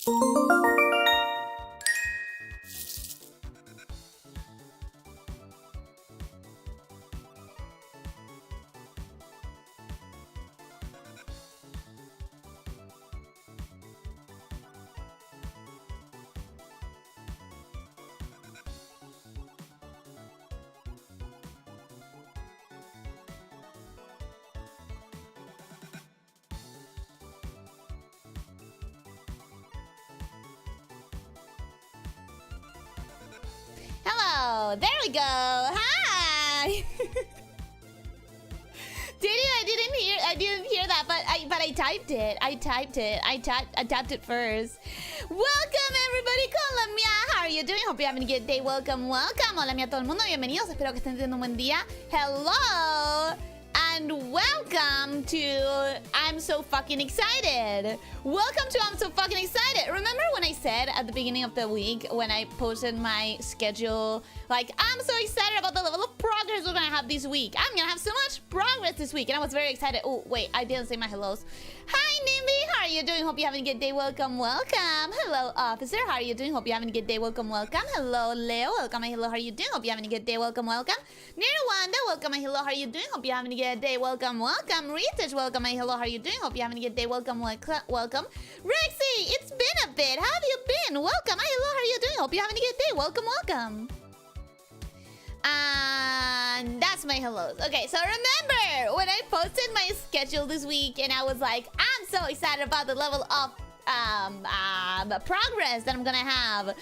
Hello, there we go. Hi. I didn't hear that, but I typed it. I tapped it first. Welcome everybody con lamia. How are you doing? Hope you're having a good day. Welcome. Hola a todo el mundo. Bienvenidos. Espero que estén teniendo un buen día. Hello. And welcome to I'm so fucking excited. Welcome to I'm so fucking excited. Remember when I said at the beginning of the week when I posted my schedule, like, I'm so excited about the level of progress we're gonna have this week. I'm gonna have so much progress this week, and I was very excited. Oh, wait, I didn't say my hellos. Hi, Nimby. How are you doing? Hope you're having a good day. Welcome. Hello, officer. How are you doing? Hope you're having a good day. Welcome. Hello, Leo. Welcome. Hello, how are you doing? Hope you're having a good day. Welcome. Nirwanda. Welcome. Hello, how are you doing? Hope you're having a good day. Welcome. Rich. Welcome. Hello, how are you doing? Hope you're having a good day. Welcome. Rexy, it's been a bit. How have you been? Welcome. Hello, how are you doing? Hope you're having a good day. Welcome. And that's my hellos. Okay, so remember when I posted my schedule this week and I was like, I'm so excited about the level of progress that I'm gonna have.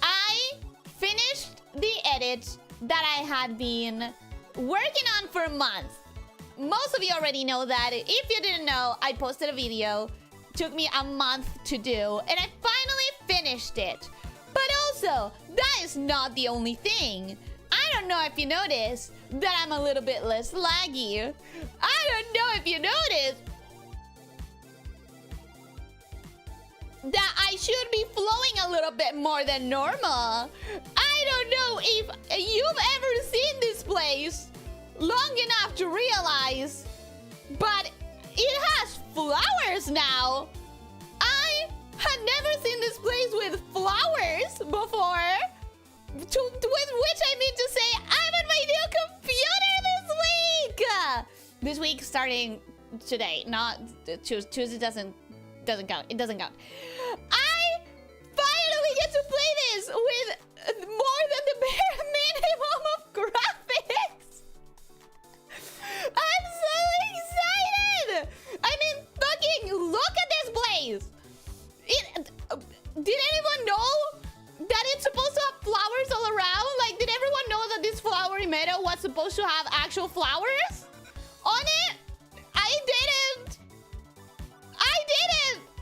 I finished the edit that I had been working on for months. Most of you already know that. If you didn't know, I posted a video. Took me a month to do, and I finally finished it. But also, that is not the only thing. I don't know if you noticed that I'm a little bit less laggy. I don't know if you noticed that I should be flowing a little bit more than normal. I don't know if you've ever seen this place long enough to realize, but it has flowers now. I had never seen this place with flowers before. With which I mean to say, I'm on my new computer this week! This week starting today, not Tuesday doesn't count. It doesn't count. I finally get to play this with more than the bare minimum of graphics! I'm so excited! I mean, fucking look at this place! Did anyone know that it's supposed to have flowers all around? Like, did everyone know that this flowery meadow was supposed to have actual flowers on it? I didn't!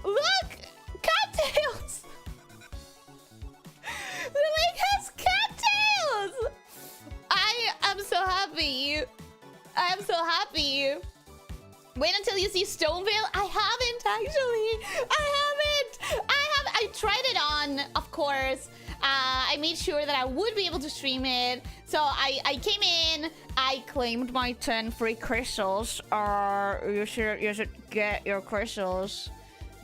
Look! Cattails! The lake has cattails! I am so happy. Wait until you see Stoneville. I haven't, actually. I tried it on, of course. I made sure that I would be able to stream it. So I came in, I claimed my 10 free crystals. You should get your crystals.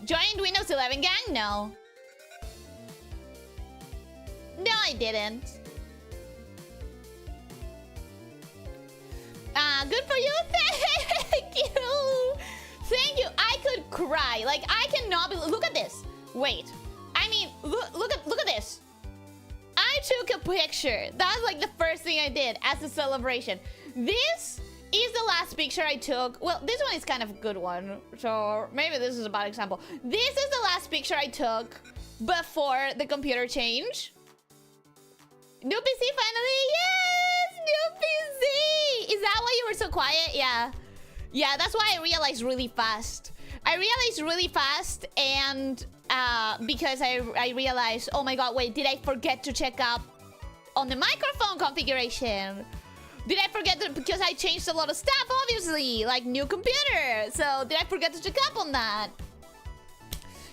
Joined Windows 11 gang? No. No, I didn't. Good for you. Thank you. I could cry. Like, I cannot believe. Look at this. Wait. I mean, look at this. I took a picture. That was like the first thing I did as a celebration. This is the last picture I took. Well, this one is kind of a good one, so maybe this is a bad example. This is the last picture I took before the computer change. New PC finally. Yes, new PC. Is that why you were so quiet? Yeah, that's why I realized really fast. And because I realized, oh my god, wait, did I forget to check up on the microphone configuration? Did I forget to, because I changed a lot of stuff, obviously, like new computer. So did I forget to check up on that?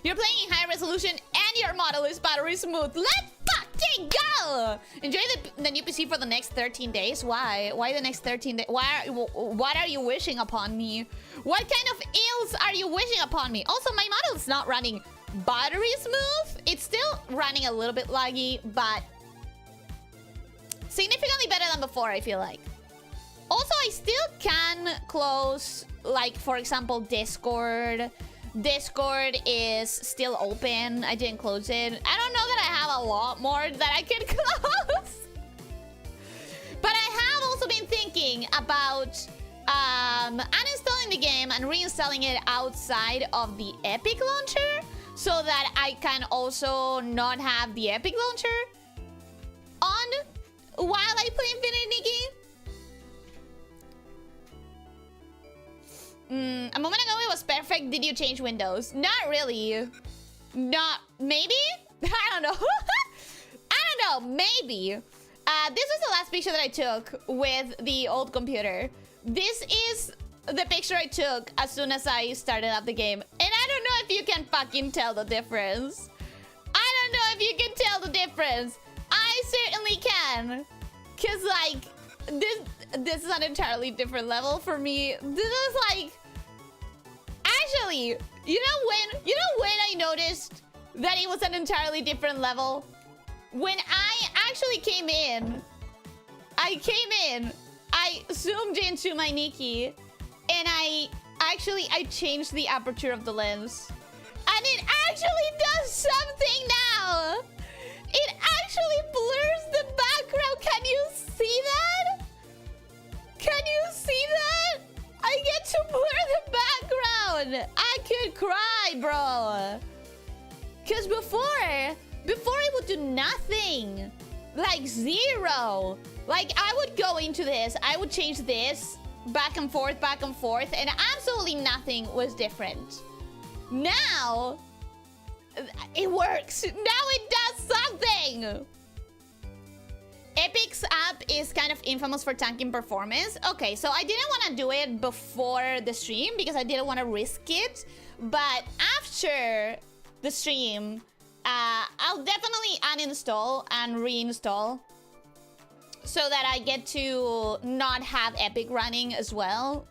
You're playing in high resolution and your model is battery smooth. Let's fucking go! Enjoy the new PC for the next 13 days. Why? Why the next 13 days? What are you wishing upon me? What kind of ills are you wishing upon me? Also, my model is not running buttery smooth. It's still running a little bit laggy, but significantly better than before, I feel like. Also, I still can close, like, for example, Discord. Discord is still open. I didn't close it. I don't know that I have a lot more that I can close. But I have also been thinking about uninstalling the game and reinstalling it outside of the Epic launcher so that I can also not have the Epic launcher on while I play Infinite Nikki. A moment ago it was perfect. Did you change windows? Not really. Not maybe? I don't know. I don't know. Maybe. This was the last picture that I took with the old computer. This is the picture I took as soon as I started up the game. And I don't know if you can fucking tell the difference. I don't know if you can tell the difference. I certainly can. Cause like this is an entirely different level for me. This is like, actually, you know when I noticed that it was an entirely different level? When I actually came in, I zoomed into my Nikki, and I changed the aperture of the lens. And it actually does something now! It actually blurs the background. Can you see that? Can you see that? I get to blur the background. I could cry, bro. Because before it would do nothing. Like zero. Like I would go into this, I would change this back and forth, and absolutely nothing was different. Now it works. Now it does something. Epic's app is kind of infamous for tanking performance. Okay, so I didn't want to do it before the stream because I didn't want to risk it. But after the stream, I'll definitely uninstall and reinstall so that I get to not have Epic running as well.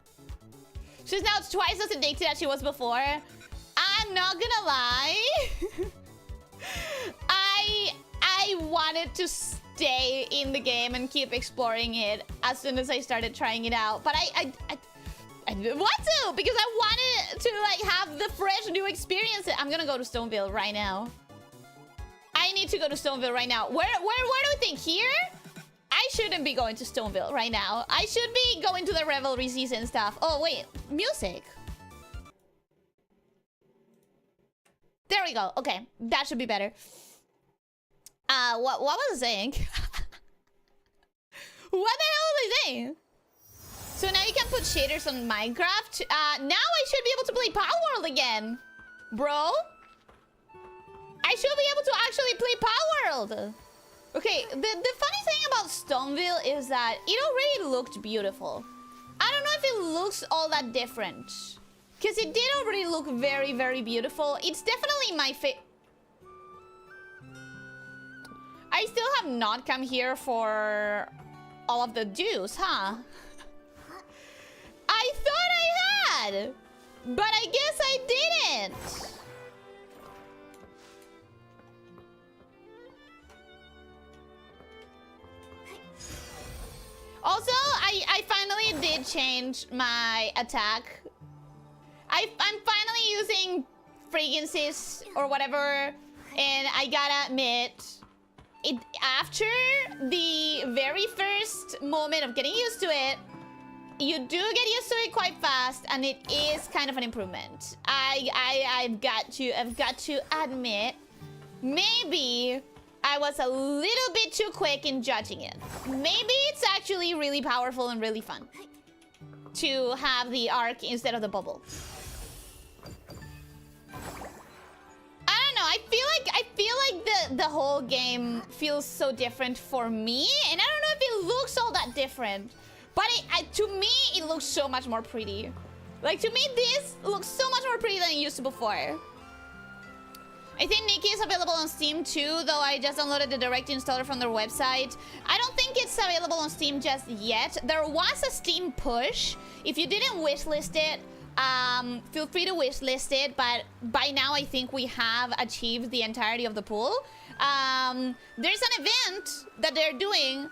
She's now twice as addicted as she was before. I'm not gonna lie. I wanted to stay in the game and keep exploring it as soon as I started trying it out. But I didn't want to because I wanted to like have the fresh new experience. I'm gonna go to Stoneville right now. I need to go to Stoneville right now. Where do you think? Here? I shouldn't be going to Stoneville right now. I should be going to the Revelry season stuff. Oh, wait. Music. There we go. Okay. That should be better. What was I saying? What the hell was I saying? So now you can put shaders on Minecraft. Now I should be able to play Palworld again. Bro. I should be able to actually play Palworld. Okay, the funny thing about Stoneville is that it already looked beautiful. I don't know if it looks all that different. Because it did already look very, very beautiful. It's definitely my favorite. I still have not come here for all of the dues, huh? I thought I had, but I guess I didn't. Also, I finally did change my attack. I'm finally using fragrances or whatever, and I gotta admit, after the very first moment of getting used to it, you do get used to it quite fast, and it is kind of an improvement. I've got to admit, maybe I was a little bit too quick in judging it. Maybe it's actually really powerful and really fun to have the arc instead of the bubble. I don't know. I feel like the whole game feels so different for me, and I don't know if it looks all that different. But to me, it looks so much more pretty. Like, to me, this looks so much more pretty than it used to before. I think Nikki is available on Steam too, though I just downloaded the direct installer from their website. I don't think it's available on Steam just yet. There was a Steam push. If you didn't wishlist it, feel free to wishlist it, but by now I think we have achieved the entirety of the pool. There's an event that they're doing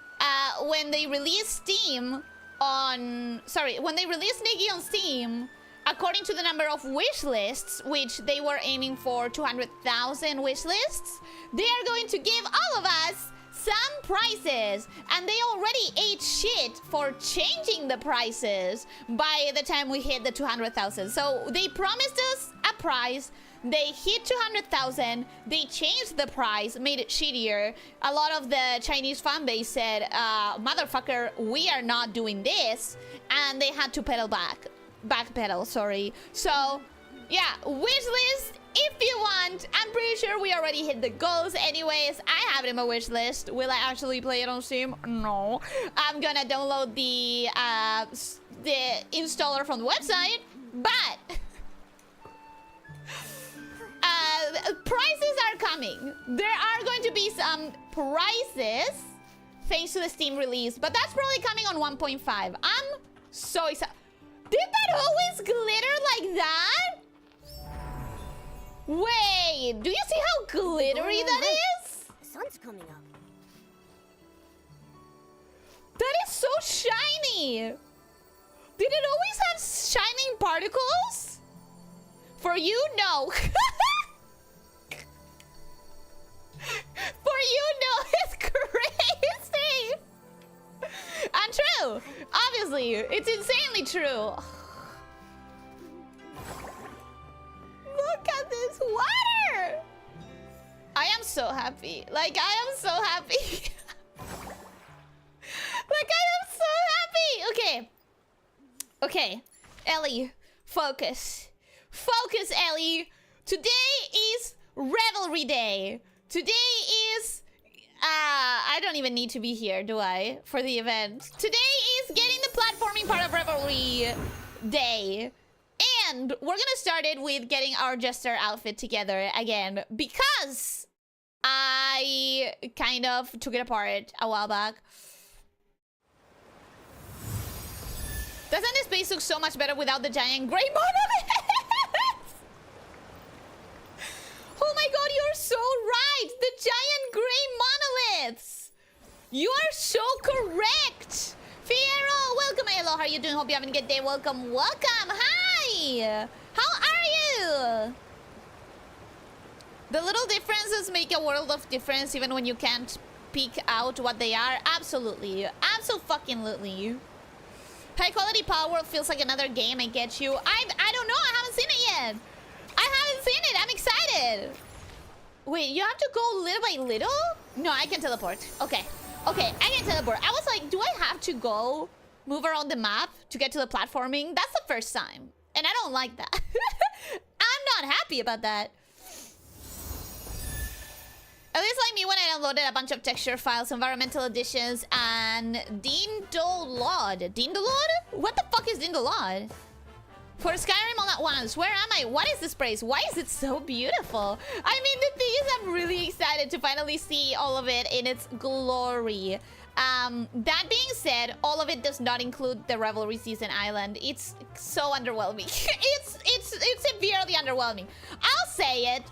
when they release Steam on... Sorry, when they release Nikki on Steam, according to the number of wish lists, which they were aiming for 200,000 wish lists, they are going to give all of us some prices, and they already ate shit for changing the prices by the time we hit the 200,000. So they promised us a price, they hit 200,000, they changed the price, made it shittier. A lot of the Chinese fan base said, motherfucker, we are not doing this, and they had to backpedal, sorry. So yeah, wish list if you want. I'm pretty sure we already hit the goals anyways. I have it in my wish list. Will I actually play it on Steam? No. I'm gonna download the installer from the website, but prices are coming. There are going to be some prices thanks to the Steam release, but that's probably coming on 1.5. I'm so excited. Did that always glitter like that? Wait, do you see how glittery that is? The sun's coming up. That is so shiny. Did it always have shining particles? For you, no. For you, no, it's crazy. And true. Obviously, it's insanely true. Look at this water. I am so happy. Like, I am so happy. Like, I am so happy. Okay. Okay. Ellie, focus. Focus, Ellie. Today is Revelry Day. Today is... I don't even need to be here, do I? For the event. Today is getting the platforming part of Revelry Day. And we're gonna start it with getting our Jester outfit together again. Because I kind of took it apart a while back. Doesn't this base look so much better without the giant gray monoliths? Oh my god, you're so right! The giant gray monoliths! You are so correct! Fiero, welcome. Hello, how are you doing? Hope you're having a good day. Welcome, welcome. Hi! How are you? The little differences make a world of difference even when you can't pick out what they are. Absolutely. Absolutely. High quality Power World feels like another game. I get you. I don't know. I haven't seen it yet. I haven't seen it. I'm excited. Wait, you have to go little by little? No, I can teleport. Okay. Okay, I can teleport. I was like, do I have to go move around the map to get to the platforming? That's the first time. And I don't like that. I'm not happy about that. At least like me when I downloaded a bunch of texture files, environmental editions, and Dindolod. Dindolod? What the fuck is Dindolod? For Skyrim all at once. Where am I? What is this place? Why is it so beautiful? I mean, the thing is, I'm really excited to finally see all of it in its glory. That being said, all of it does not include the Revelry Season Island. It's so underwhelming. it's severely underwhelming. I'll say it.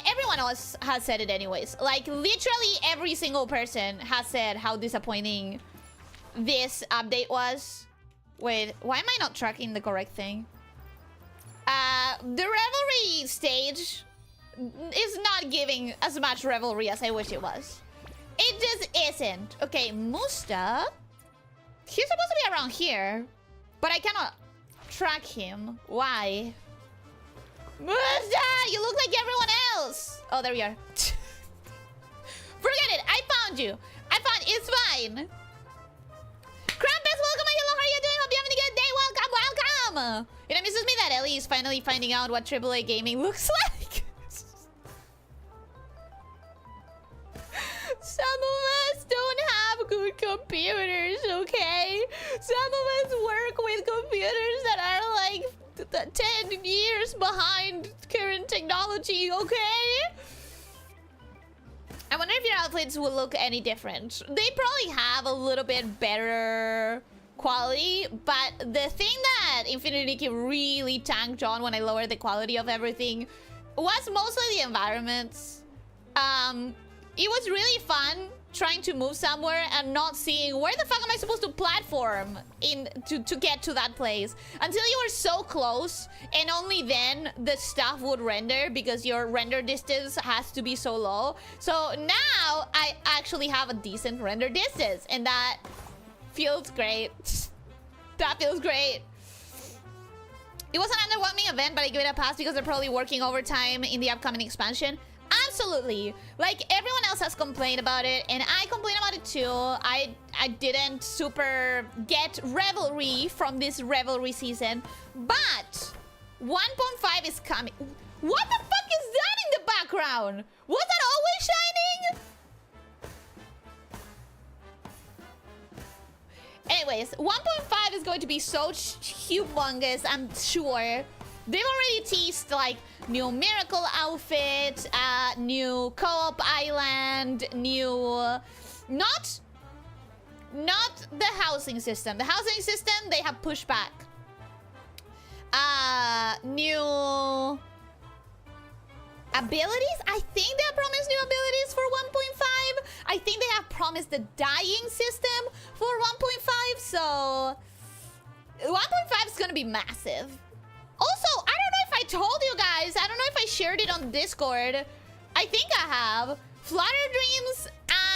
Everyone else has said it anyways. Like, literally every single person has said how disappointing this update was. Wait, why am I not tracking the correct thing? The Revelry stage is not giving as much Revelry as I wish it was. It just isn't. Okay, Musta. He's supposed to be around here, but I cannot track him. Why? Musta, you look like everyone else. Oh, there we are. Forget it. I found you. It's fine. Krampus, welcome. Hello, how are you doing? Hope you're having a good day. Welcome. It amuses me that Ellie is finally finding out what AAA gaming looks like. Some of us don't have good computers, okay? Some of us work with computers that are like 10 years behind current technology, okay? I wonder if your outfits will look any different. They probably have a little bit better quality, but the thing that Infinity Nikki really tanked on when I lowered the quality of everything was mostly the environments. It was really fun trying to move somewhere and not seeing where the fuck am I supposed to platform to get to that place until you were so close, and only then the stuff would render because your render distance has to be so low. So now I actually have a decent render distance, and that feels great. That feels great. It was an underwhelming event, but I give it a pass because they're probably working overtime in the upcoming expansion. Absolutely. Like, everyone else has complained about it, and I complain about it too. I didn't super get Revelry from this Revelry season, but 1.5 is coming. What the fuck is that in the background? Was that always shining? Anyways, 1.5 is going to be so humongous, I'm sure. They've already teased, like, new miracle outfit, new co-op island, new... Not the housing system. The housing system, they have pushed back. New... abilities? I think they have promised new abilities for 1.5. I think they have promised the dying system for 1.5, so... 1.5 is gonna be massive. Also, I don't know if I told you guys. I don't know if I shared it on Discord. I think I have. Flutter Dreams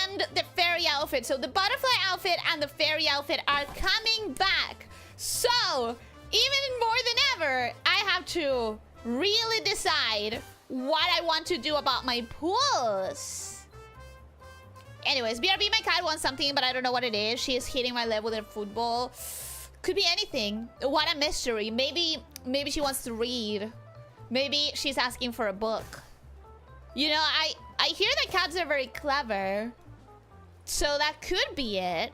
and the fairy outfit. So the butterfly outfit and the fairy outfit are coming back. So, even more than ever, I have to really decide what I want to do about my pools. Anyways, BRB, my cat wants something, but I don't know what it is. She is hitting my leg with her football. Could be anything. What a mystery. Maybe she wants to read. Maybe she's asking for a book. You know, I hear that cats are very clever. So that could be it.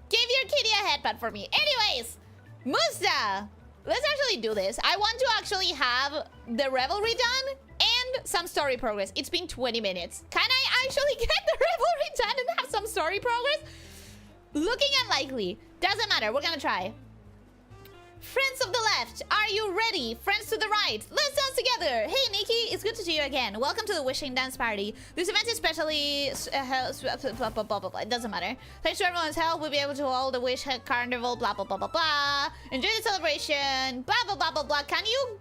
Give your kitty a headbutt for me. Anyways, Musta, let's actually do this. I want to actually have the Revelry done and some story progress. It's been 20 minutes. Can I actually get the Revelry done and have some story progress? Looking unlikely. Doesn't matter. We're gonna try. Friends of the left, are you ready? Friends to the right, let's dance together. Hey, Nikki, it's good to see you again. Welcome to the Wishing Dance Party. This event is especially... blah, blah, blah, blah, blah. It doesn't matter. Thanks to everyone's help, we'll be able to hold the Wish Carnival, blah, blah, blah, blah, blah. Enjoy the celebration, blah, blah, blah, blah, blah. Can you...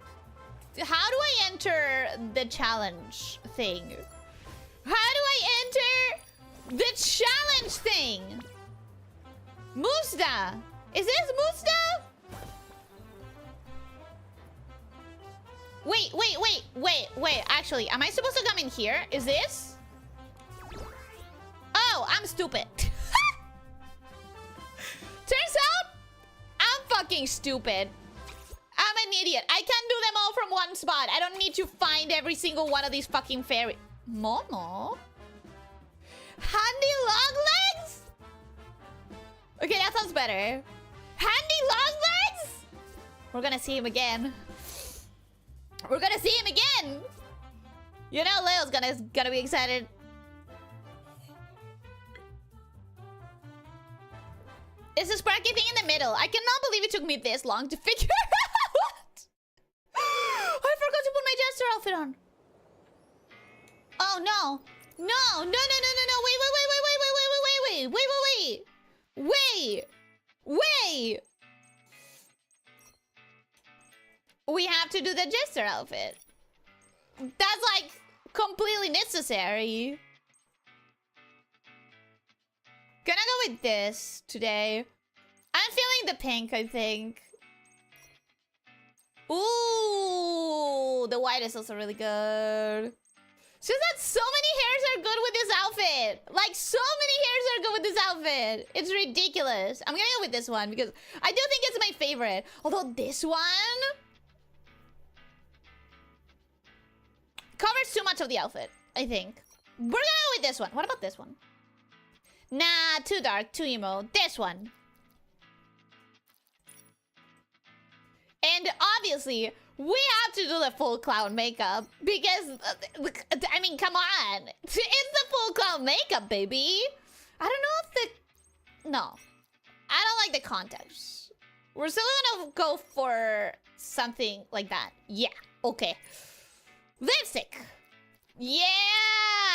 How do I enter the challenge thing? How do I enter the challenge thing? Musta! Is this Musta? Wait. Actually, am I supposed to come in here? Is this? Oh, I'm stupid. Turns out, I'm fucking stupid. I'm an idiot. I can do them all from one spot. I don't need to find every single one of these fucking fairy... Momo? Handy long legs? Okay, that sounds better. Handy long legs? We're gonna see him again. We're gonna see him again. You know, Leo's gonna be excited. It's a sparky thing in the middle. I cannot believe it took me this long to figure out. I forgot to put my jester outfit on. Oh no. No. Wait. We have to do the jester outfit. That's like completely necessary. Gonna go with this today. I'm feeling the pink, I think. Ooh, the white is also really good. It's just that so many hairs are good with this outfit. Like, so many hairs are good with this outfit. It's ridiculous. I'm gonna go with this one because I do think it's my favorite. Although this one covers too much of the outfit, I think. We're gonna go with this one. What about this one? Nah, too dark, too emo. This one. And obviously, we have to do the full clown makeup because, I mean, come on. It's the full clown makeup, baby. I don't know if No. I don't like the context. We're still gonna go for something like that. Yeah, okay. Lipstick. Yeah,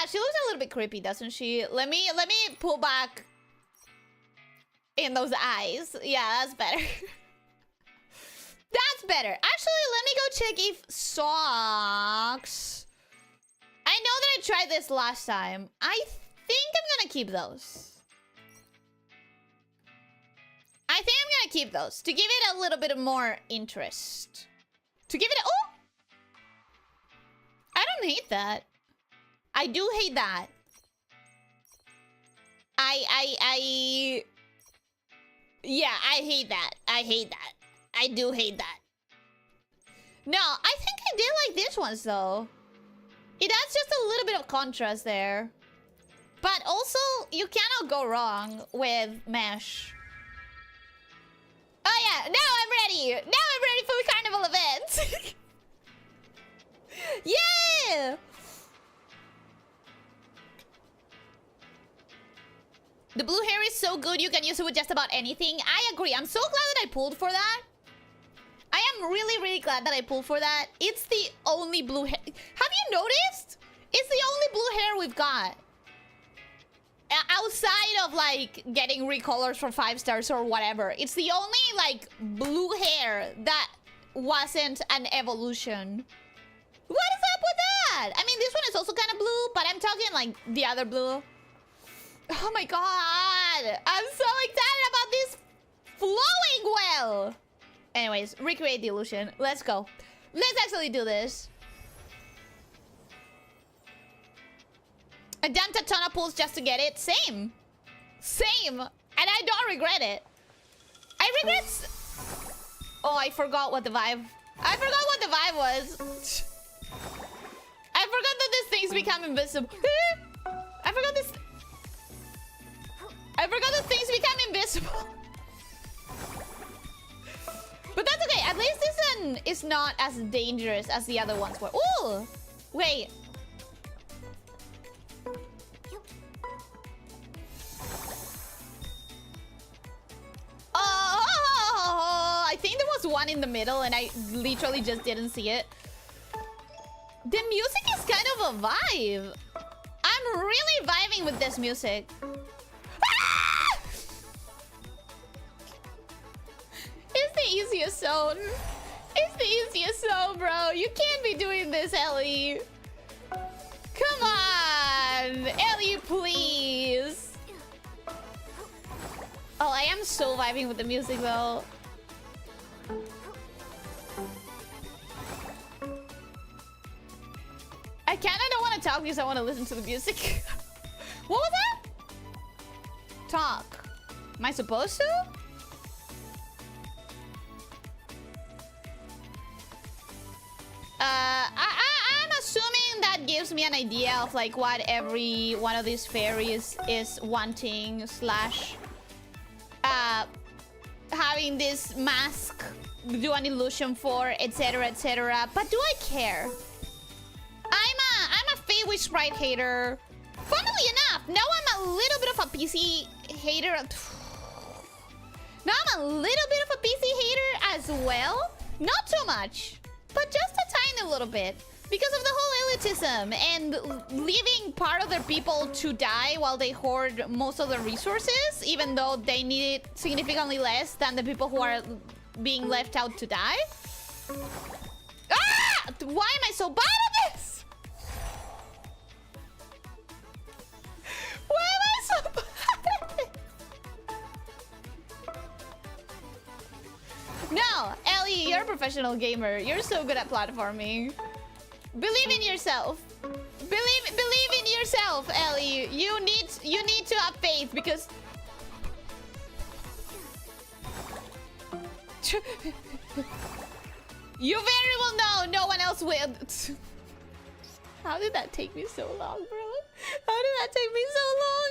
she looks a little bit creepy, doesn't she? Let me pull back in those eyes. Yeah, that's better. That's better. Actually, let me go check if socks. I know that I tried this last time. I think I'm gonna keep those. I think I'm gonna keep those to give it a little bit more interest. To give it a... Oh! I don't hate that. I do hate that. Yeah, I hate that. I hate that. I do hate that. No, I think I did like these ones though. It adds just a little bit of contrast there. But also, you cannot go wrong with mesh. Oh yeah, now I'm ready. Now I'm ready for the carnival event. Yeah! The blue hair is so good, you can use it with just about anything. I agree. I'm so glad that I pulled for that. I am really, really glad that I pulled for that. It's the only blue hair. Have you noticed? It's the only blue hair we've got. Outside of, like, getting recolors for 5 stars or whatever. It's the only, like, blue hair that wasn't an evolution. What is up with that? I mean, this one is also kind of blue, but I'm talking, like, the other blue. Oh my god! I'm so excited about this flowing well! Anyways, recreate the illusion. Let's go. Let's actually do this. I've done a ton of pulls just to get it. Same. Same. And I don't regret it. I regret... Oh, I forgot what the vibe... I forgot what the vibe was. I forgot that these things become invisible. I forgot this... I forgot that things become invisible. But that's okay. At least this one is not as dangerous as the other ones were. Ooh! Wait. Oh! I think there was one in the middle and I literally just didn't see it. The music is kind of a vibe. I'm really vibing with this music. Ah! It's the easiest zone. It's the easiest zone, bro. You can't be doing this, Ellie. Come on. Ellie, please. Oh, I am so vibing with the music, though. I kinda don't want to talk because I want to listen to the music. What was that? Talk. Am I supposed to? I'm assuming that gives me an idea of like what every one of these fairies is wanting slash having this mask do an illusion for, etc, etc. But do I care? I'm a Fey with Sprite hater. Funnily enough, now I'm a little bit of a PC hater. Now I'm a little bit of a PC hater as well. Not too much, but just a tiny little bit. Because of the whole elitism and leaving part of their people to die while they hoard most of their resources, even though they need it significantly less than the people who are being left out to die. Ah! Why am I so bad at this? Why am I so bad at this? No, Ellie, you're a professional gamer. You're so good at platforming. Believe in yourself. Believe in yourself, Ellie. You need to have faith because you very well know no one else will. How did that take me so long, bro? How did that take me so long?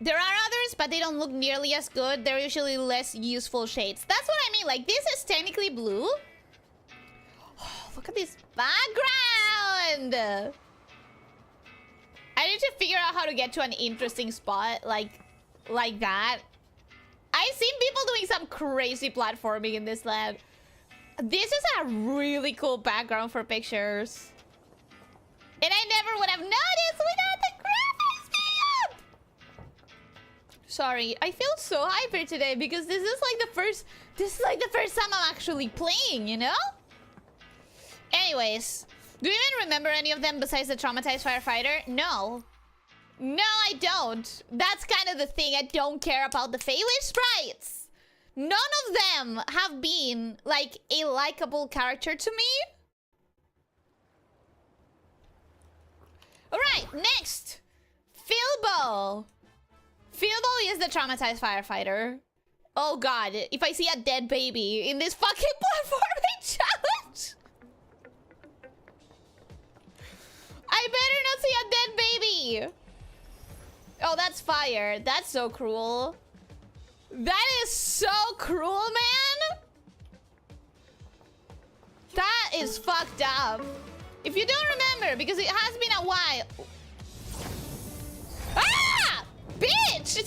There are others, but they don't look nearly as good. They're usually less useful shades. That's what I mean. Like, this is technically blue. Oh, look at this background. to figure out how to get to an interesting spot like that. I've seen people doing some crazy platforming in this land. This is a really cool background for pictures. And I never would have noticed without the graphics being up! Sorry, I feel so hyper today because this is like the first time I'm actually playing, you know? Anyways, do you even remember any of them besides the traumatized firefighter? No. No, I don't. That's kind of the thing. I don't care about the Feywish sprites. None of them have been like a likable character to me. Alright, next. Philbo. Philbo is the traumatized firefighter. Oh god, if I see a dead baby in this fucking platforming challenge. I better not see a dead baby. Oh, that's fire. That's so cruel. That is so cruel, man. That is fucked up. If you don't remember, because it has been a while. Ah! Bitch!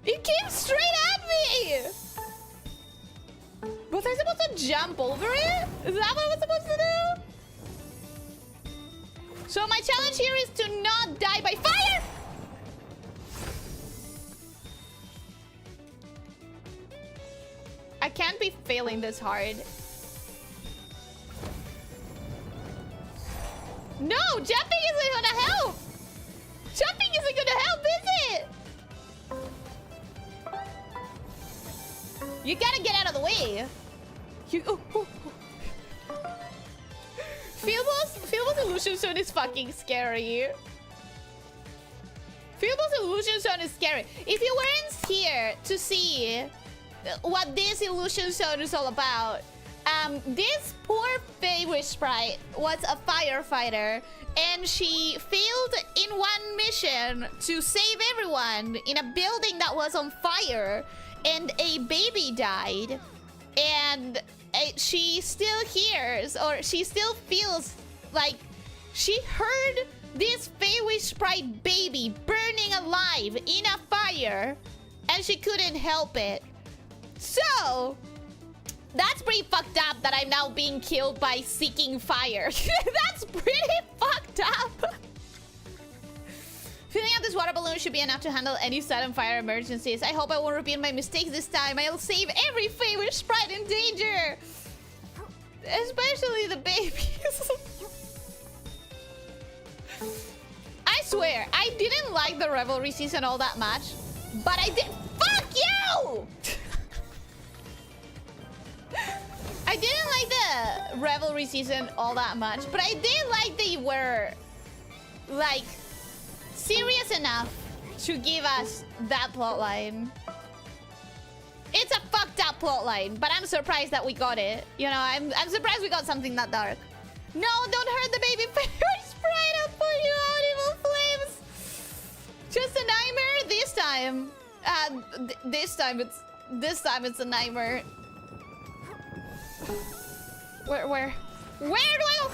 It came straight at me! Was I supposed to jump over it? Is that what I was supposed to do? So my challenge here is to not die by fire! I can't be failing this hard. No! Jumping isn't gonna help! Jumping isn't gonna help, is it? You gotta get out of the way. Philbo's illusion zone is fucking scary. Philbo's illusion zone is scary. If you weren't here to see what this illusion zone is all about, this poor Feywish sprite was a firefighter, and she failed in one mission to save everyone in a building that was on fire, and a baby died, and she still hears, or she still feels like she heard this Feywish sprite baby burning alive in a fire, and she couldn't help it. So that's pretty fucked up that I'm now being killed by seeking fire. That's pretty fucked up. Filling up this water balloon should be enough to handle any sudden fire emergencies. I hope I won't repeat my mistakes this time. I'll save every Feywish sprite in danger. Especially the babies. I swear, I didn't like the Revelry season all that much. But I did... Fuck you! I didn't like the Revelry season all that much. But I did like they were... like... serious enough to give us that plotline. It's a fucked up plotline, but I'm surprised that we got it. You know, I'm surprised we got something that dark. No, don't hurt the baby Feywish sprite. I'll put you out, evil flames. Just a nightmare this time. This time it's a nightmare. Where do I go?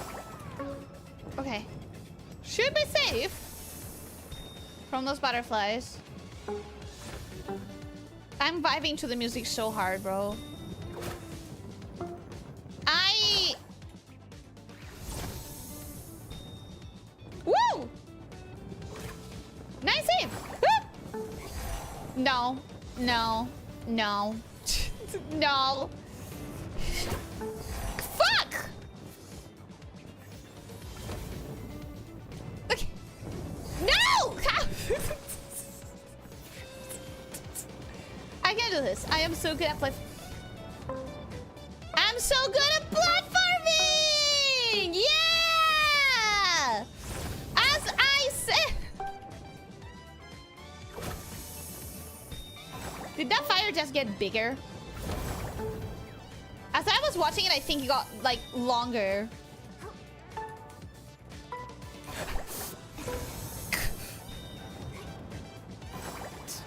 Okay, should be safe from those butterflies. I'm vibing to the music so hard, bro. Woo! Nice save! Woo! No. No. No. No. Fuck! Okay. No! I can do this. I am so good at I'm so good at platforming! Yeah! As I said... Did that fire just get bigger? As I was watching it, I think it got, like, longer.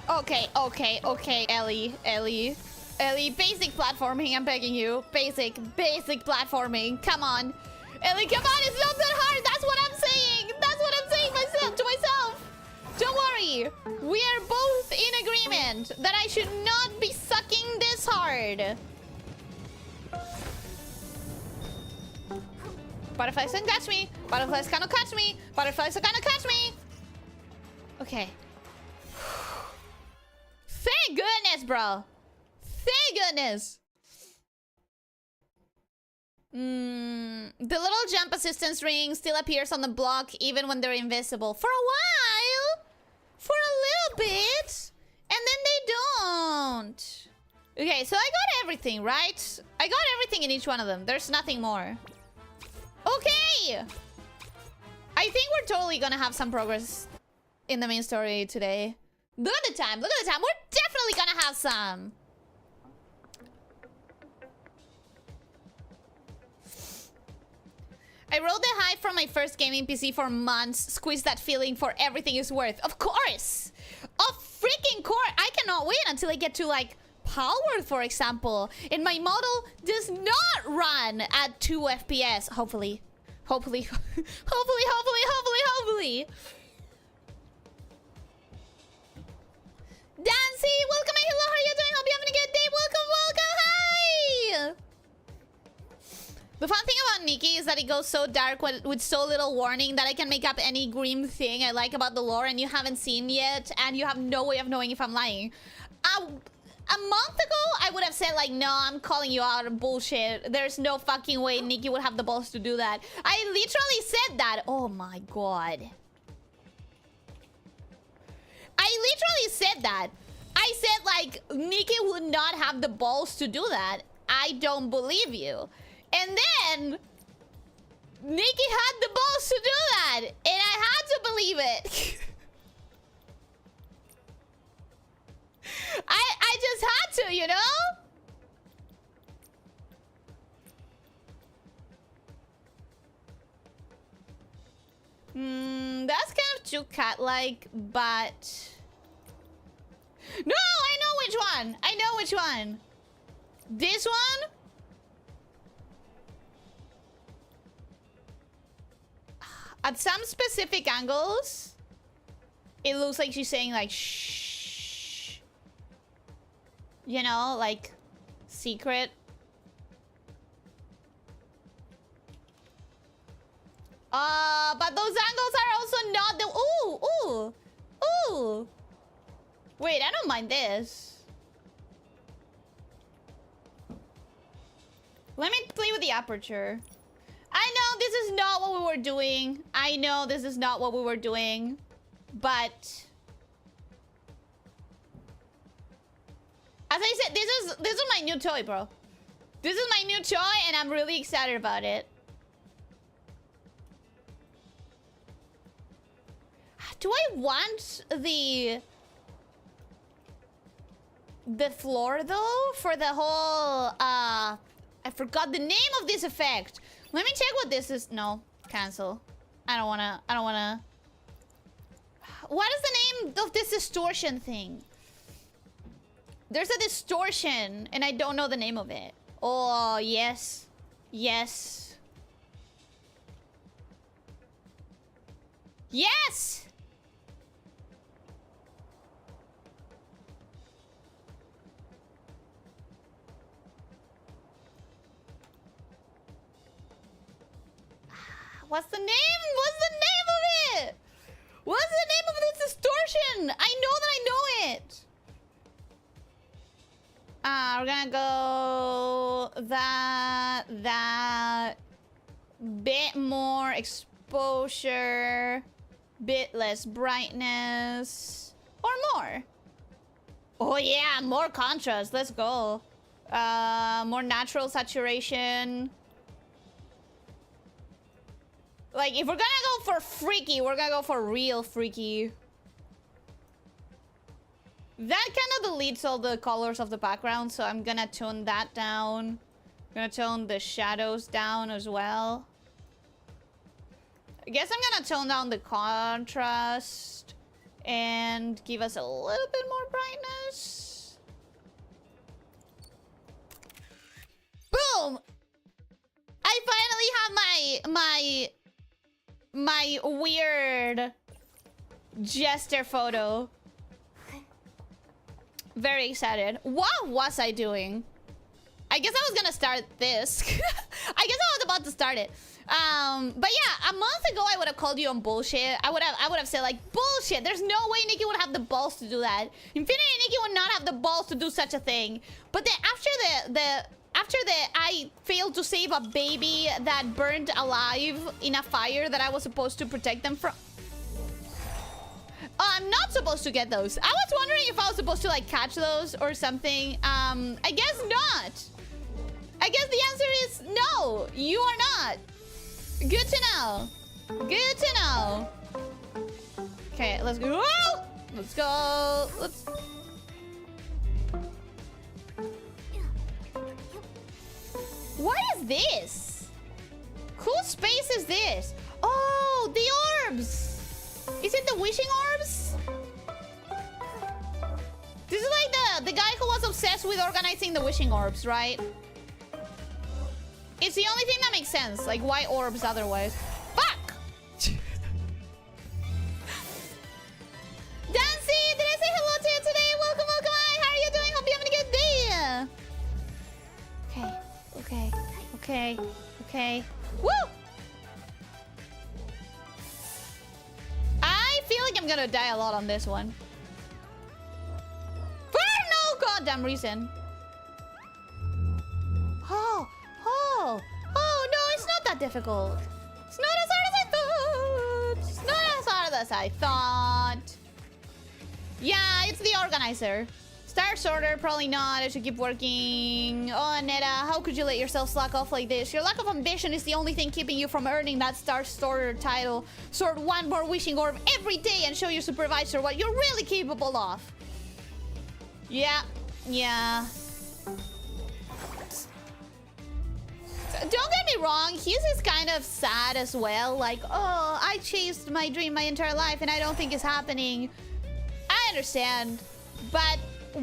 Okay, Ellie. Ellie, basic platforming, I'm begging you. Basic platforming. Come on. Ellie, come on, it's not that hard. That's what I'm saying. That's what I'm saying to myself. Don't worry. We are both in agreement that I should not be sucking this hard. Butterflies can catch me. Butterflies cannot catch me. Butterflies cannot catch me. Okay. Thank goodness, bro. Thank goodness. The little jump assistance ring still appears on the block even when they're invisible. For a while. For a little bit. And then they don't. Okay, so I got everything, right? I got everything in each one of them. There's nothing more. Okay. I think we're totally gonna have some progress in the main story today. Look at the time. Look at the time. We're definitely gonna have some. I rode the high from my first gaming PC for months. Squeeze that feeling for everything is worth. Of course. Of freaking course. I cannot wait until I get to, like, power, for example. And my model does not run at 2 FPS. Hopefully. Hopefully. Hopefully. Dancy, welcome. Hello, how are you doing? Hope you're having a good day. Welcome. Hi. The fun thing about Nikki is that it goes so dark with so little warning that I can make up any grim thing I like about the lore and you haven't seen yet, and you have no way of knowing if I'm lying. A month ago, I would have said, like, no, I'm calling you out of bullshit. There's no fucking way Nikki would have the balls to do that. I literally said that. Oh my god. I literally said that. I said, like, Nikki would not have the balls to do that. I don't believe you. And then Nikki had the balls to do that, and I had to believe it. I just had to, you know? That's kind of too cat-like, but... No, I know which one. I know which one. This one? At some specific angles, it looks like she's saying, like, shh. You know, like, secret. But those angles are also not the... Ooh. Wait, I don't mind this. Let me play with the aperture. I know this is not what we were doing. I know this is not what we were doing. But... as I said, this is my new toy, bro. This is my new toy, and I'm really excited about it. Do I want the floor, though? For the whole... I forgot the name of this effect. Let me check what this is. No, cancel. I don't wanna... What is the name of this distortion thing? There's a distortion, and I don't know the name of it. Oh, yes. Yes. Yes! What's the name? What's the name of it? What's the name of this distortion? I know that I know it. We're gonna go that bit more exposure, bit less brightness, or more. Oh yeah, more contrast. Let's go. More natural saturation. Like, if we're gonna go for freaky, we're gonna go for real freaky. That kind of deletes all the colors of the background, so I'm gonna tone that down. I'm gonna tone the shadows down as well. I guess I'm gonna tone down the contrast and give us a little bit more brightness. home! I finally have my weird jester photo. Very excited. What was I doing? I guess I was gonna start this. I guess I was about to start it. But yeah, a month ago I would have called you on bullshit. I would have said like bullshit. There's no way Nikki would have the balls to do that. Infinity Nikki would not have the balls to do such a thing. But then after I failed to save a baby that burned alive in a fire that I was supposed to protect them from. Oh, I'm not supposed to get those. I was wondering if I was supposed to like catch those or something. I guess not. I guess the answer is no. You are not. Good to know. Good to know. Okay, let's go. Let's go. Let's. What is this? Whose space is this? Oh, the orbs. Is it the wishing orbs? This is like the guy who was obsessed with organizing the wishing orbs, right? It's the only thing that makes sense. Like, why orbs otherwise? Fuck! Dancy, did I say hello to you today? Welcome, welcome. Hi, how are you doing? Hope you're having a good day. Okay. Woo! I feel like I'm gonna die a lot on this one. For no goddamn reason. Oh, no, it's not that difficult. It's not as hard as I thought. It's not as hard as I thought. Yeah, it's the organizer. Star sorter, probably not. I should keep working. Oh, Netta, how could you let yourself slack off like this? Your lack of ambition is the only thing keeping you from earning that Star sorter title. Sort one more wishing orb every day and show your supervisor what you're really capable of. Yeah. Don't get me wrong, he's just kind of sad as well. Like, oh, I chased my dream my entire life and I don't think it's happening. I understand. But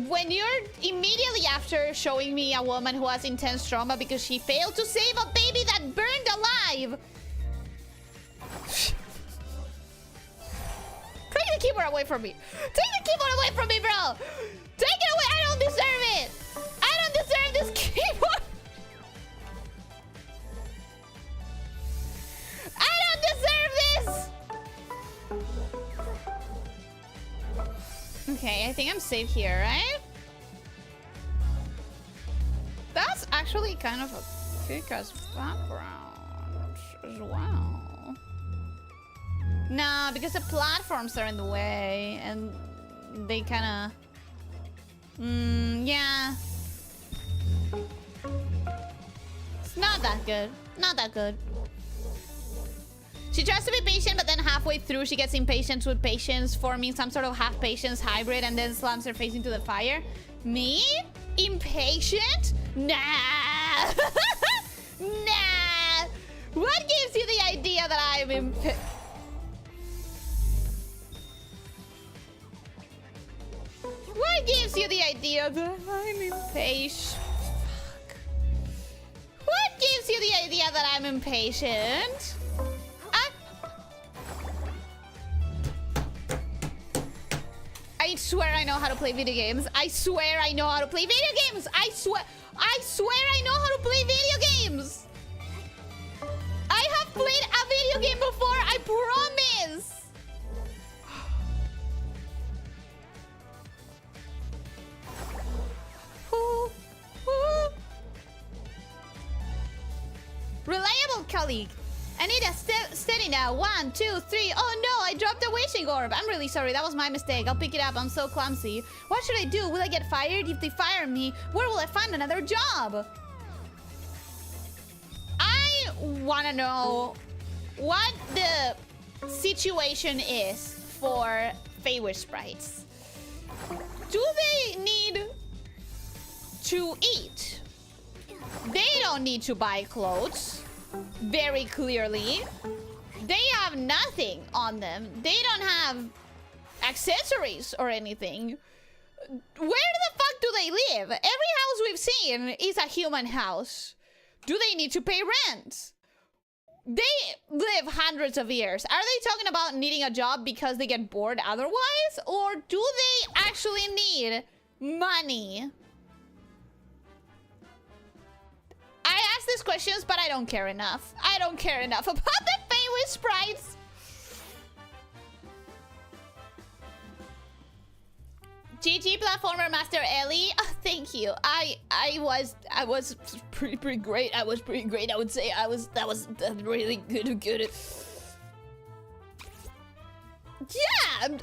when you're immediately after showing me a woman who has intense trauma because she failed to save a baby that burned alive. Take the keyboard away from me. Take the keyboard away from me, bro. Take it away. I don't deserve it. I don't deserve this keyboard. I don't deserve this! Okay, I think I'm safe here, right? That's actually kind of a kick-ass background as well. Nah, because the platforms are in the way and they kind of... yeah. It's not that good. Not that good. She tries to be patient, but then halfway through she gets impatient with patience, forming some sort of half-patience hybrid and then slams her face into the fire. Me? Impatient? Nah! Nah! What gives you the idea that I'm impatient? What gives you the idea that I'm impatient? Fuck. What gives you the idea that I'm impatient? I swear I know how to play video games. I swear I know how to play video games. I swear I know how to play video games. I have played a video game before, I promise. Reliable colleague. I need a steady now. 1, 2, 3. Oh no, I dropped the wishing orb. I'm really sorry. That was my mistake. I'll pick it up. I'm so clumsy. What should I do? Will I get fired? If they fire me, where will I find another job? I want to know what the situation is for favor sprites. Do they need to eat? They don't need to buy clothes. Very clearly. They have nothing on them. They don't have accessories or anything. Where the fuck do they live? Every house we've seen is a human house. Do they need to pay rent? They live hundreds of years. Are they talking about needing a job because they get bored otherwise? Or do they actually need money? I ask these questions, but I don't care enough. I don't care enough about the famous sprites. GG platformer master Ellie. Oh, thank you. I was pretty great. I was pretty great. I would say that was really good. Yeah, I'm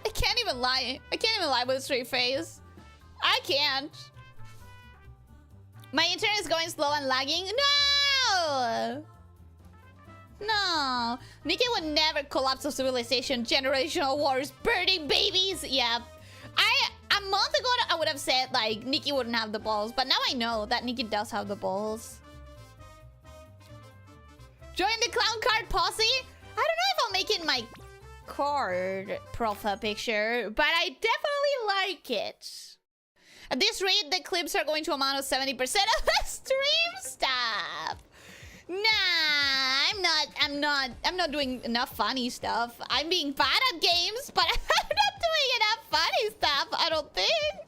I can't even lie. I can't even lie with a straight face. I can't. My internet is going slow and lagging. No! No. Nikki would never collapse of civilization. Generational wars. Burning babies. Yeah. A month ago, I would have said, like, Nikki wouldn't have the balls. But now I know that Nikki does have the balls. Join the clown card posse? I don't know if I'll make it my card profile picture. But I definitely like it. At this rate, the clips are going to amount of 70% of the stream stuff. Nah, I'm not doing enough funny stuff. I'm being bad at games, but I'm not doing enough funny stuff, I don't think.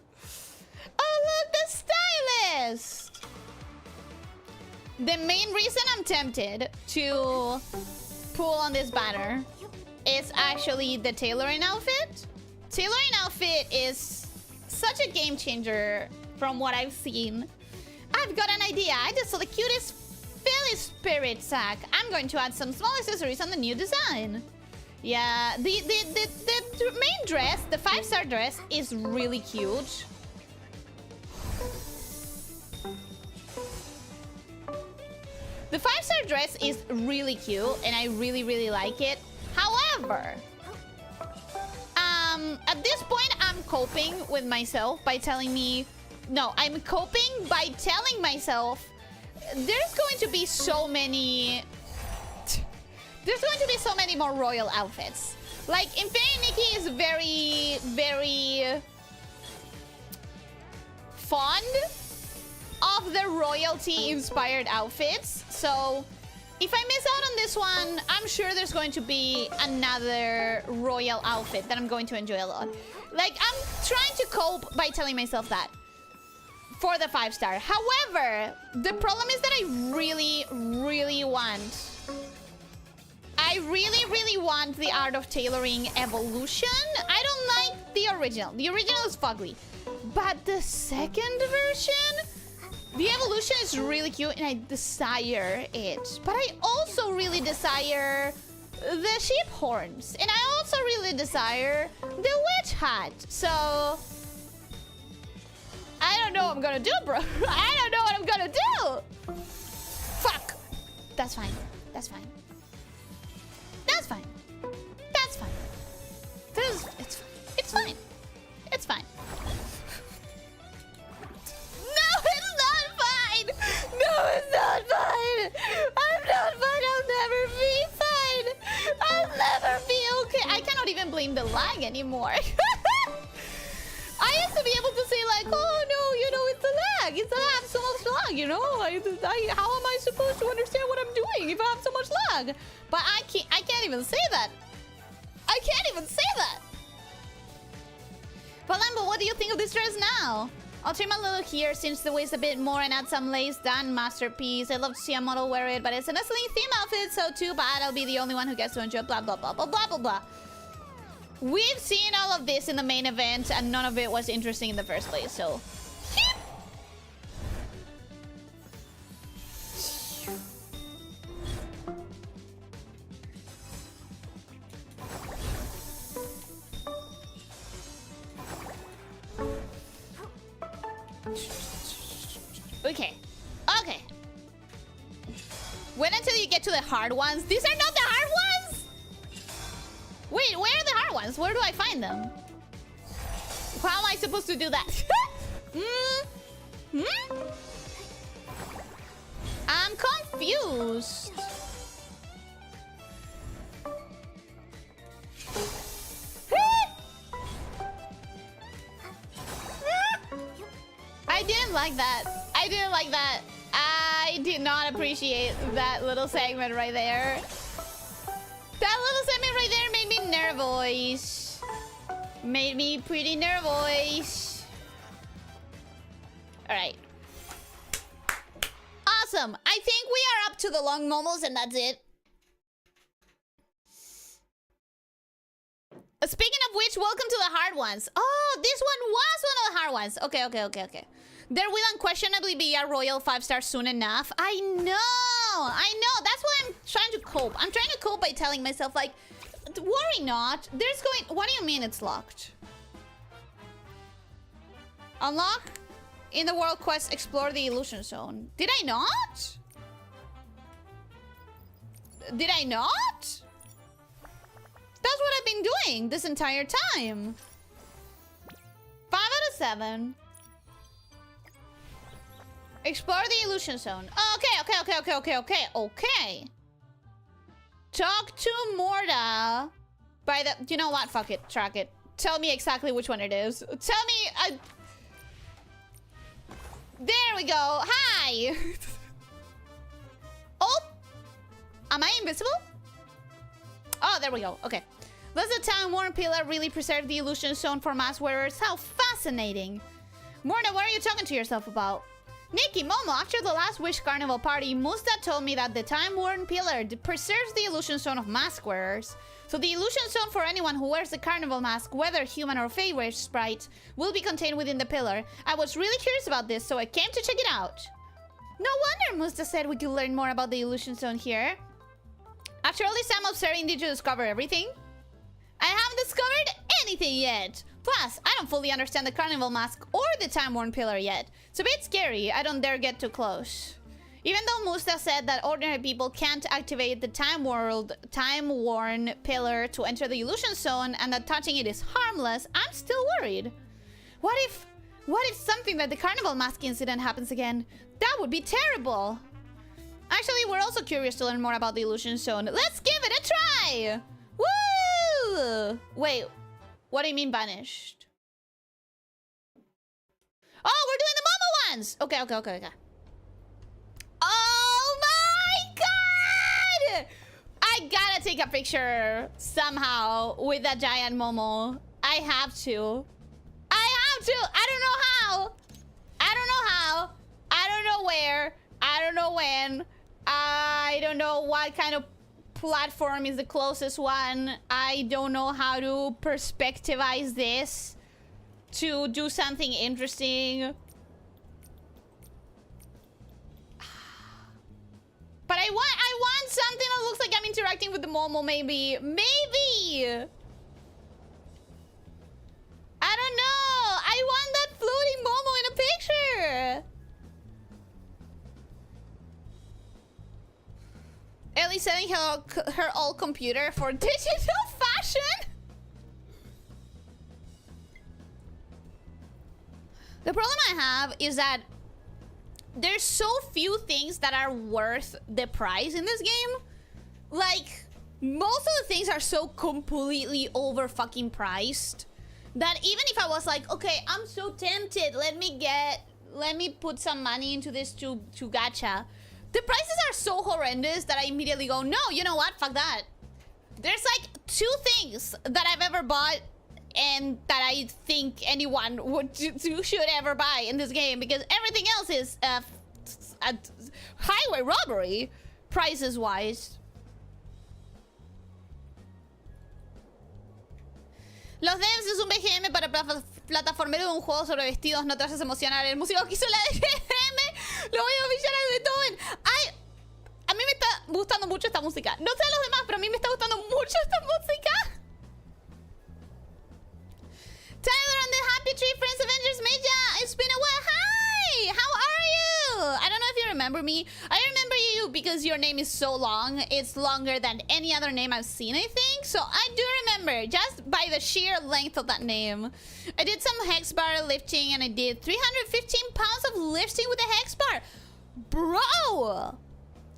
Oh, look, the stylist. The main reason I'm tempted to pull on this banner is actually the tailoring outfit. Tailoring outfit is such a game changer from what I've seen. I've got an idea. I just saw the cutest Philly spirit sack. I'm going to add some small accessories on the new design. Yeah, the main dress, the 5-star dress, is really cute. The 5-star dress is really cute, and I really like it. However, at this point, I'm coping with myself by telling me... No, I'm coping by telling myself there's going to be so many... There's going to be so many more royal outfits. Like, Infinity Nikki is very fond of the royalty-inspired outfits. So, if I miss out on this one, I'm sure there's going to be another royal outfit that I'm going to enjoy a lot. Like, I'm trying to cope by telling myself that for the 5-star. However, the problem is that I really want... I really want the Art of Tailoring Evolution. I don't like the original. The original is fugly. But the second version... The evolution is really cute and I desire it. But I also really desire the sheep horns. And I also really desire the witch hat. So... I don't know what I'm gonna do, bro. I don't know what I'm gonna do. Fuck. That's fine. That's fine. That's fine. That's fine. It's fine. It's fine. No, it's not fine. No, it's not fine. I'm not fine. I'll never be fine. I'll never be okay. I cannot even blame the lag anymore. I used to be able to say like, oh no, you know, it's a lag. It's a lag, so much lag, you know. How am I supposed to understand what I'm doing if I have so much lag? But I can't even say that. I can't even say that. But Lambo, what do you think of this dress now? I'll trim a little here since the waist a bit more and add some lace. Done, masterpiece. I'd love to see a model wear it, but it's a nestling theme outfit, so too bad. I'll be the only one who gets to enjoy blah blah blah blah blah blah blah. We've seen all of this in the main event, and none of it was interesting in the first place, so... Okay. Okay. Wait until you get to the hard ones. These are not the hard ones? Wait, where are the hard ones? Where do I find them? How am I supposed to do that? I'm confused. I did didn't like that. I didn't like that. I did not appreciate that little segment right there. That little segment right there made me nervous. Made me pretty nervous. Alright. Awesome. I think we are up to the long momos and that's it. Speaking of which, welcome to the hard ones. Oh, this one was one of the hard ones. Okay. There will unquestionably be a royal 5-star soon enough. I know. That's why I'm trying to cope. I'm trying to cope by telling myself, like, worry not. There's going... What do you mean it's locked? Unlock in the world quest, explore the illusion zone. Did I not? Did I not? That's what I've been doing this entire time. 5 out of 7. Explore the illusion zone. Okay. Talk to Morta by the... You know what? Fuck it. Track it. Tell me exactly which one it is. Tell me... There we go. Hi. Oh. Am I invisible? Oh, there we go. Okay. Does the time-worn pillar really preserve the illusion zone for mask wearers? How fascinating. Morna, what are you talking to yourself about? Nikki, Momo, after the last Wish Carnival party, Musta told me that the time-worn pillar preserves the illusion zone of mask wearers. So the illusion zone for anyone who wears the carnival mask, whether human or fey sprite, will be contained within the pillar. I was really curious about this, so I came to check it out. No wonder Musta said we could learn more about the illusion zone here. After all this time observing, did you discover everything? I haven't discovered anything yet. Plus, I don't fully understand the carnival mask or the time-worn pillar yet. It's a bit scary. I don't dare get too close. Even though Musta said that ordinary people can't activate the time-worn pillar to enter the illusion zone and that touching it is harmless, I'm still worried. What if something like the carnival mask incident happens again? That would be terrible. Actually, we're also curious to learn more about the illusion zone. Let's give it a try! Woo! Wait, what do you mean banished? Oh, we're doing the Momo ones! Okay. Oh my god! I gotta take a picture somehow with that giant Momo. I have to. I don't know how. I don't know where. I don't know when. I don't know what kind of platform is the closest one. I don't know how to perspectivize this to do something interesting. But I want something that looks like I'm interacting with the Momo, maybe. I don't know. I want that floating Momo in a picture. Ellie selling her old computer for digital fashion. The problem I have is that there's so few things that are worth the price in this game. Like, most of the things are so completely over fucking priced that even if I was like, okay, I'm so tempted, let me put some money into this to gacha. The prices are so horrendous that I immediately go, no, you know what? Fuck that. There's like 2 things that I've ever bought and that I think anyone should ever buy in this game, because everything else is a highway robbery, prices wise. Los devs es un BGM para plataformero de un juego sobre vestidos, no te haces emocionar. El músico que hizo la BGM lo voy a pillar a Beethoven. A mí me está gustando mucho esta música. No sé a los demás, pero a mí me está gustando mucho esta música. Tyler and the Happy Tree Friends Avengers Media. It's been a while. Hi! How are you? I don't know if you remember me. I remember you because your name is so long. It's longer than any other name I've seen, I think. So I do remember, just by the sheer length of that name. I did some hex bar lifting and I did 315 pounds of lifting with a hex bar. Bro!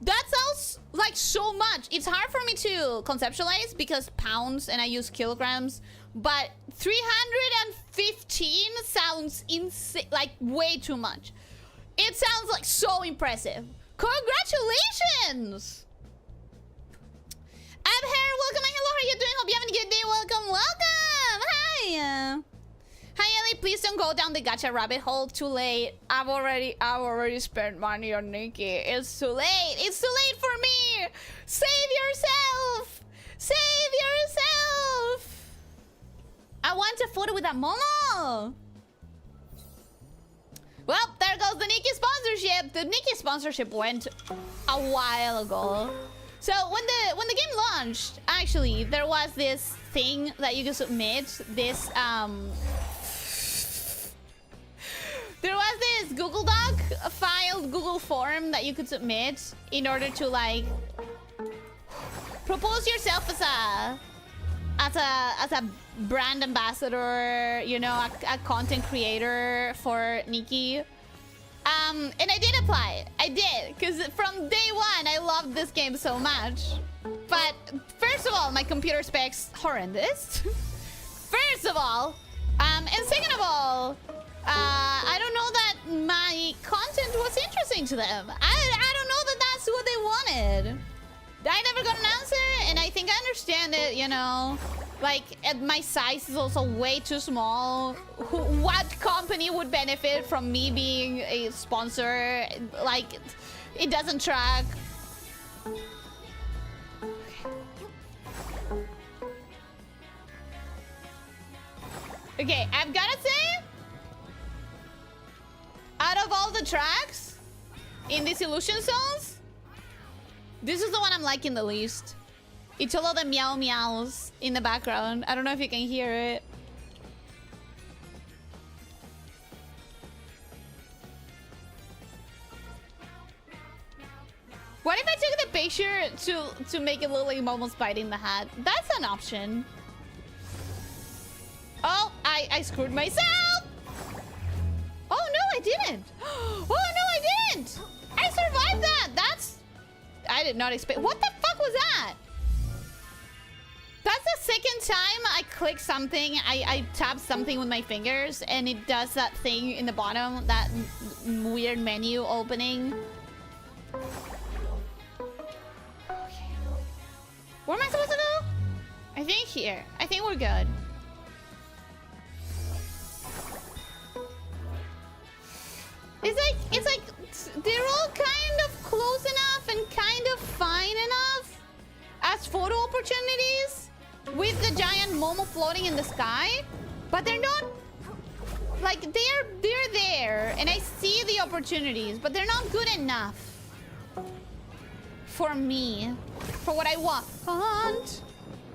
That sounds like so much. It's hard for me to conceptualize because pounds and I use kilograms. But 315 sounds insane, like way too much. It sounds like so impressive. Congratulations! Abher, welcome and hello, how are you doing? Hope you're having a good day. Welcome, welcome! Hi! Hi, Ellie, please don't go down the gacha rabbit hole. Too late. I've already spent money on Nikki. It's too late. It's too late for me! Save yourself! Save yourself! I want a photo with that Momo! Well, there goes the Nikki sponsorship. The Nikki sponsorship went a while ago. So when the game launched, actually, there was this thing that you could submit. This there was this Google Doc, a filed Google form that you could submit in order to like propose yourself as a brand ambassador, you know, a content creator for Nikki. And I did apply. I did, because from day one, I loved this game so much. But first of all, my computer specs horrendous. First of all, and second of all, I don't know that my content was interesting to them. I don't know that that's what they wanted. I never got an answer, and I think I understand it, you know. Like, my size is also way too small. What company would benefit from me being a sponsor? Like, it doesn't track. Okay, I've gotta say, out of all the tracks in these illusion zones, this is the one I'm liking the least. It's all of the meow meows in the background. I don't know if you can hear it. What if I took the picture to make it look like Momo's biting the hat? That's an option. Oh, I screwed myself! Oh no, I didn't! Oh no, I didn't! I survived that! I did not expect... What the fuck was that? That's the second time I click something, I tap something with my fingers, and it does that thing in the bottom, that weird menu opening. Okay. Where am I supposed to go? I think here. I think we're good. It's like they're all kind of close enough and kind of fine enough as photo opportunities with the giant Momo floating in the sky, but they're not like they're there, and I see the opportunities, but they're not good enough for me, for what I want.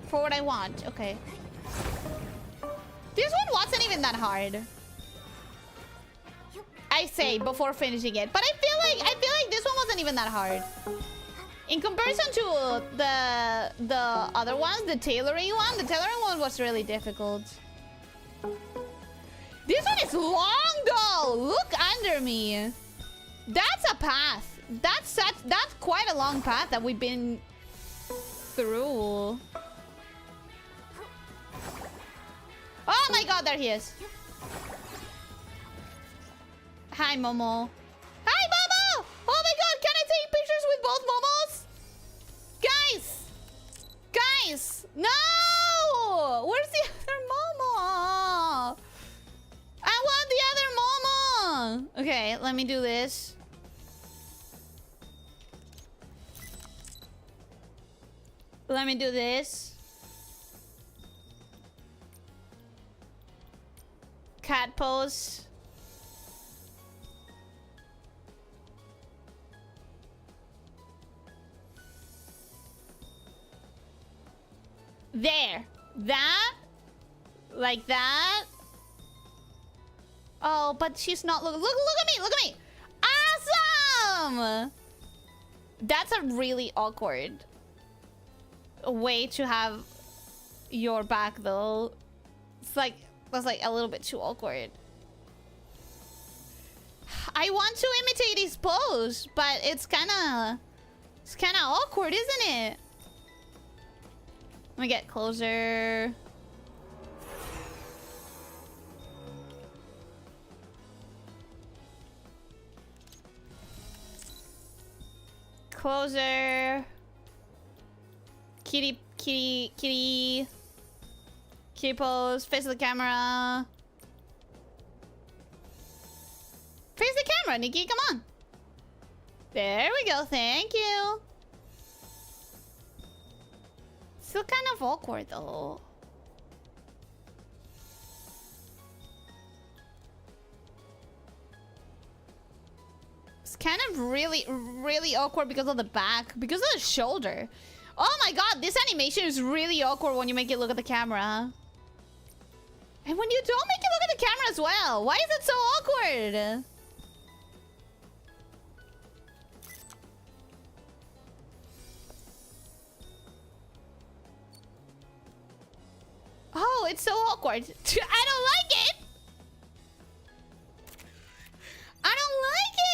For what I want. Okay. This one wasn't even that hard, I say, before finishing it. But I feel like this one wasn't even that hard. In comparison to the other ones, the tailoring one was really difficult. This one is long though. Look under me. That's a path. That's quite a long path that we've been through. Oh my god, there he is. Hi, Momo. Hi, Momo! Oh my god, can I take pictures with both Momos? Guys! Guys! No! Where's the other Momo? I want the other Momo! Okay, let me do this. Let me do this. Cat pose. There. That. Like that. Oh, but she's not... Look at me! Look at me! Awesome! That's a really awkward way to have your back, though. It's like... That's like a little bit too awkward. I want to imitate his pose, but it's kind of awkward, isn't it? Let me get closer. Closer. Kitty, kitty, kitty. Kitty pose. Face the camera. Face the camera, Nikki. Come on. There we go. Thank you. Still kind of awkward, though. It's kind of really, really awkward because of the back. Because of the shoulder. Oh my god, this animation is really awkward when you make it look at the camera. And when you don't make it look at the camera as well. Why is it so awkward? Oh, it's so awkward. I don't like it. I don't like it.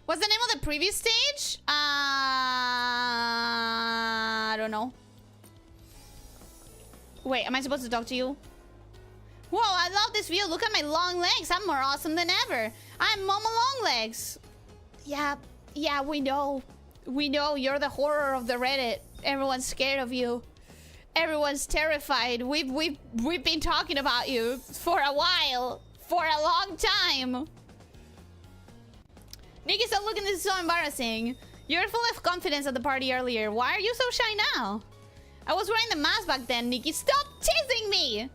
What's the name of the previous stage? I don't know. Wait, am I supposed to talk to you? Whoa, I love this view. Look at my long legs. I'm more awesome than ever. I'm Mama Longlegs. Yeah, we know. We know you're the horror of the Reddit. Everyone's scared of you. Everyone's terrified. We've been talking about you for a while. For a long time. Nikki, stop looking. This is so embarrassing. You were full of confidence at the party earlier. Why are you so shy now? I was wearing the mask back then, Nikki. Stop teasing me!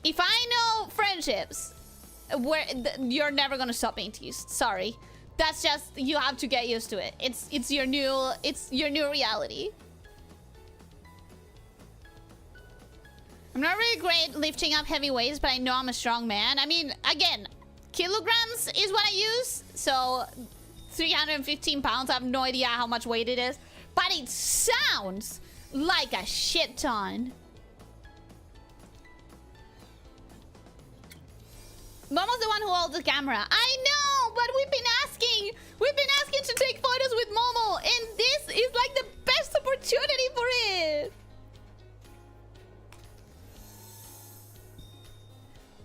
If I know friendships, you're never gonna stop being teased. Sorry. That's just, you have to get used to it. It's your new reality. I'm not really great lifting up heavy weights, but I know I'm a strong man. I mean, again, kilograms is what I use. So 315 pounds, I have no idea how much weight it is. But it sounds like a shit ton. Momo's the one who holds the camera. I know, but we've been asking. We've been asking to take photos with Momo. And this is like the best opportunity for it.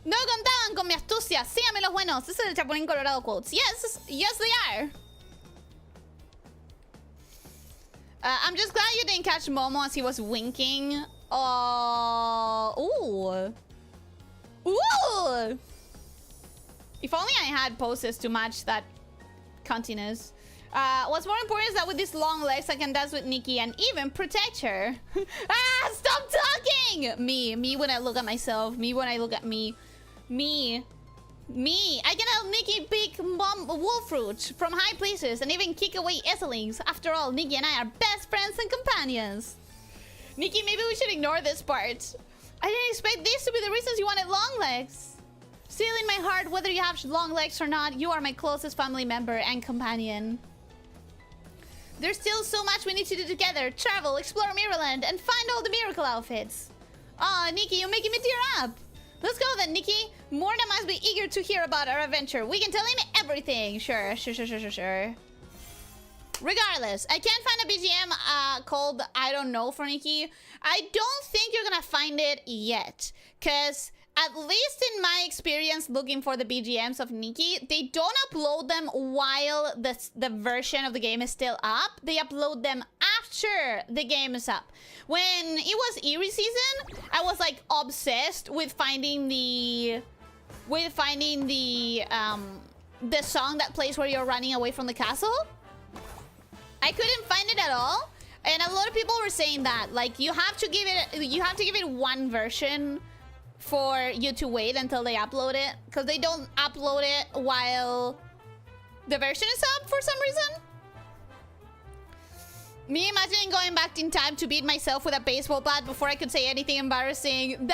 No contaban con mi astucia. Síganme los buenos. This is el Chapulín Colorado quotes. Yes, yes they are. I'm just glad you didn't catch Momo as he was winking. Ooh. Ooh. If only I had poses to match that cuntiness. What's more important is that with these long legs, I can dance with Nikki and even protect her. Ah, stop talking! Me when I look at myself. Me when I look at me. Me. I can help Nikki pick wolf fruit from high places and even kick away Esselings. After all, Nikki and I are best friends and companions. Nikki, maybe we should ignore this part. I didn't expect these to be the reasons you wanted long legs. Still in my heart, whether you have long legs or not, you are my closest family member and companion. There's still so much we need to do together. Travel, explore Mirrorland, and find all the miracle outfits. Aw, Nikki, you're making me tear up. Let's go then, Nikki. Morna must be eager to hear about our adventure. We can tell him everything. Sure. Regardless, I can't find a BGM called I don't know for Nikki. I don't think you're gonna find it yet. Because at least in my experience looking for the BGMs of Nikki, they don't upload them while the version of the game is still up. They upload them after the game is up. When it was Eerie season, I was like obsessed with finding the song that plays where you're running away from the castle. I couldn't find it at all, and a lot of people were saying that like you have to give it one version for you to wait until they upload it, because they don't upload it while the version is up for some reason. Me imagining going back in time to beat myself with a baseball bat before I could say anything embarrassing.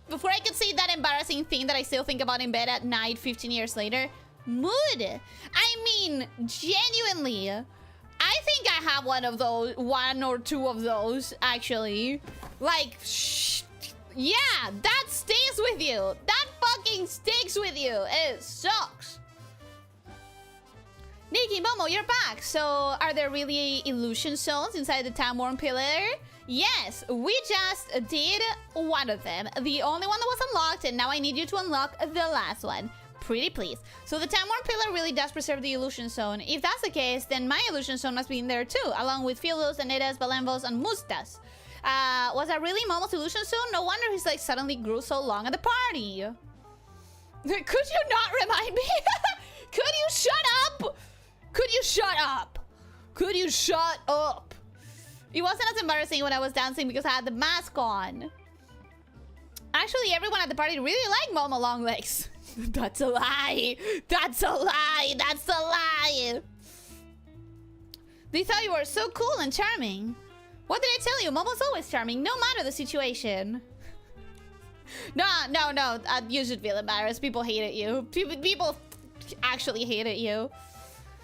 Before I could say that embarrassing thing that I still think about in bed at night 15 years later. Mood. I mean, genuinely. I think I have one or two of those, actually. Like, yeah, that stays with you. That fucking sticks with you. It sucks. Nikki, Momo, you're back. So, are there really illusion zones inside the Time-worn pillar? Yes, we just did one of them. The only one that was unlocked, and now I need you to unlock the last one. Pretty please. So the time warp pillar really does preserve the illusion zone. If that's the case, then my illusion zone must be in there too, along with Philos, Anetas, Balembos, and Mustas. Was that really Momo's illusion zone? No wonder he's like suddenly grew so long at the party. Could you not remind me? Could you shut up? Could you shut up? Could you shut up? It wasn't as embarrassing when I was dancing because I had the mask on. Actually, everyone at the party really liked Momo long legs. That's a lie. That's a lie. That's a lie. They thought you were so cool and charming. What did I tell you? Momo's always charming, no matter the situation. No. You should feel embarrassed. People hated you. People actually hated you.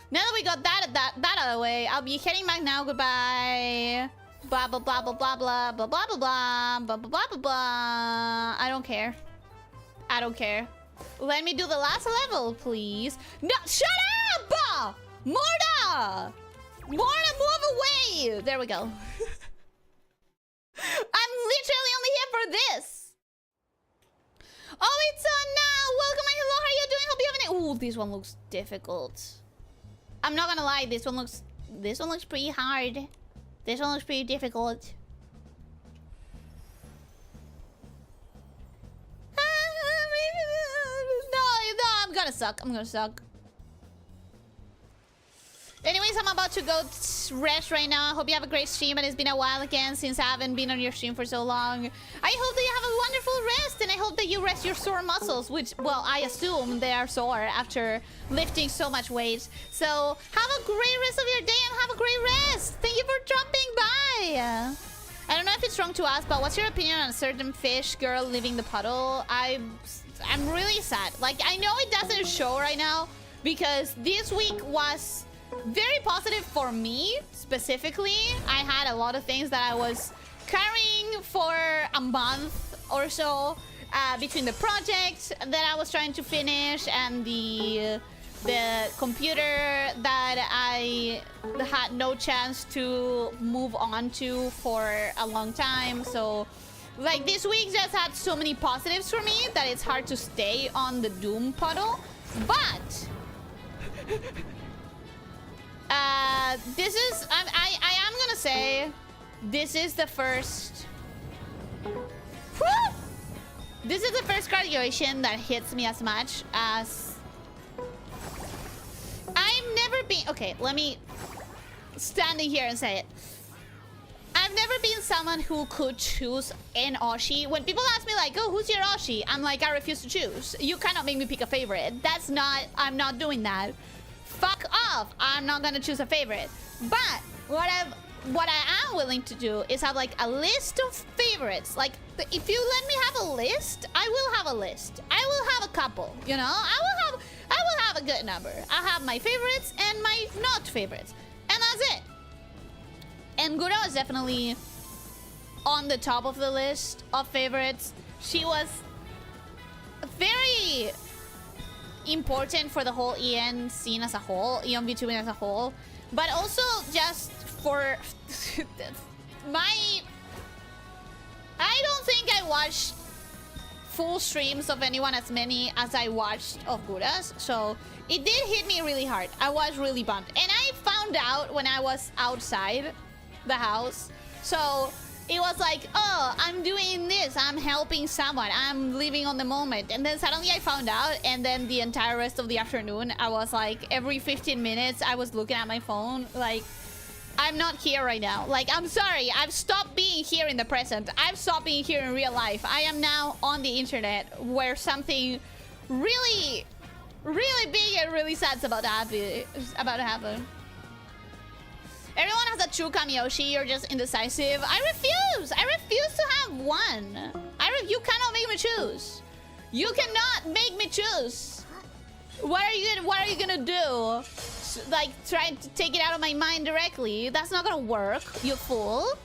Now that we got that out of the way, I'll be heading back now. Goodbye. Blah blah blah blah blah blah blah blah blah blah blah blah blah blah. I don't care. I don't care. Let me do the last level, please. No, shut up! Morta! Morta, move away! There we go. I'm literally only here for this. Oh, it's on now. Welcome and hello. How are you doing? Hope you have an. Ooh, this one looks difficult. I'm not gonna lie. This one looks pretty hard. This one looks pretty difficult. No, I'm gonna suck. I'm gonna suck. Anyways, I'm about to go rest right now. I hope you have a great stream, and it's been a while again since I haven't been on your stream for so long. I hope that you have a wonderful rest, and I hope that you rest your sore muscles, which, well, I assume they are sore after lifting so much weight. So, have a great rest of your day, and have a great rest. Thank you for dropping by. I don't know if it's wrong to ask, but what's your opinion on a certain fish girl leaving the puddle? I'm really sad. Like, I know it doesn't show right now, because this week was very positive for me, specifically. I had a lot of things that I was carrying for a month or so, between the project that I was trying to finish and the computer that I had no chance to move on to for a long time. So, like, this week just had so many positives for me that it's hard to stay on the doom puddle. But this is, I am gonna say, this is the first. Woo! This is the first graduation that hits me as much as I've never been. Okay, let me standing here and say it. I've never been someone who could choose an Oshi. When people ask me like, oh, who's your Oshi? I'm like, I refuse to choose. You cannot make me pick a favorite. That's not, I'm not doing that. Fuck off. I'm not gonna choose a favorite. But what I am willing to do is have like a list of favorites. Like, if you let me have a list, I will have a list. I will have a couple, you know? I will have a good number. I have my favorites and my not favorites. And that's it. And Gura was definitely on the top of the list of favorites. She was very important for the whole EN scene as a whole, EN VTubing as a whole, but also just for I don't think I watched full streams of anyone as many as I watched of Gura's, so it did hit me really hard. I was really bummed, and I found out when I was outside the house, so it was like, oh, I'm doing this, I'm helping someone, I'm living on the moment. And then suddenly I found out, and then the entire rest of the afternoon, I was like, every 15 minutes, I was looking at my phone, like, I'm not here right now. Like, I'm sorry, I've stopped being here in the present. I've stopped being here in real life. I am now on the internet, where something really, really big and really sad is about to happen. Everyone has a true Kamiyoshi. You're just indecisive. I refuse. I refuse to have one. You cannot make me choose. You cannot make me choose. What are you gonna do? Like, try to take it out of my mind directly? That's not gonna work, you fool.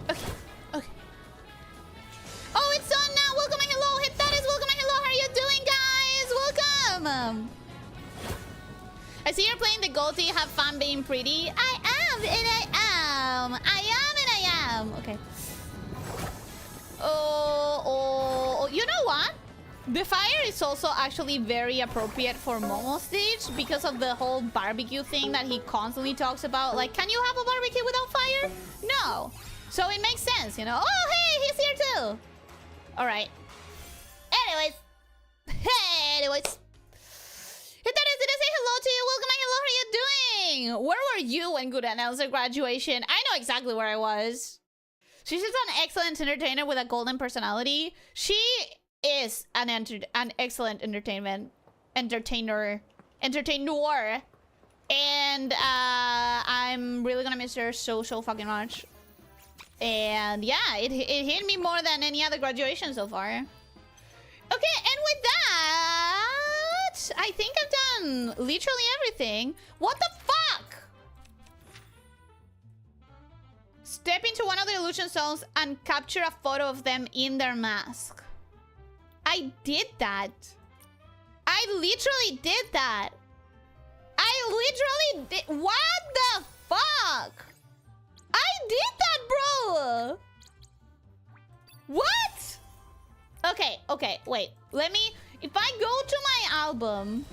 Okay. Okay. Oh, it's on now. Welcome and hello. Hit that is welcome and hello. How are you doing, guys? Welcome. I see you're playing the Goldie. Have fun being pretty. I am, and I am. I am, and I am. Okay. Oh, The fire is also actually very appropriate for Momo stage because of the whole barbecue thing that he constantly talks about. Like, can you have a barbecue without fire? No. So it makes sense, you know? Oh, hey, he's here too. All right. Anyways. Hey, that is it. Say hello to you. Welcome and hello. How are you doing? Where were you when Good announced her graduation? I know exactly where I was. She's just an excellent entertainer with a golden personality. She is an excellent entertainer. And I'm really gonna miss her so fucking much. And yeah, it hit me more than any other graduation so far. Okay, and with that, I think I've done literally everything. What the fuck? Step into one of the illusion zones and capture a photo of them in their mask. I did that. I literally did that. I literally did. What the fuck? I did that, bro. What? Okay, wait. Let me... If I go to my album...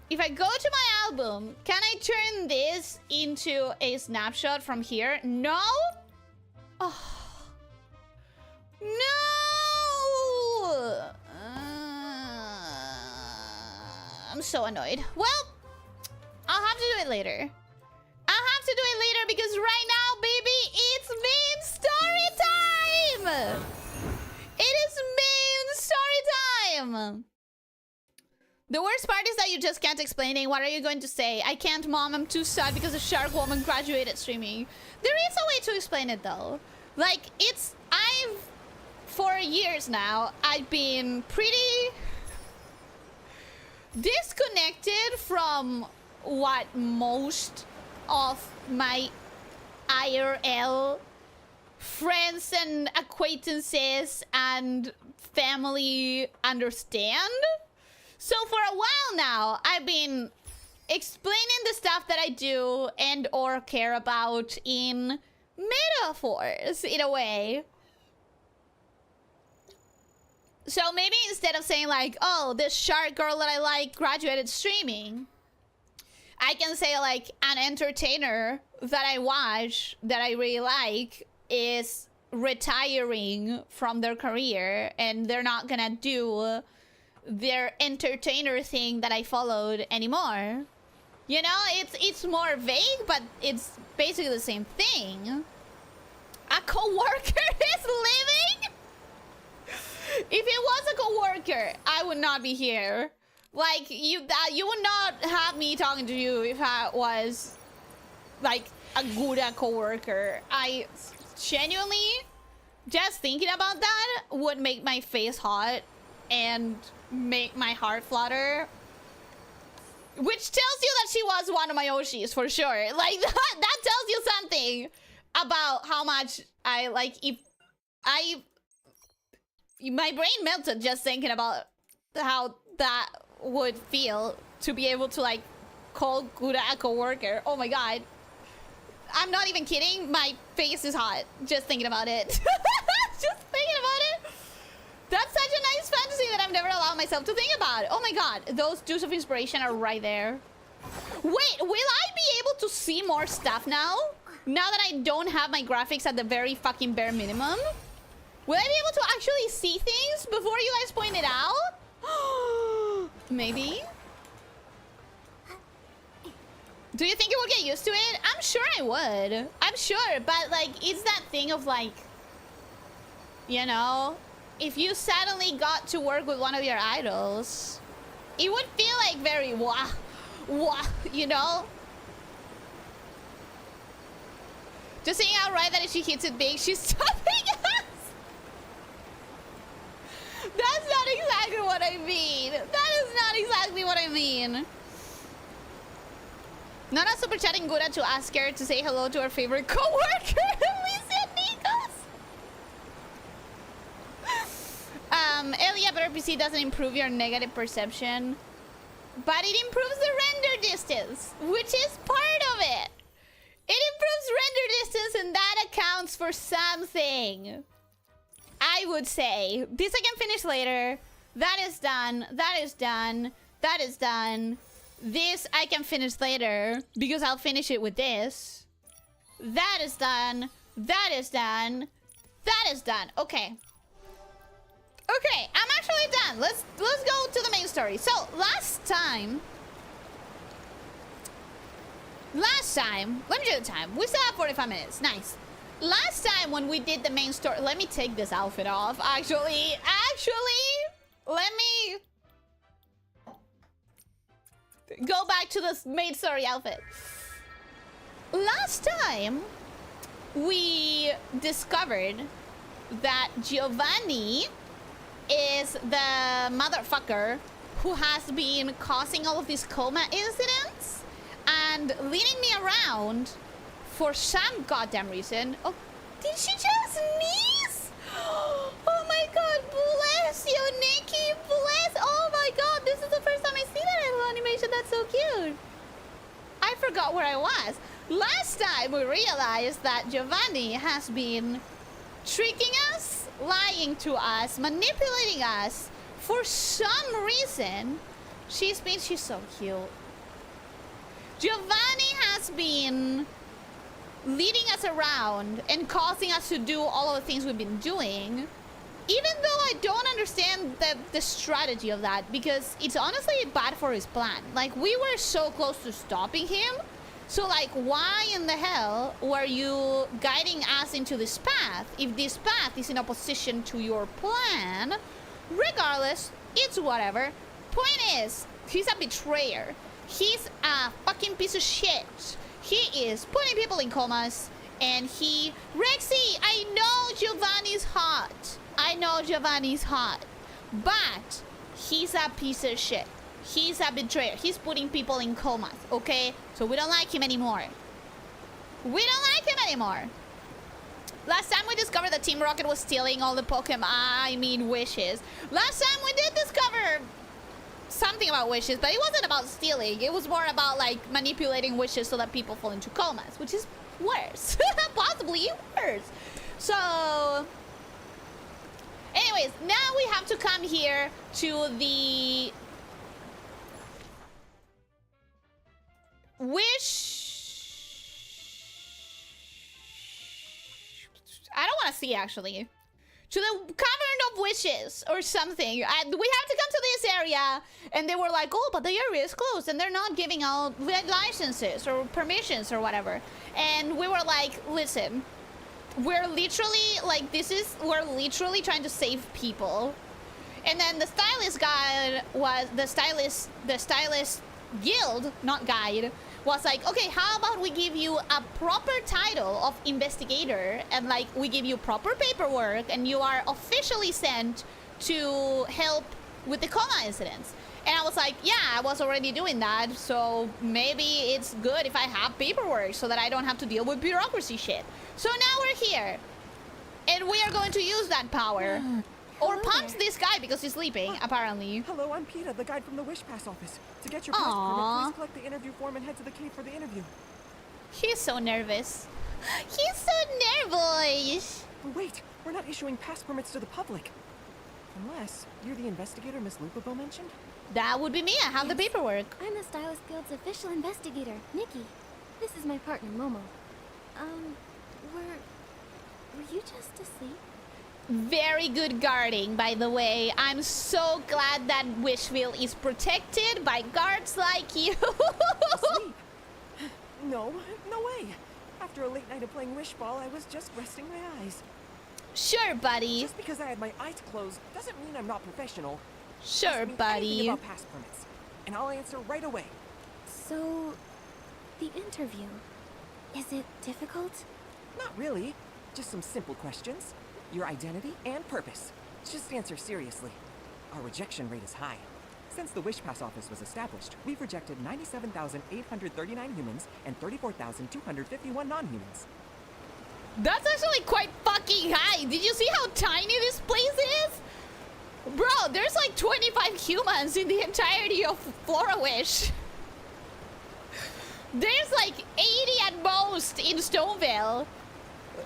If I go to my album, can I turn this into a snapshot from here? No? Oh. No! I'm so annoyed. Well, I'll have to do it later. I'll have to do it later because right now, baby, it's main story time! It is main story time! The worst part is that you just can't explain it. What are you going to say? I can't, Mom. I'm too sad because the Shark Woman graduated streaming. There is a way to explain it, though. Like, for years now, I've been pretty disconnected from what most of my IRL friends and acquaintances and family understand. So for a while now, I've been explaining the stuff that I do and or care about in metaphors, in a way. So maybe instead of saying like, oh, this shark girl that I like graduated streaming, I can say like an entertainer that I watch that I really like is retiring from their career and they're not gonna do their entertainer thing that I followed anymore. You know, it's more vague, but it's basically the same thing. A coworker is leaving? If it was a coworker, I would not be here. Like, you would not have me talking to you if I was like a good coworker. I genuinely, just thinking about that would make my face hot and make my heart flutter. Which tells you that she was one of my Oshis for sure. Like that tells you something about how much I like. My brain melted just thinking about how that would feel to be able to like call Gura a coworker. Oh my god. I'm not even kidding. My face is hot just thinking about it. Just thinking about it. That's such a nice fantasy that I've never allowed myself to think about. Oh my god. Those juice of inspiration are right there. Wait, will I be able to see more stuff now? Now that I don't have my graphics at the very fucking bare minimum? Will I be able to actually see things before you guys point it out? Maybe? Do you think you will get used to it? I'm sure I would. I'm sure, but like, it's that thing of like, you know, if you suddenly got to work with one of your idols, it would feel like very wah, you know? Just saying outright that if she hits it big, she's stopping us. That's not exactly what I mean. That is not exactly what I mean. Nana super chatting Gura to ask her to say hello to her favorite coworker, Elyssia Nikos. Elia, but RPC doesn't improve your negative perception, but it improves the render distance, which is part of it. It improves render distance, and that accounts for something. I I would say. This I can finish later. That is done. That is done. That is done. This I can finish later because I'll finish it with this. That is done. That is done. That is done. Okay. Okay, I'm actually done. Let's go to the main story. So last time, let me do the time. We still have 45 minutes. Nice. Last time when we did the main story, let me take this outfit off. Actually, let me go back to the main story outfit. Last time, we discovered that Giovanni is the motherfucker who has been causing all of these coma incidents and leading me around for some goddamn reason. Oh, did she just sneeze? Oh my god, bless you, Nikki, bless. Oh my god, this is the first time I see that little animation. That's so cute. I forgot where I was. Last time we realized that Giovanni has been tricking us, lying to us, manipulating us for some reason. She's so cute. Giovanni has been leading us around and causing us to do all of the things we've been doing, even though I don't understand the strategy of that, because it's honestly bad for his plan. Like, we were so close to stopping him, so like, why in the hell were you guiding us into this path if this path is in opposition to your plan? Regardless, it's whatever. Point is, he's a betrayer. He's a fucking piece of shit. He is putting people in comas, and he... Rexy, I know Giovanni's hot. I know Giovanni's hot. But he's a piece of shit. He's a betrayer. He's putting people in comas, okay? So we don't like him anymore. We don't like him anymore. Last time we discovered that Team Rocket was stealing all the Pokemon, I mean wishes. Last time we did discover something about wishes, but it wasn't about stealing. It was more about like manipulating wishes so that people fall into comas, which is worse. Possibly worse. So anyways, now we have to come here to the wish. I don't want to see actually. To the Cavern of Wishes or something. We have to come to this area, and they were like, oh, but the area is closed and they're not giving out licenses or permissions or whatever. And we were like, listen, we're literally like, we're literally trying to save people. And then the stylist guide was the stylist guild, not guide, was like, okay, how about we give you a proper title of investigator, and like we give you proper paperwork, and you are officially sent to help with the coma incidents. And I was like, yeah, I was already doing that, so maybe it's good if I have paperwork so that I don't have to deal with bureaucracy shit. So now we're here, and we are going to use that power. Or punch this guy because he's sleeping, apparently. Hello, I'm Peter, the guide from the Wish Pass office. To get your pass permit, please collect the interview form and head to the cave for the interview. He's so nervous. He's so nervous. Wait, we're not issuing pass permits to the public. Unless you're the investigator Miss Lupabo mentioned? That would be me. I have the paperwork. I'm the Stylist Guild's official investigator, Nikki. This is my partner, Momo. Were you just asleep? Very good guarding, by the way. I'm so glad that Wishville is protected by guards like you. Asleep? No way. After a late night of playing Wish Ball, I was just resting my eyes. Sure, buddy. Just because I had my eyes closed doesn't mean I'm not professional. Sure, buddy. About pass permits, and I'll answer right away. So, the interview, is it difficult? Not really. Just some simple questions. Your identity and purpose. Just answer seriously. Our rejection rate is high. Since the Wish Pass office was established, we've rejected 97,839 humans and 34,251 non-humans. That's actually quite fucking high. Did you see how tiny this place is? Bro, there's like 25 humans in the entirety of Flora Wish. There's like 80 at most in Stoneville.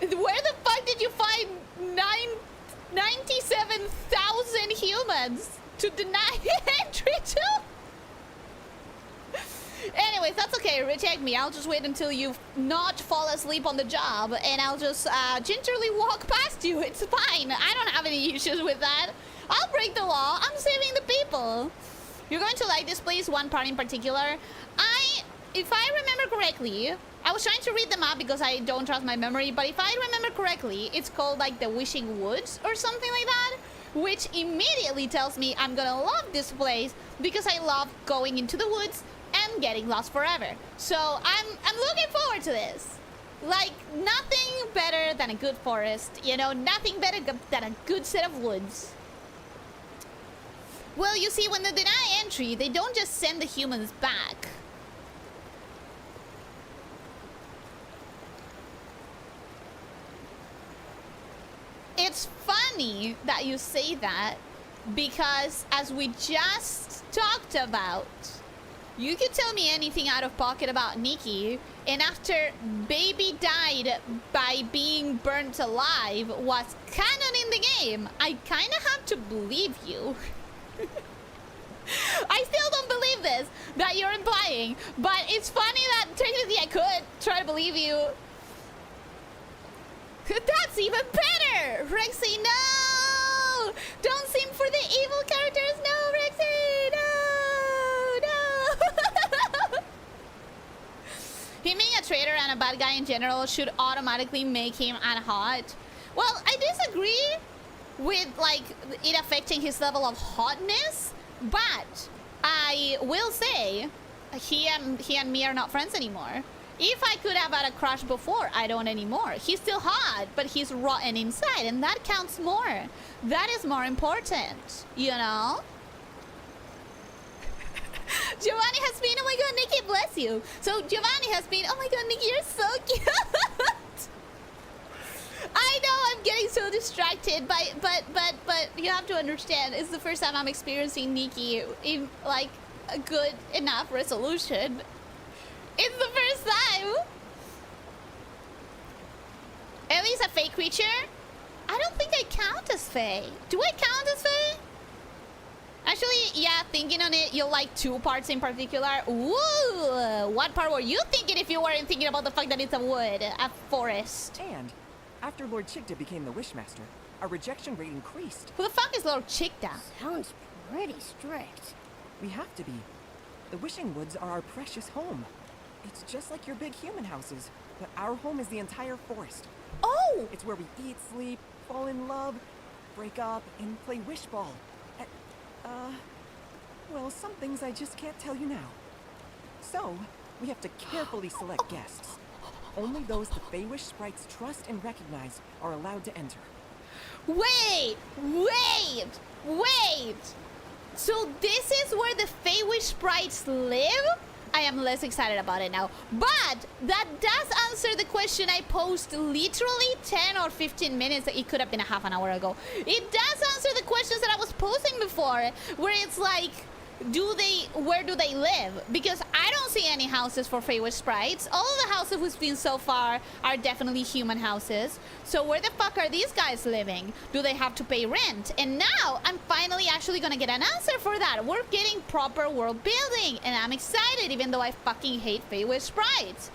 Where the fuck did you find 97,000 humans to deny entry to. Anyways, that's okay. Reject me. I'll just wait until you not fall asleep on the job, and I'll just gingerly walk past you. It's fine. I don't have any issues with that. I'll break the law. I'm saving the people. You're going to like this place, one part in particular. If I remember correctly, I was trying to read them up because I don't trust my memory, but if I remember correctly, it's called like the Wishing Woods or something like that, which immediately tells me I'm gonna love this place because I love going into the woods and getting lost forever. So I'm looking forward to this. Like, nothing better than a good forest, you know, nothing better than a good set of woods. Well, you see, when they deny entry, they don't just send the humans back. It's funny that you say that because, as we just talked about, you could tell me anything out of pocket about Nikki, and after baby died by being burnt alive was canon in the game, I kind of have to believe you. I still don't believe this that you're implying, but it's funny that technically I could try to believe you. That's even better! Rexy, no! Don't seem for the evil characters, no, Rexy! No! Him being a traitor and a bad guy in general should automatically make him unhot. Well, I disagree with, like, it affecting his level of hotness, but I will say he and me are not friends anymore. If I could have had a crush before, I don't anymore. He's still hot, but he's rotten inside, and that counts more. That is more important, you know? Giovanni has been, oh my god, Nikki, bless you. So Giovanni has been, oh my god, Nikki, you're so cute. I know I'm getting so distracted, but you have to understand, it's the first time I'm experiencing Nikki in, like, a good enough resolution. It's the first time. Ellie's a fey creature? I don't think I count as fey. Do I count as fey? Actually, yeah, thinking on it, you'll like two parts in particular. Ooh, what part were you thinking if you weren't thinking about the fact that it's a wood, a forest? And after Lord Chigda became the Wishmaster, our rejection rate increased. Who the fuck is Lord Chigda? Sounds pretty strict. We have to be. The Wishing Woods are our precious home. It's just like your big human houses, but our home is the entire forest. Oh! It's where we eat, sleep, fall in love, break up, and play wish ball. Well, some things I just can't tell you now. So, we have to carefully select guests. Only those the Feywish sprites trust and recognize are allowed to enter. Wait! So this is where the Feywish sprites live? I am less excited about it now. But that does answer the question I posed literally 10 or 15 minutes. It could have been a half an hour ago. It does answer the questions that I was posing before, where it's like, where do they live? Because I don't see any houses for Feywish sprites. All of the houses we've seen so far are definitely human houses. So where the fuck are these guys living? Do they have to pay rent? And now I'm finally actually gonna get an answer for that. We're getting proper world building, and I'm excited, even though I fucking hate Feywish sprites.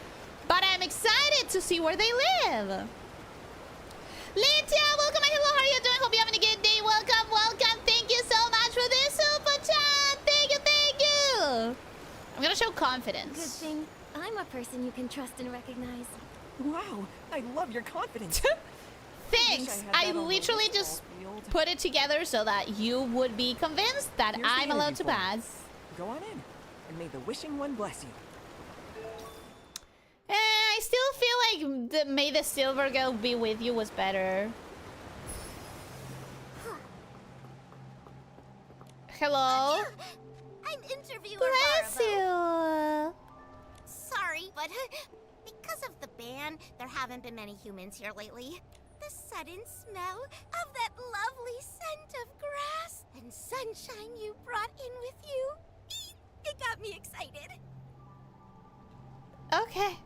But I'm excited to see where they live. Lydia, welcome and hello, how are you doing? Hope you're having a good day. Welcome. Thank you so much for this super chat. Thank you. I'm gonna show confidence. Good thing I'm a person you can trust and recognize. Wow, I love your confidence. Thanks. I literally just put it together so that you would be convinced that Here's the I'm allowed to interview form. pass. Go on in, and may the Wishing One bless you. I still feel like the May the Silver Girl be with you was better. Hello? I'm interviewer Bless Barbo. you. Sorry, but because of the ban, there haven't been many humans here lately. The sudden smell of that lovely scent of grass and sunshine you brought in with you, it got me excited. Okay.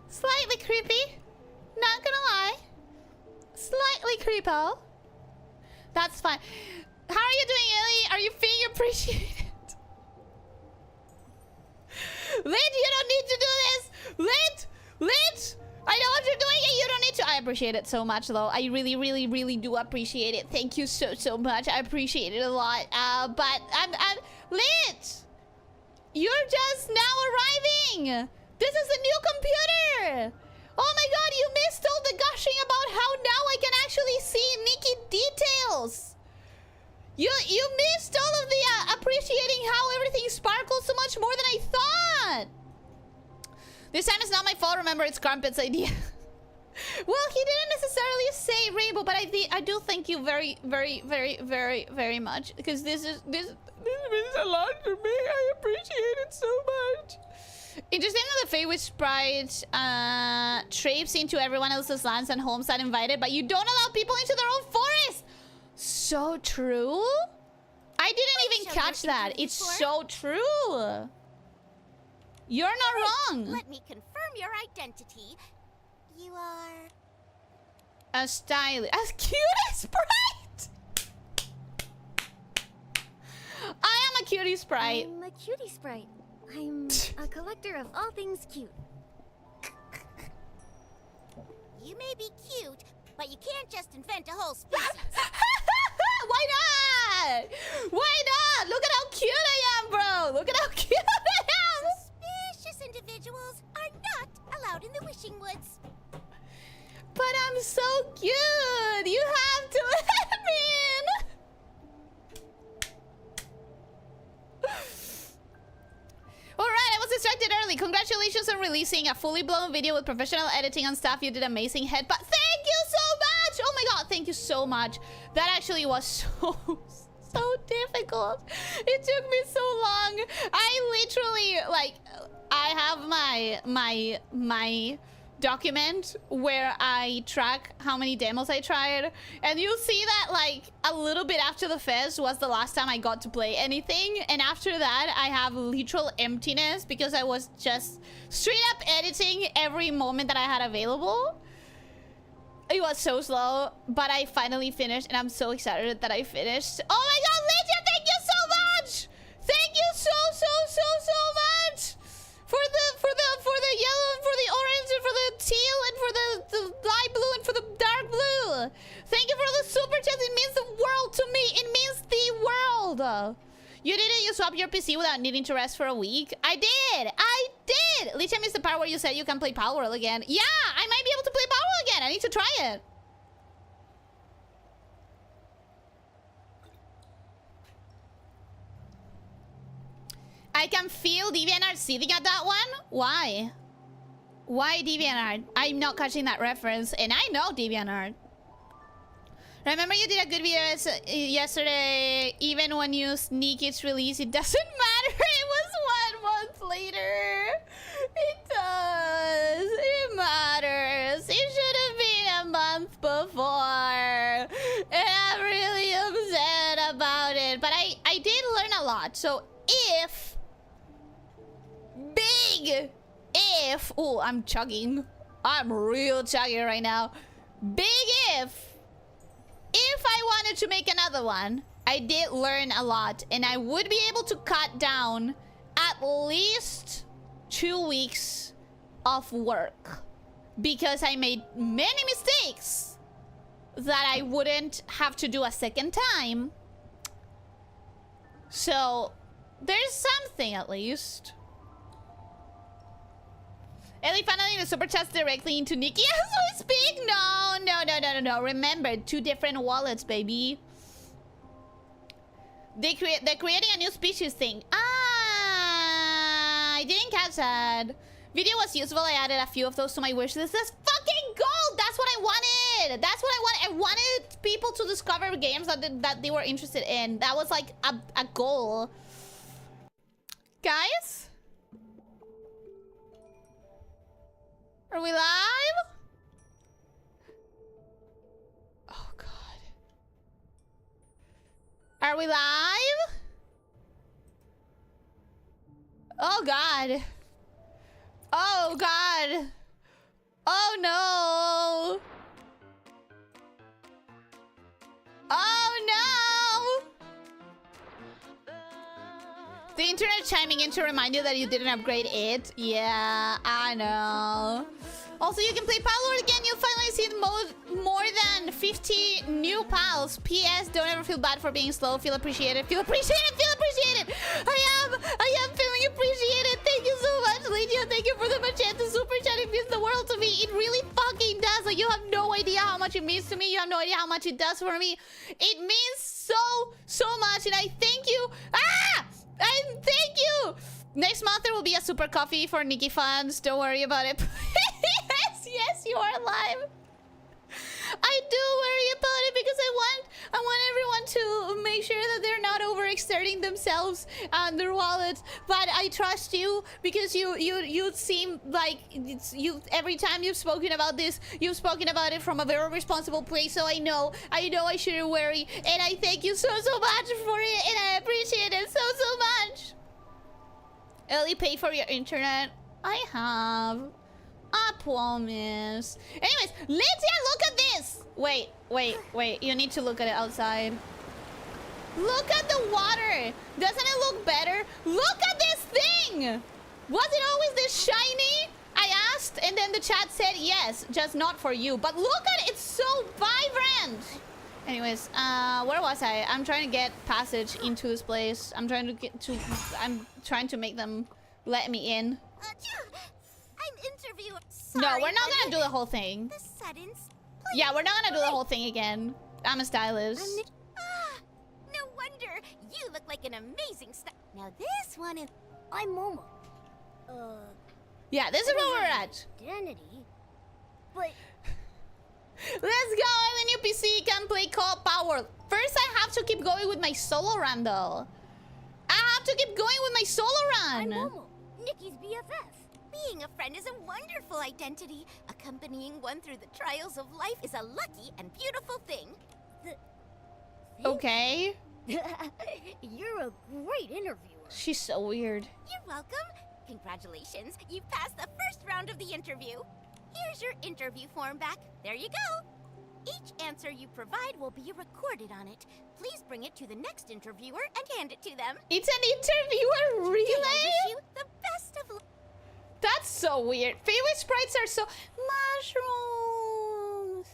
Slightly creepy. Not gonna lie. slightly creepo. That's fine. How are you doing, Ellie? Are you feeling appreciated? Lit, you don't need to do this. Lit, I know what you're doing and you don't need to. I appreciate it so much, though. I really, really, really do appreciate it. Thank you so much. I appreciate it a lot. But I'm Lit. You're just now arriving. This is a new computer. Oh my god, you missed all the gushing about how now I can actually see Nikki details. You missed all of the appreciating how everything sparkles so much more than I thought. This time it's not my fault. Remember, it's Crumpet's idea. Well, he didn't necessarily say rainbow, but I do thank you very, very, very, very, very much, because this means a lot to me. I appreciate it so much. Interesting that the Feywish Sprite traipse into everyone else's lands and homes uninvited, but you don't allow people into their own forest. So true. I didn't even catch that. It's so true. You're not wrong. Let me confirm your identity. You are a stylish, as cute as Sprite. I am a cutie sprite. I'm a cutie sprite. I'm a collector of all things cute. You may be cute, but you can't just invent a whole species. Why not? Why not? Look at how cute I am, bro. Look at how cute I am. Suspicious individuals are not allowed in the wishing woods. But I'm so cute. You have to let me in. Alright, I was distracted early. Congratulations on releasing a fully blown video with professional editing and stuff. You did amazing head, but thank you so much. Oh my god, thank you so much. That actually was so difficult. It took me so long. I literally, like, I have my document where I track how many demos I tried, and you'll see that like a little bit after the fest was the last time I got to play anything, and after that I have literal emptiness because I was just straight up editing every moment that I had available. It was so slow, but I finally finished, and I'm so excited that I finished. Oh my god, Lydia, thank you so much! Thank you so much! For the yellow, and for the orange, and for the teal, and for the light blue, and for the dark blue. Thank you for the super chat. It means the world to me. It means the world. You did it. You swapped your PC without needing to rest for a week. I did. Licha missed the part where you said you can play Power World again. Yeah, I might be able to play Power World again. I need to try it. I can feel DeviantArt seething at that one. Why? Why DeviantArt? I'm not catching that reference, and I know DeviantArt. Remember you did a good video yesterday. Even when you sneak its release, it doesn't matter. It was 1 month later. It does. It matters. It should have been a month before. And I'm really upset about it. But I did learn a lot. So if... Oh, I'm chugging. I'm real chugging right now. If I wanted to make another one, I did learn a lot, and I would be able to cut down at least 2 weeks of work, because I made many mistakes that I wouldn't have to do a second time. So there's something at least. Ellie funneling the super chats directly into Nikki as we speak. No. Remember, 2 different wallets, baby. They're creating a new species thing. I didn't catch that. Video was useful. I added a few of those to my wish list. This fucking gold. That's what I wanted. That's what I wanted. I wanted people to discover games that they were interested in. That was like a goal. Guys? Are we live? Oh, God. Are we live? Oh, God. Oh, God. Oh, no. The internet chiming in to remind you that you didn't upgrade it. Yeah, I know. Also, you can play Palworld again. You'll finally see more than 50 new pals. P.S. Don't ever feel bad for being slow. Feel appreciated. Feel appreciated. Feel appreciated. I am feeling appreciated. Thank you so much, Lydia. Thank you for the magenta super chat. It means the world to me. It really fucking does. Like, you have no idea how much it means to me. You have no idea how much it does for me. It means so much, and I thank you. I thank you. Next month there will be a super coffee for Nikki fans. Don't worry about it. yes, you are alive. I do worry about it because I want everyone to make sure that they're not overexerting themselves and their wallets. But I trust you because you seem like you every time you've spoken about this, you've spoken about it from a very responsible place. So I know I shouldn't worry, and I thank you so much for it, and I appreciate it so much. Ellie, pay for your internet. I have. I promise. Anyways, Lydia, look at this. Wait. You need to look at it outside. Look at the water. Doesn't it look better? Look at this thing. Was it always this shiny? I asked, and then the chat said yes, just not for you. But look at it. It's so vibrant. Anyways, where was I? I'm trying to get passage into this place. I'm trying to make them let me in. I'm interviewing. Sorry, No, we're not gonna do the whole thing. The settings. Yeah, we're not gonna do the whole thing again. I'm a stylist. No wonder. You look like an amazing Now this one is. I'm Momo. Yeah, this is where we're at. Identity. But. Let's go. I'm a new PC. Can play co-op Power. First, I have to keep going with my solo run, though. I have to keep going with my solo run. I'm Momo, Nikki's BFF. Being a friend is a wonderful identity. Accompanying one through the trials of life is a lucky and beautiful thing. Okay. You're a great interviewer. She's so weird. You're welcome. Congratulations. You passed the first round of the interview. Here's your interview form back. There you go. Each answer you provide will be recorded on it. Please bring it to the next interviewer and hand it to them. It's an interviewer, really? I wish you the best of luck. That's so weird. Favorite sprites are so... Mushrooms.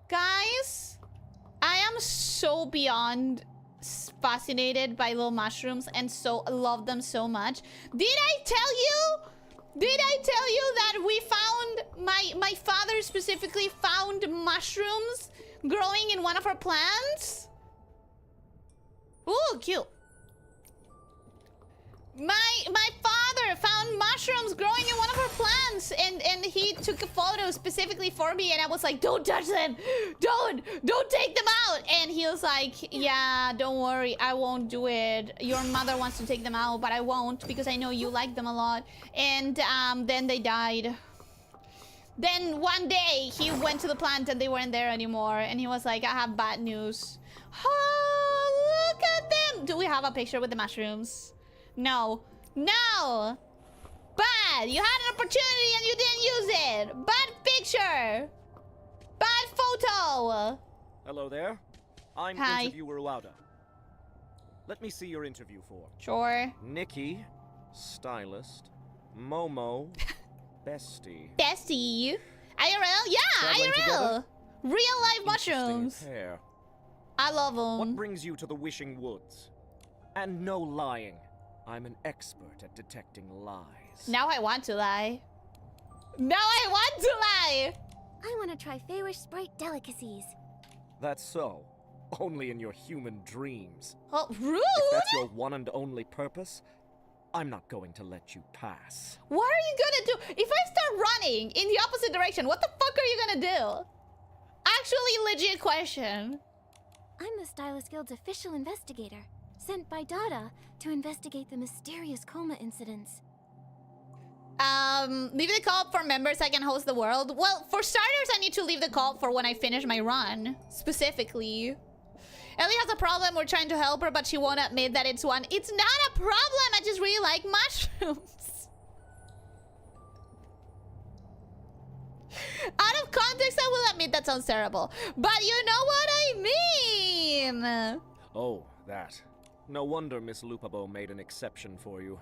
Guys, I am so beyond fascinated by little mushrooms and so love them so much. Did I tell you? Did I tell you that we found... My father specifically found mushrooms growing in one of our plants? Ooh, cute. My father found mushrooms growing in one of our plants, and he took a photo specifically for me, and I was like, don't touch them, don't take them out. And he was like, yeah, don't worry, I won't do it. Your mother wants to take them out, but I won't because I know you like them a lot. And then they died. Then one day he went to the plant and they weren't there anymore, and he was like, I have bad news. Oh, look at them. Do we have a picture with the mushrooms? No. No! Bad! You had an opportunity and you didn't use it! Bad picture! Bad photo! Hello there. I'm Hi. interviewer Lauda. Let me see your interview form. Sure. Nikki, stylist. Momo, bestie. Bestie. IRL? Yeah, Traveling IRL! together? Real life Interesting mushrooms. pair. I love them. What brings you to the Wishing Woods? And no lying. I'm an expert at detecting lies. Now I want to lie. Now I want to lie! I want to try Feywish Sprite delicacies. That's so. Only in your human dreams. Oh, rude! If that's your one and only purpose, I'm not going to let you pass. What are you gonna do? If I start running in the opposite direction, what the fuck are you gonna do? Actually, legit question. I'm the Stylist Guild's official investigator, sent by Dada to investigate the mysterious coma incidents. Leave the co-op for members I can host the world. Well, for starters, I need to leave the co-op for when I finish my run, specifically. Ellie has a problem. We're trying to help her, but she won't admit that it's one. It's not a problem. I just really like mushrooms. Out of context, I will admit that sounds terrible. But you know what I mean. Oh, that. No wonder Miss Lupabo made an exception for you.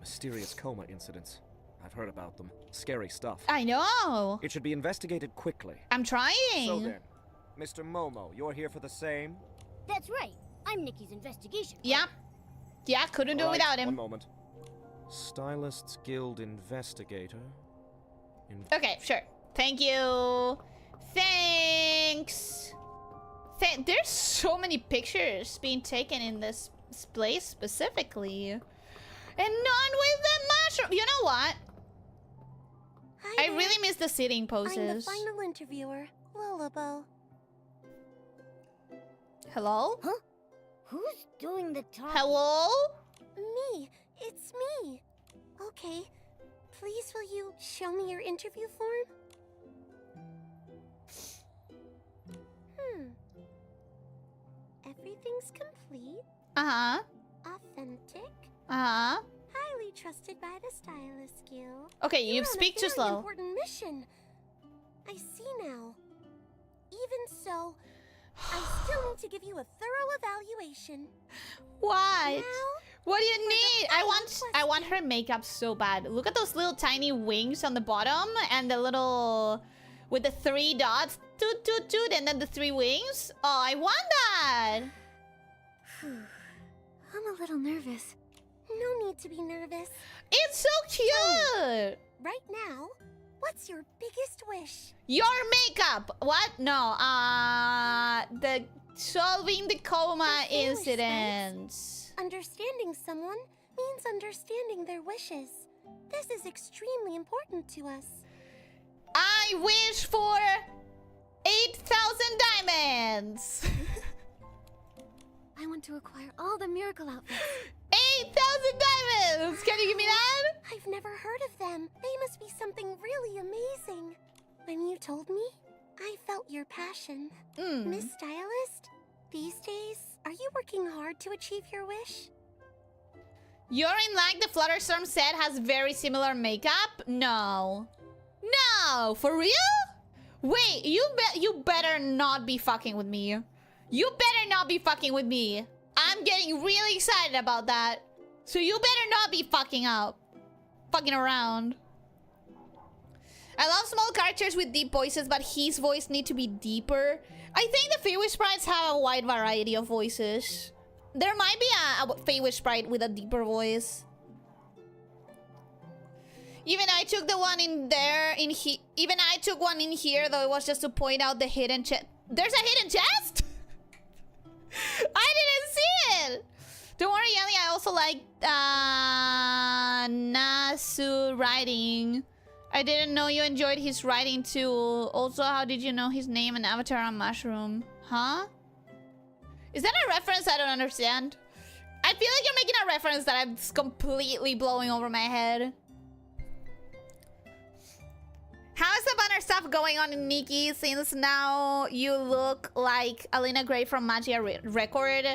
Mysterious coma incidents. I've heard about them. Scary stuff. I know. It should be investigated quickly. I'm trying. So then, Mr. Momo, you're here for the same? That's right. I'm Nikki's investigation. Yeah. Yeah, couldn't do it All right, without him. One moment. Stylists Guild investigator. Okay, sure. Thank you. Thanks. There's so many pictures being taken in this place specifically. And none with the mushroom. You know what? Hi I there. really miss the sitting poses. I'm the final interviewer, Lullabo. Hello? Huh? Who's doing the talking? Hello? Me. It's me. Okay. Please will you show me your interview form? Everything's complete, Uh-huh. authentic, Uh-huh. highly trusted by the Stylist Guild. Okay, you You're on a speak too very slow. important mission. I see now. Even so, I still need to give you a thorough evaluation. What? Now, What do you for the need? I want her makeup so bad. Look at those little tiny wings on the bottom and the little with the 3 dots. Toot toot toot and then the 3 wings. Oh, I want that. I'm a little nervous. no need to be nervous. It's so cute. Right now, what's your biggest wish? Your makeup. What? No. The solving the coma The foolish incidents. Understanding someone means understanding their wishes. This is extremely important to us. I wish for 8,000 diamonds. I want to acquire all the miracle outfits. 8,000 diamonds. Can you give me that? I've never heard of them. They must be something really amazing. When you told me, I felt your passion. Miss Stylist, these days, are you working hard to achieve your wish? You're in like the Flutterstorm set has very similar makeup? No. No, for real? Wait, you better not be fucking with me. You better not be fucking with me. I'm getting really excited about that. So you better not be fucking around. I love small characters with deep voices, but his voice need to be deeper. I think the Feywish sprites have a wide variety of voices. There might be a Feywish sprite with a deeper voice. Even I took the one in there, even I took one in here, though it was just to point out the hidden chest. There's a hidden chest? I didn't see it! Don't worry, Ellie, I also like Nasu writing. I didn't know you enjoyed his writing too. Also, how did you know his name and avatar on Mushroom? Huh? Is that a reference I don't understand? I feel like you're making a reference that I'm completely blowing over my head. How's the banner stuff going on in Nikki since now you look like Alina Gray from Magia Record?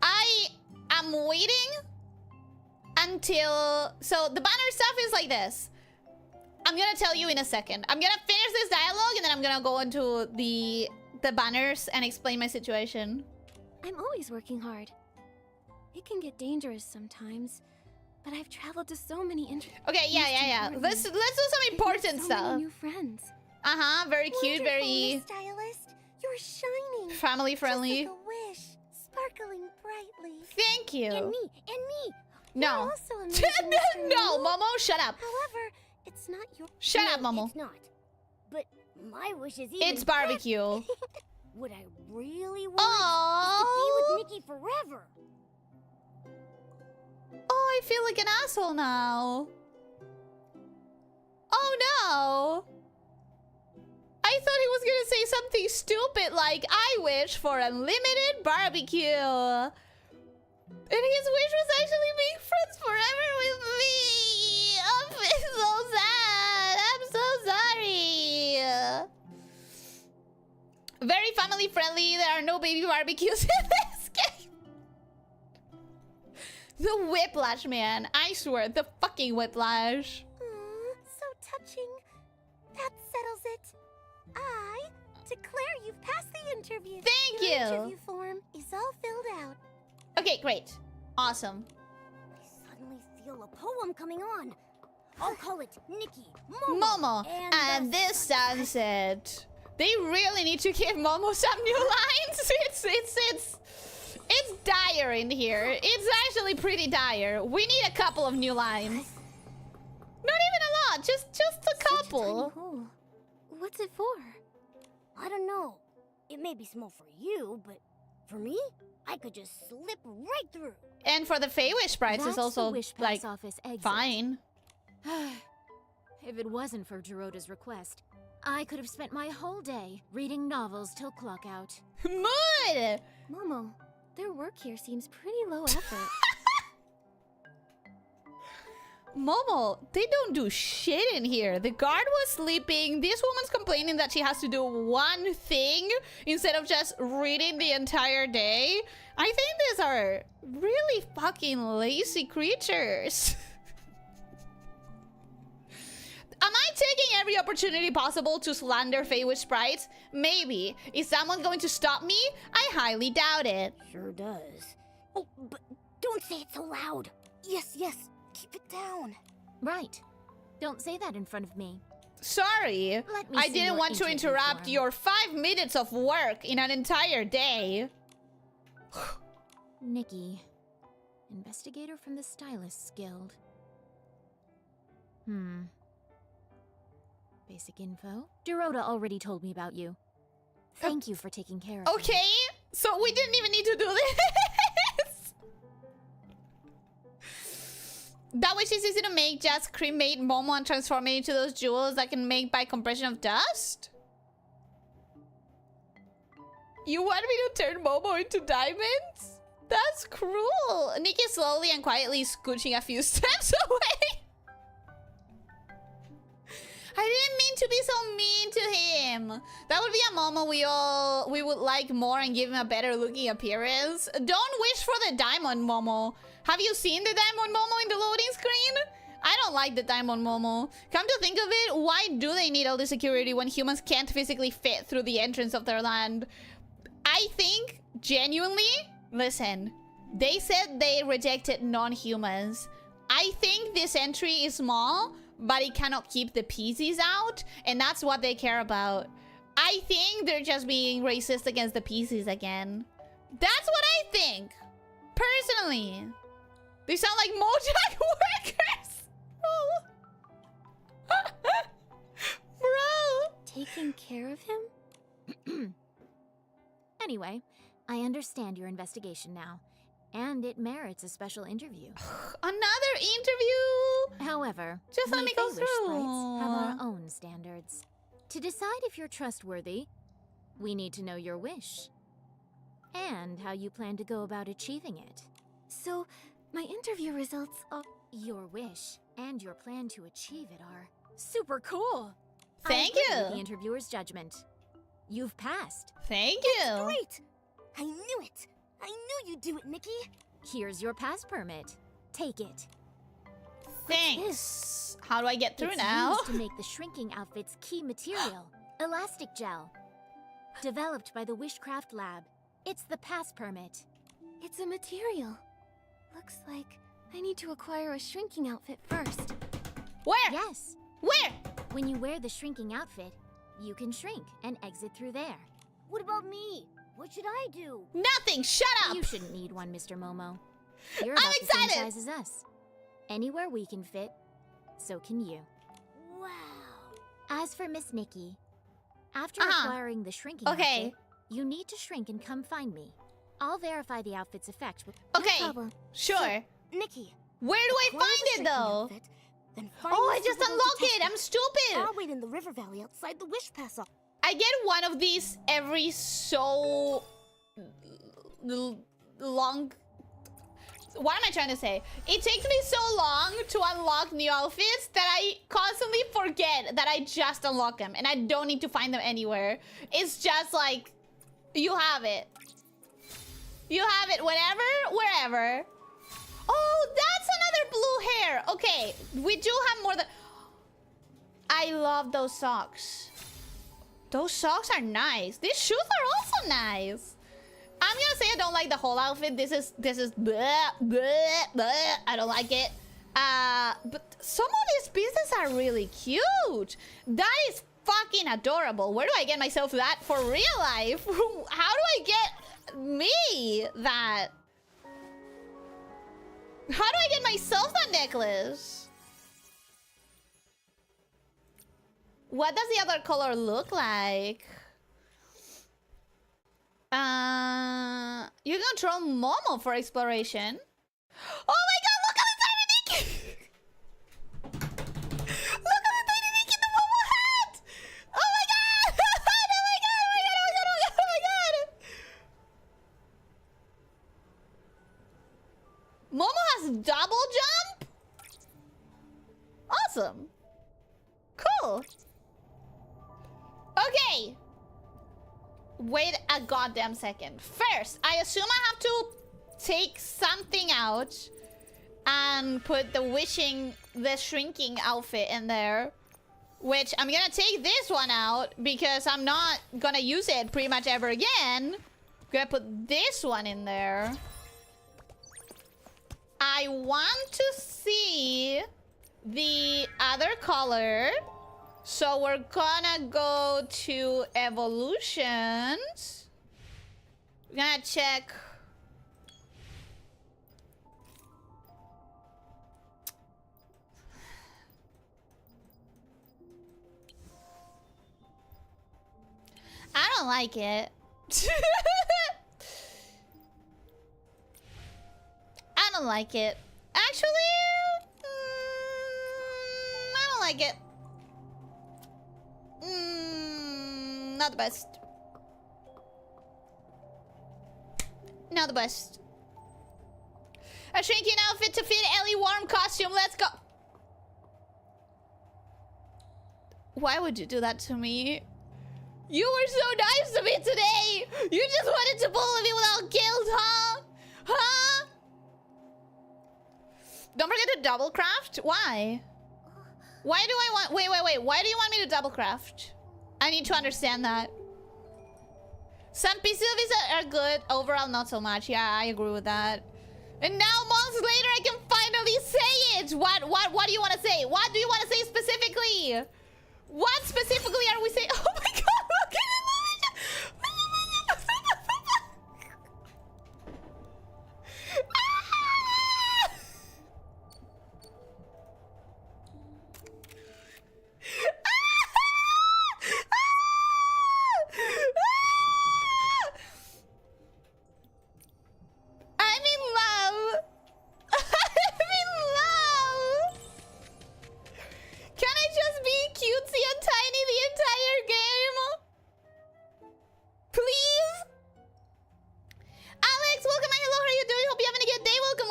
I am waiting until... So the banner stuff is like this. I'm gonna tell you in a second. I'm gonna finish this dialogue and then I'm gonna go into the banners and explain my situation. I'm always working hard. It can get dangerous sometimes, but I've traveled to so many Okay, yeah. Let's do some important so stuff. Many new friends. Very cute, Wonderful, very Miss Stylist. You're shining. family friendly. Just like a wish, sparkling brightly. Thank you. And me. No. You're also amazing, Mr. No, Momo. Momo, shut up. However, it's not your... Shut No, up, Momo. It's not. But my wish is even It's barbecue. What I really want Oh. is to be with Nikki forever. Oh, I feel like an asshole now. Oh no. I thought he was gonna say something stupid like, I wish for unlimited barbecue. And his wish was actually being friends forever with me. I'm so sad. I'm so sorry. Very family friendly. There are no baby barbecues in this game. The whiplash, man. I swear, the fucking whiplash. Aw, so touching. That settles it. I declare you've passed the interview. Thank Your you. interview form is all filled out. Okay, great. Awesome. I suddenly feel a poem coming on. I'll call it Nikki, Momo and the this sunset. They really need to give Momo some new lines. It's dire in here. It's actually pretty dire. We need a couple of new lines. Not even a lot, just a Such a tiny couple. hole. What's it for? I don't know. It may be small for you, but for me, I could just slip right through. And for the Feywish sprites, That's it's also the Wish like Pass office exit. fine. If it wasn't for Geroda's request, I could have spent my whole day reading novels till clock out. Mood. Momo, their work here seems pretty low effort. Momo, they don't do shit in here. The guard was sleeping. This woman's complaining that she has to do one thing instead of just reading the entire day. I think these are really fucking lazy creatures. Am I taking every opportunity possible to slander Feywish sprites? Maybe. Is someone going to stop me? I highly doubt it. Sure does. Oh, but don't say it so loud. Yes, yes. Keep it down. Right. Don't say that in front of me. Sorry. Let me I see didn't your want to interview interrupt form. your 5 minutes of work in an entire day. Nikki, investigator from the Stylists Guild. Basic info. Geroda already told me about you. Thank you for taking care of me. Okay, so we didn't even need to do this. That which is easy to make, just cremate Momo and transform it into those jewels that can make by compression of dust? You want me to turn Momo into diamonds? That's cruel. Nikki is slowly and quietly scooching a few steps away. I didn't mean to be so mean to him. That would be a Momo we would like more and give him a better looking appearance. Don't wish for the diamond Momo. Have you seen the diamond Momo in the loading screen? I don't like the diamond Momo. Come to think of it, why do they need all the security when humans can't physically fit through the entrance of their land? I think, genuinely, listen, they said they rejected non-humans. I think this entry is small, but it cannot keep the PCs out, and that's what they care about. I think they're just being racist against the PCs again. That's what I think, personally. They sound like Mojang workers. Oh. Bro. Taking care of him? Anyway, I understand your investigation now, and it merits a special interview. Another interview? However, Just let we me go Feywish sprites through. have our own standards. To decide if you're trustworthy, we need to know your wish. And how you plan to go about achieving it. So, my interview results are... Your wish and your plan to achieve it are super cool. Thank I give you. the interviewer's judgment. You've passed. Thank you. Great! I knew it! I knew you'd do it, Nikki! Here's your pass permit. Take it. Thanks. How do I get through It's now? used to make the shrinking outfit's key material, elastic gel. Developed by the Wishcraft Lab. It's the pass permit. It's a material. Looks like I need to acquire a shrinking outfit first. Where? Yes. Where? When you wear the shrinking outfit, you can shrink and exit through there. What about me? What should I do? Nothing. Shut up. You shouldn't need one, Mr. Momo. You're I'm about the same excited. size as us. Anywhere we can fit, so can you. Wow. As for Miss Nikki, after Uh-huh. acquiring the shrinking Okay. outfit, you need to shrink and come find me. I'll verify the outfit's effect with... Okay. No problem. Sure. Nikki. Where do I acquire the find it shrinking though? outfit, then find Oh, the I just suitable unlocked it. detachment. I'm stupid. I'll wait in the river valley outside the Wish Pass off. I get one of these every so long. What am I trying to say? It takes me so long to unlock new outfits that I constantly forget that I just unlocked them and I don't need to find them anywhere. It's just like, you have it. You have it whenever, wherever. Oh, that's another blue hair. Okay, we do have more than... I love those socks. Those socks are nice. These shoes are also nice. I'm gonna say I don't like the whole outfit. This is bleh, bleh, bleh. I don't like it. But some of these pieces are really cute. That is fucking adorable. Where do I get myself that for real life? How do I get me that? How do I get myself that necklace? What does the other color look like? You control Momo for exploration. Oh my god, look at the tiny Nikki! Look at the tiny Nikki in the Momo hat! Oh my god! Oh my god, oh my god, oh my god, oh my god, oh my god! Momo has double jump? Awesome. Cool. Okay. Wait a goddamn second. First, I assume I have to take something out and put the shrinking outfit in there. Which I'm gonna take this one out because I'm not gonna use it pretty much ever again. I'm gonna put this one in there. I want to see the other color. So we're gonna go to evolutions. We're gonna check. I don't like it. I don't like it. Actually, I don't like it. Not the best. Not the best. A shrinking outfit to fit Ellie warm costume. Let's go. Why would you do that to me? You were so nice to me today. You just wanted to bully me without guilt, huh? Huh? Don't forget to double craft. Why? Why do I want... Wait. Why do you want me to double craft? I need to understand that. Some pieces of it are good. Overall, not so much. Yeah, I agree with that. And now, months later, I can finally say it. What do you want to say? What do you want to say specifically? What specifically are we saying? Oh my god, look at it. I'm in love. I'm in love. Can I just be cutesy and tiny the entire game? Please? Alex, welcome. Hello, how are you doing? Hope you're having a good day. Welcome.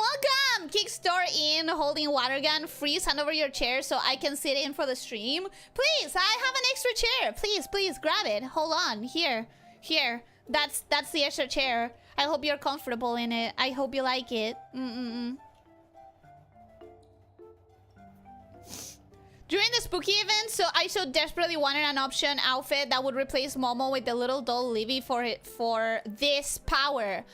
Kickstart in, holding water gun. Freeze, hand over your chair so I can sit in for the stream. Please, I have an extra chair. Please, grab it. Hold on. Here. That's the extra chair. I hope you're comfortable in it. I hope you like it. During the spooky event, so I so desperately wanted an option outfit that would replace Momo with the little doll Livy for this power.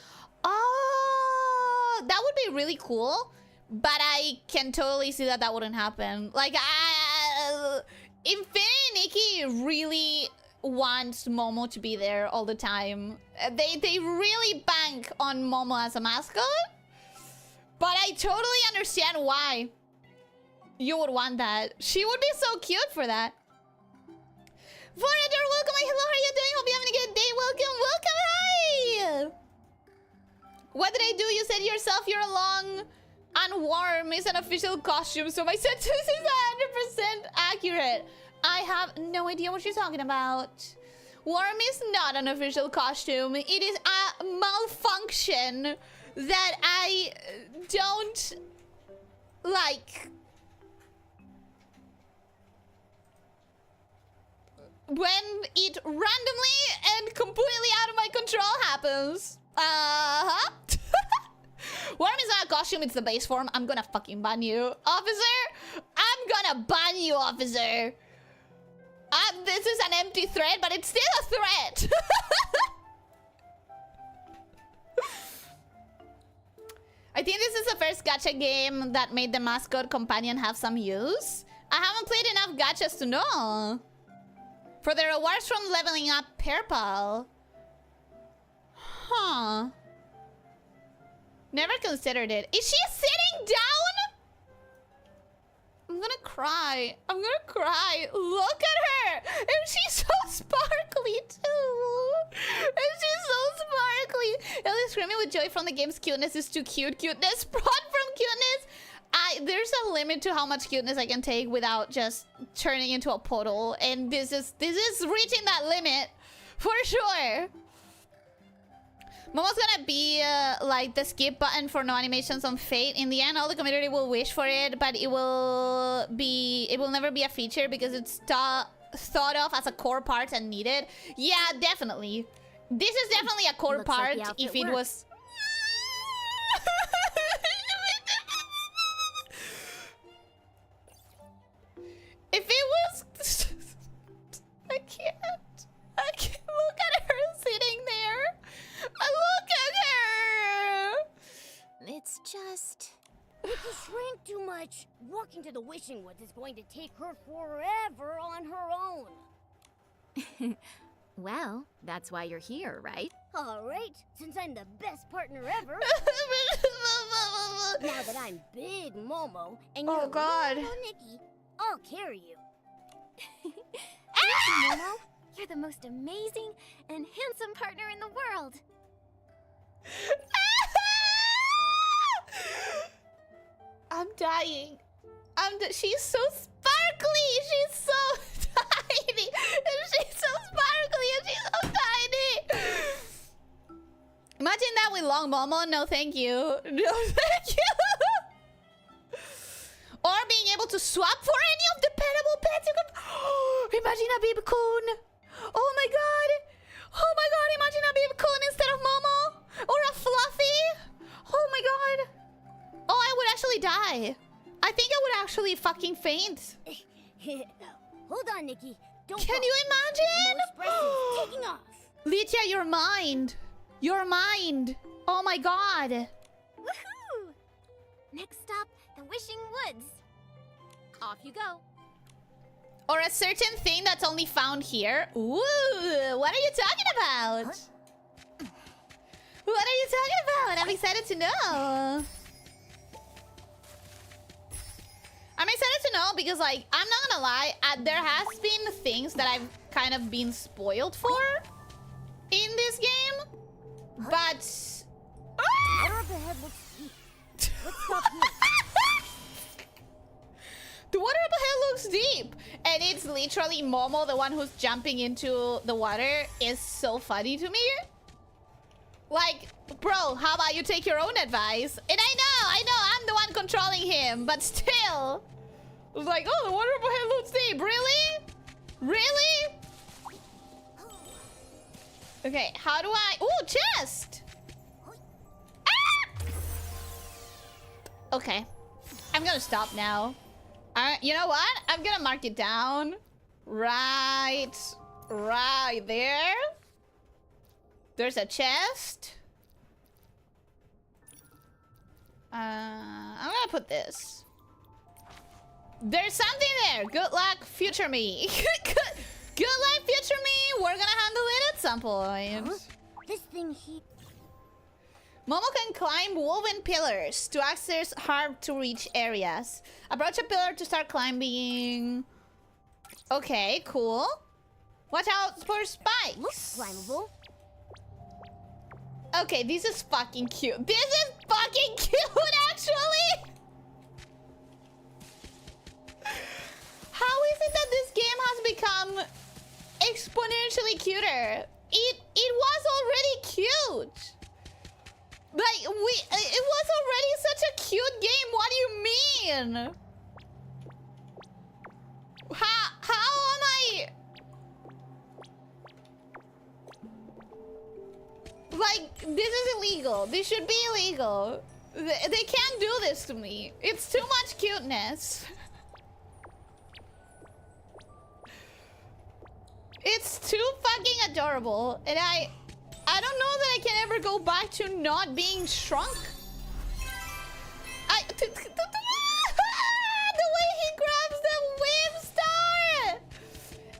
Oh, that would be really cool. But I can totally see that wouldn't happen. Like, Infinity Nikki really wants Momo to be there all the time. They really bank on Momo as a mascot. But I totally understand why you would want that. She would be so cute for that. Foreigner, welcome. Hello, how are you doing? Hope you're having a good day. Welcome. Hi. What did I do? You said yourself you're long and warm is an official costume, so my sentence is 100% accurate. I have no idea what you're talking about. Warm is not an official costume. It is a malfunction that I don't like. When it randomly and completely out of my control happens. Worm is not a costume, it's the base form. I'm gonna fucking ban you, officer. I'm gonna ban you, officer. This is an empty threat, but it's still a threat. think this is the first gacha game that made the mascot companion have some use. I haven't played enough gachas to know. For the rewards from leveling up Purple. Huh. Never considered it. Is she sitting down? I'm gonna cry. I'm gonna cry. Look at her. And she's so sparkly too. And she's so sparkly. Ellie screaming with joy from the game's cuteness is too cute. Cuteness brought from cuteness. There's a limit to how much cuteness I can take without just turning into a puddle. And this is reaching that limit for sure. Momo's gonna be like the skip button for no animations on Fate. In the end, all the community will wish for it, but it will never be a feature because it's thought of as a core part and needed. Yeah, definitely. This is definitely a core Looks part like the if outfit it was. If it was. I can't look at her sitting there. Look at her! It's just... Nikki shrank too much. Walking to the Wishing Woods is going to take her forever on her own. Well, that's why you're here, right? Alright, since I'm the best partner ever. Now that I'm Big Momo and you're God. little Nikki, I'll carry you. Momo, you're the most amazing and handsome partner in the world. I'm dying. She's so sparkly. She's so tiny. She's so sparkly and she's so tiny. Imagine that with long Momo. No, thank you. No, thank you. Or being able to swap for any of the petable pets you could. Imagine a baby coon. Oh my god. Oh my god, imagine a baby coon instead of Momo. Or a Fluffy. Oh my god. Oh, I would actually die. I think I would actually fucking faint. Hold on, Nikki. Don't Can fall. you imagine? Momo Express is taking off. Lydia, your mind. Your mind. Oh my god. Woohoo! Next stop, the Wishing Woods. Off you go. Or a certain thing that's only found here. Ooh, what are you talking about? Huh? What are you talking about? I'm excited to know. I'm excited to know because, like, I'm not gonna lie, there has been things that I've kind of been spoiled for in this game, but... Water up ahead looks deep. Let's stop here. The water up ahead looks deep, and it's literally Momo, the one who's jumping into the water, is so funny to me. Like, bro, how about you take your own advice? And I know, I'm the one controlling him, but still. It was like, oh, the water up ahead looks deep. Really? Really? Okay, how do I... Ooh, chest! Ah! Okay. I'm gonna stop now. You know what? I'm gonna mark it down. Right there. There's a chest. I'm gonna put this. There's something there. Good luck, future me. Good luck, future me. We're gonna handle it at some point. Huh? This thing he... Momo can climb woven pillars to access hard-to-reach areas. Approach a pillar to start climbing. Okay, cool. Watch out for spikes. looks climbable. Okay, this is fucking cute. This is fucking cute, actually! How is it that this game has become exponentially cuter? It was already cute. Like, it was already such a cute game. What do you mean? How am I... Like, this is illegal. This should be illegal. They can't do this to me. It's too much cuteness. It's too fucking adorable. And I don't know that I can ever go back to not being shrunk. The way he grabs the whip star!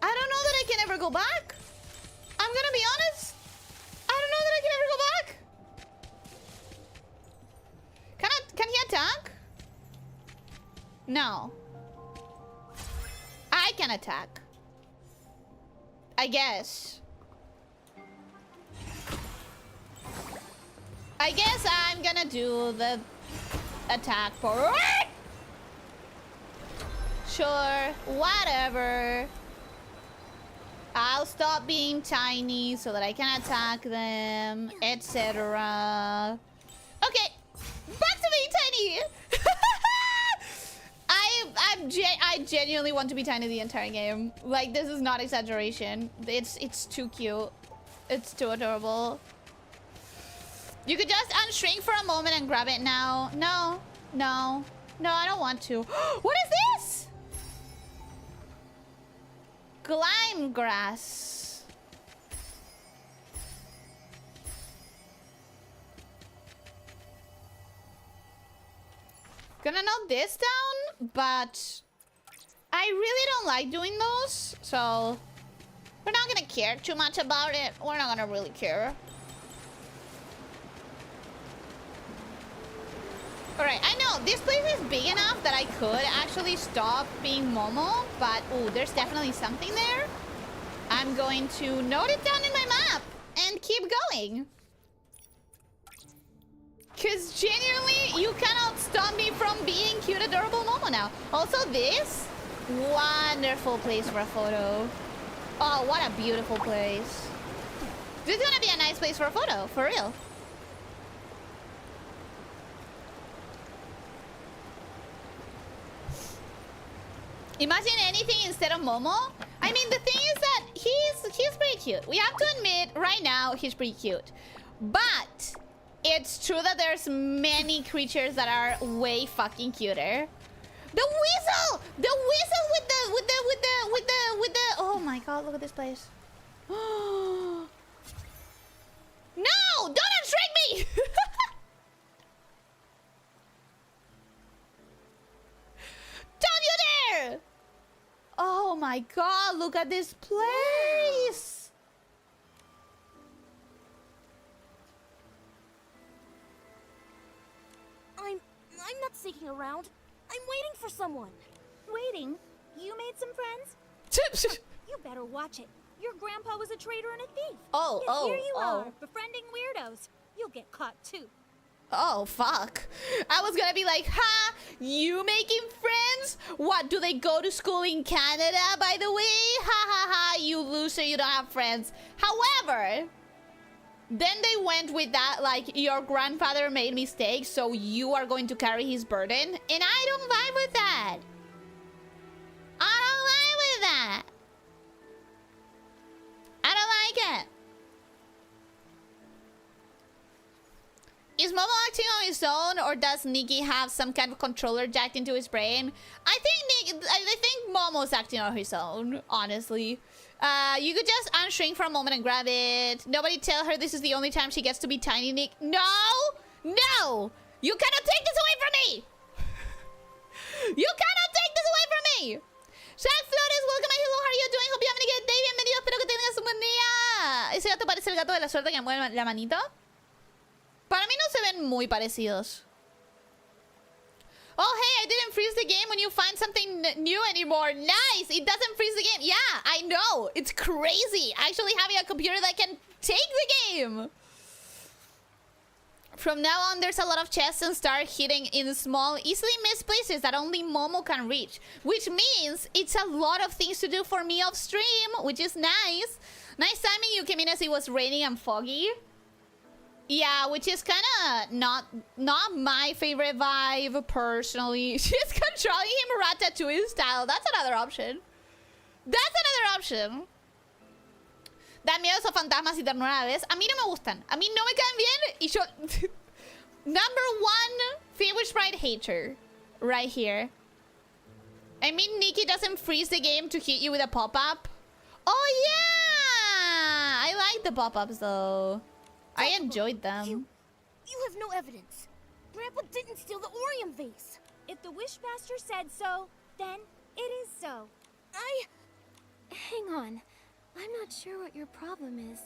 I don't know that I can ever go back. I'm gonna be honest. I don't know that I can ever go back. Can he attack? No. I can attack. I guess. I guess I'm gonna do the attack for... Sure, whatever. I'll stop being tiny so that I can attack them, etc. Okay, back to being tiny. I genuinely want to be tiny the entire game. Like, this is not exaggeration. It's too cute. It's too adorable. You could just unshrink for a moment and grab it now. No, no, no, I don't want to. What is this? Glime grass. Gonna note this down, but I really don't like doing those, so we're not gonna care too much about it. We're not gonna really care. Alright, I know, this place is big enough that I could actually stop being Momo, but oh, there's definitely something there. I'm going to note it down in my map and keep going. Because genuinely, you cannot stop me from being cute, adorable Momo now. Also this, wonderful place for a photo. Oh, what a beautiful place. This is gonna be a nice place for a photo, for real. Imagine anything instead of Momo. I mean, the thing is that he's pretty cute. We have to admit, right now, he's pretty cute. But it's true that there's many creatures that are way fucking cuter. The weasel! The weasel with the... Oh my god, look at this place. No! Don't unshrink me! Don't you dare! Oh my god, look at this place! I'm not sticking around. I'm waiting for someone. Waiting? You made some friends? You better watch it. Your grandpa was a traitor and a thief. Here you are, befriending weirdos. You'll get caught too. Oh, fuck. I was gonna be like, ha, you making friends? What, do they go to school in Canada, by the way? Ha ha ha, you loser, you don't have friends. However, then they went with that, like, your grandfather made mistakes, so you are going to carry his burden. And I don't vibe with that. I don't vibe with that. I don't like it. Is Momo acting on his own, or does Nikki have some kind of controller jacked into his brain? I think Momo's acting on his own, honestly. You could just unshrink for a moment and grab it. Nobody tell her this is the only time she gets to be tiny, Nick. No! No! You cannot take this away from me! You cannot take this away from me! Shaq Flores, welcome. Hello, how are you doing? Hope you having a good day. Bienvenido, espero que tengas un buen día. ¿Ese gato parece el gato de la suerte que mueve la manito? Para mí no se ven muy parecidos. Oh, hey, I didn't freeze the game when you find something new anymore. Nice! It doesn't freeze the game. Yeah, I know. It's crazy. Actually having a computer that can take the game. From now on, there's a lot of chests and start hitting in small, easily missed places that only Momo can reach. Which means it's a lot of things to do for me off stream, which is nice. Nice timing. You came in as it was raining and foggy. Yeah, which is kind of not my favorite vibe, personally. She's controlling him Ratatouille style. That's another option. That's another option. Dan miedo esos fantasmas y ternura a la vez. A mí no me gustan. A mí no me caen bien. Y yo... Number one favorite sprite hater. Right here. I mean, Nikki doesn't freeze the game to hit you with a pop-up. Oh, yeah! I like the pop-ups, though. I enjoyed them. You have no evidence. Grandpa didn't steal the Orium vase. If the Wishmaster said so, then it is so. Hang on. I'm not sure what your problem is,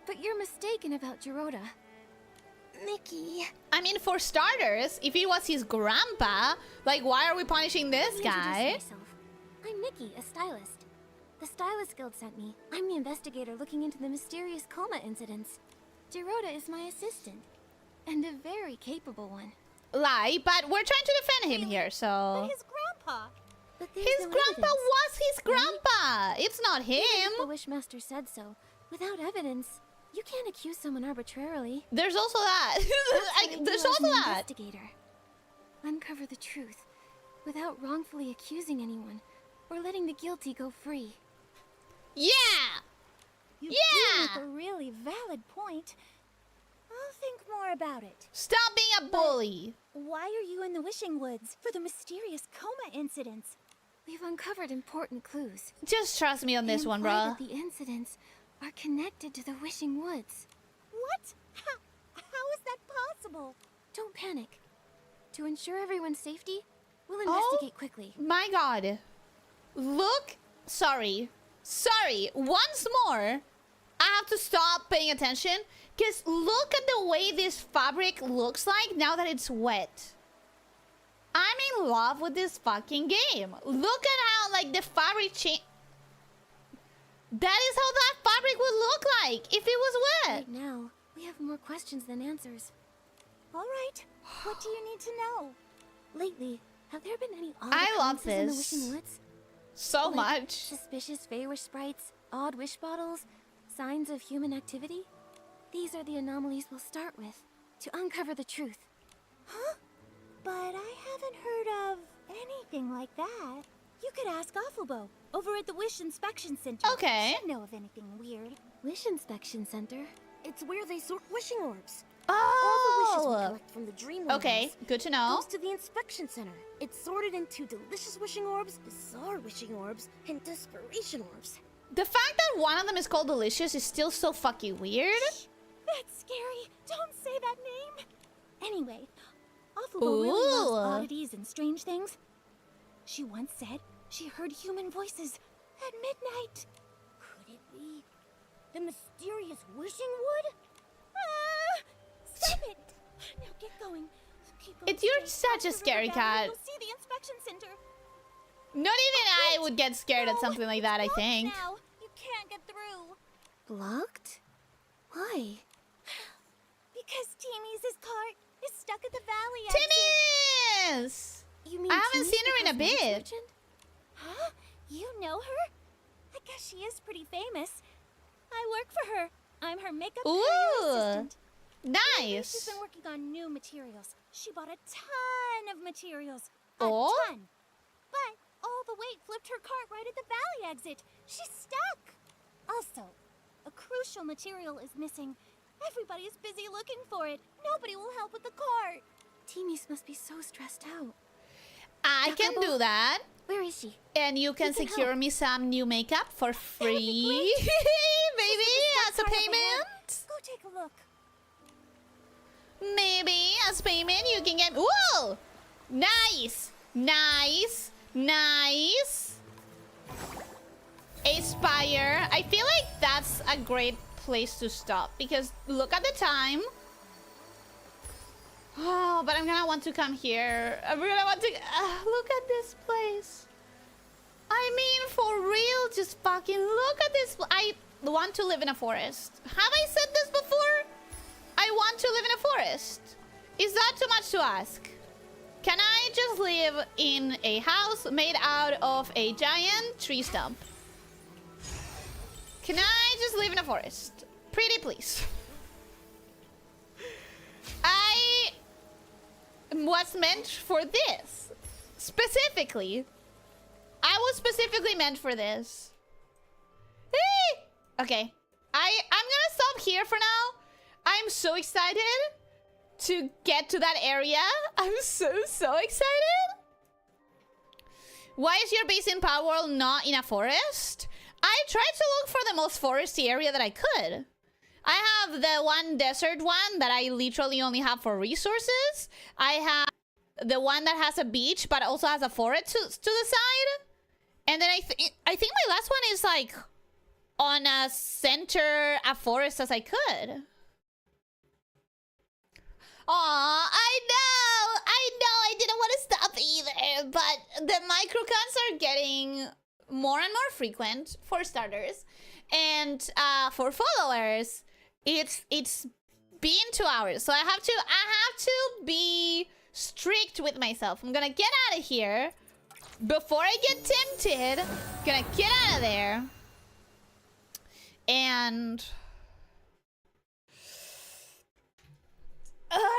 but you're mistaken about Gerota. Nikki. I mean, for starters, if it was his grandpa, like, why are we punishing this Let me guy? introduce myself. I'm Nikki, a stylist. The Stylist Guild sent me. I'm the investigator looking into the mysterious coma incidents. Gerota is my assistant, and a very capable one. Lie, but we're trying to defend him here, But so... his grandpa. But there's His no grandpa evidence. was his grandpa! It's not Even if the him! Wishmaster said so, without evidence, you can't accuse someone arbitrarily. There's also that. What I There's do as also an that. investigator. Uncover the truth, without wrongfully accusing anyone, or letting the guilty go free. Yeah! You Yeah! do make a really valid point. I'll think more about it. Stop being a bully! Why are you in the Wishing Woods for the mysterious coma incidents? We've uncovered important clues. Just trust me on this They one, imply bro. that the incidents are connected to the Wishing Woods. What? How is that possible? Don't panic. To ensure everyone's safety, we'll Oh. investigate quickly. My god. Look. Sorry. Sorry. Once more. I have to stop paying attention. Because look at the way this fabric looks like now that it's wet. I'm in love with this fucking game. Look at how, like, the fabric change. That is how that fabric would look like if it was wet. Right now, we have more questions than answers. All right. What do you need to know? Lately, have there been any odd I love occurrences in the this. Wishing Woods? So Like much. Suspicious Feywish sprites, odd wish bottles, signs of human activity? These are the anomalies we'll start with, to uncover the truth. Huh? But I haven't heard of anything like that. You could ask Affubo over at the Wish Inspection Center. Okay. She'd know of anything weird. Wish Inspection Center? It's where they sort wishing orbs. All the wishes we Oh. collect from the dream Okay, worlds good to know. goes to the inspection center. It's sorted into delicious wishing orbs, bizarre wishing orbs, and desperation orbs. The fact that one of them is called Delicious is still so fucking weird. That's scary. Don't say that name. Anyway, Affubo really loves Ooh. oddities and strange things. She once said she heard human voices at midnight. Could it be the mysterious wishing wood? Stop it! Now get going. Keep going You're straight such a past the scary river valley, cat. You'll see the inspection center. Not even I would get scared at something like that, I Blocked think. Now. You can't get through. Blocked? Why? Because Timmy's cart is stuck at the valley exit. Timmy's! You mean I haven't Timmy's seen her the in a cosmetics bit. merchant? Huh? You know her? I guess she is pretty famous. I work for her. I'm her makeup Ooh. career assistant. She's Nice. been working on new materials. She bought a ton of materials. Oh? A ton. But all the weight flipped her cart right at the valley exit. She's stuck. Also, a crucial material is missing. Everybody is busy looking for it. Nobody will help with the cart. Timmy's must be so stressed out. I can Jacobo? do that. Where is she? And you can can secure help. me some new makeup for would be free. Maybe as a Cart up ahead. payment. Go take a look. Maybe as payment you can get... Whoa! Nice! Nice! Nice! A spire. I feel like that's a great place to stop. Because look at the time. Oh, but I'm gonna want to come here. I'm gonna want to... look at this place. I mean, for real, just fucking look at this. I want to live in a forest. Have I said this before? I want to live in a forest. Is that too much to ask? Can I just live in a house made out of a giant tree stump? Can I just live in a forest? Pretty please. I was meant for this. Specifically. I was specifically meant for this. Hey! Okay. I'm gonna stop here for now. I'm so excited to get to that area. I'm so excited. Why is your base in Power World not in a forest? I tried to look for the most foresty area that I could. I have the one desert one that I literally only have for resources. I have the one that has a beach but also has a forest to the side. And then I think my last one is like on a center, a forest as I could. Aw, I know, I didn't want to stop either, but the microcons are getting more and more frequent for starters, and for followers, it's been 2 hours, so I have to be strict with myself. I'm gonna get out of here before I get tempted. Gonna get out of there and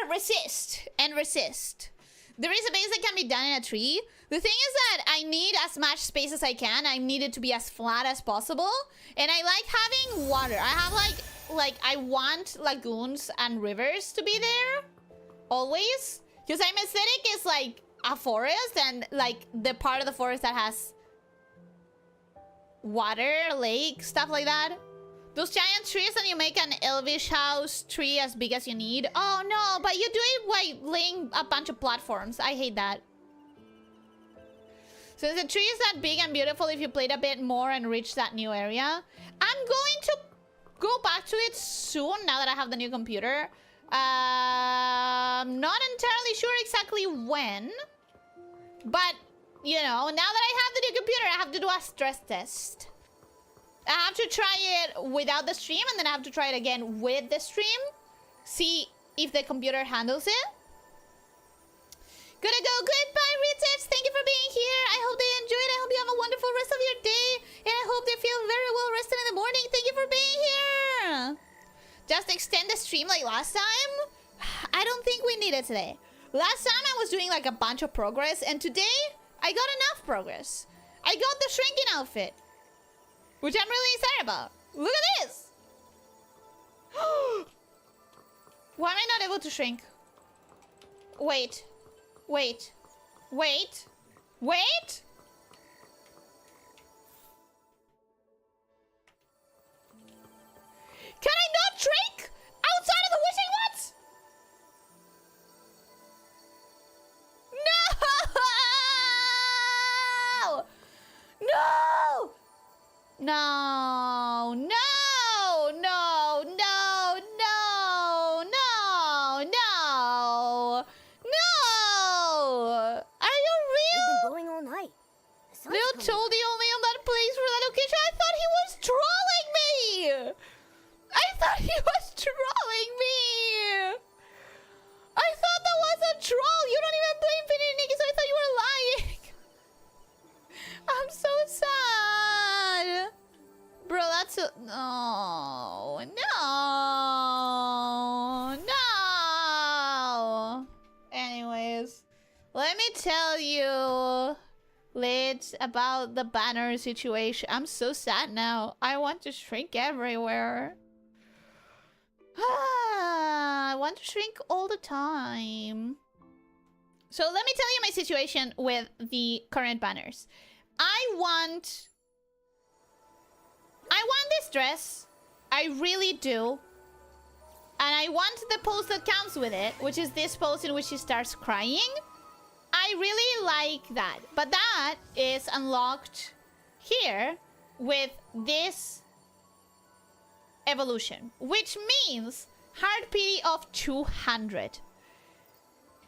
resist and resist. There is a base that can be done in a tree. The thing is that I need as much space as I can. I need it to be as flat as possible. And I like having water. I have like I want lagoons and rivers to be there always. Because I'm aesthetic is like a forest and like the part of the forest that has water, lake, stuff like that. Those giant trees and you make an elvish house tree as big as you need. Oh no, but you do it by laying a bunch of platforms. I hate that. Since the tree is that big and beautiful, if you played a bit more and reach that new area. I'm going to go back to it soon now that I have the new computer. I'm not entirely sure exactly when. But, you know, now that I have the new computer, I have to do a stress test. I have to try it without the stream, and then I have to try it again with the stream. See if the computer handles it. Gotta go. Goodbye, Ritters. Thank you for being here. I hope they enjoyed. I hope you have a wonderful rest of your day. And I hope they feel very well rested in the morning. Thank you for being here. Just extend the stream like last time? I don't think we need it today. Last time I was doing like a bunch of progress, and today I got enough progress. I got the shrinking outfit, which I'm really excited about. Look at this! Why am I not able to shrink? Wait. Wait. Wait. Wait! Can I not shrink? Outside of the wishing what? No! No! No, no, no, no, no, no, no, no. Are you real? We've been going all night. The sun's Leo coming told you only on that place for that location. I thought he was trolling me. I thought he was trolling me. I thought that was a troll. You don't even play Infinity, Nikki, so I thought you were lying. I'm so sad. Bro, that's a... No. No. No. Anyways. Let me tell you, Lit, about the banner situation. I'm so sad now. I want to shrink everywhere. I want to shrink all the time. So let me tell you my situation with the current banners. I want this dress. I really do. And I want the pose that comes with it, which is this pose in which she starts crying. I really like that. But that is unlocked here with this evolution, which means hard PD of 200.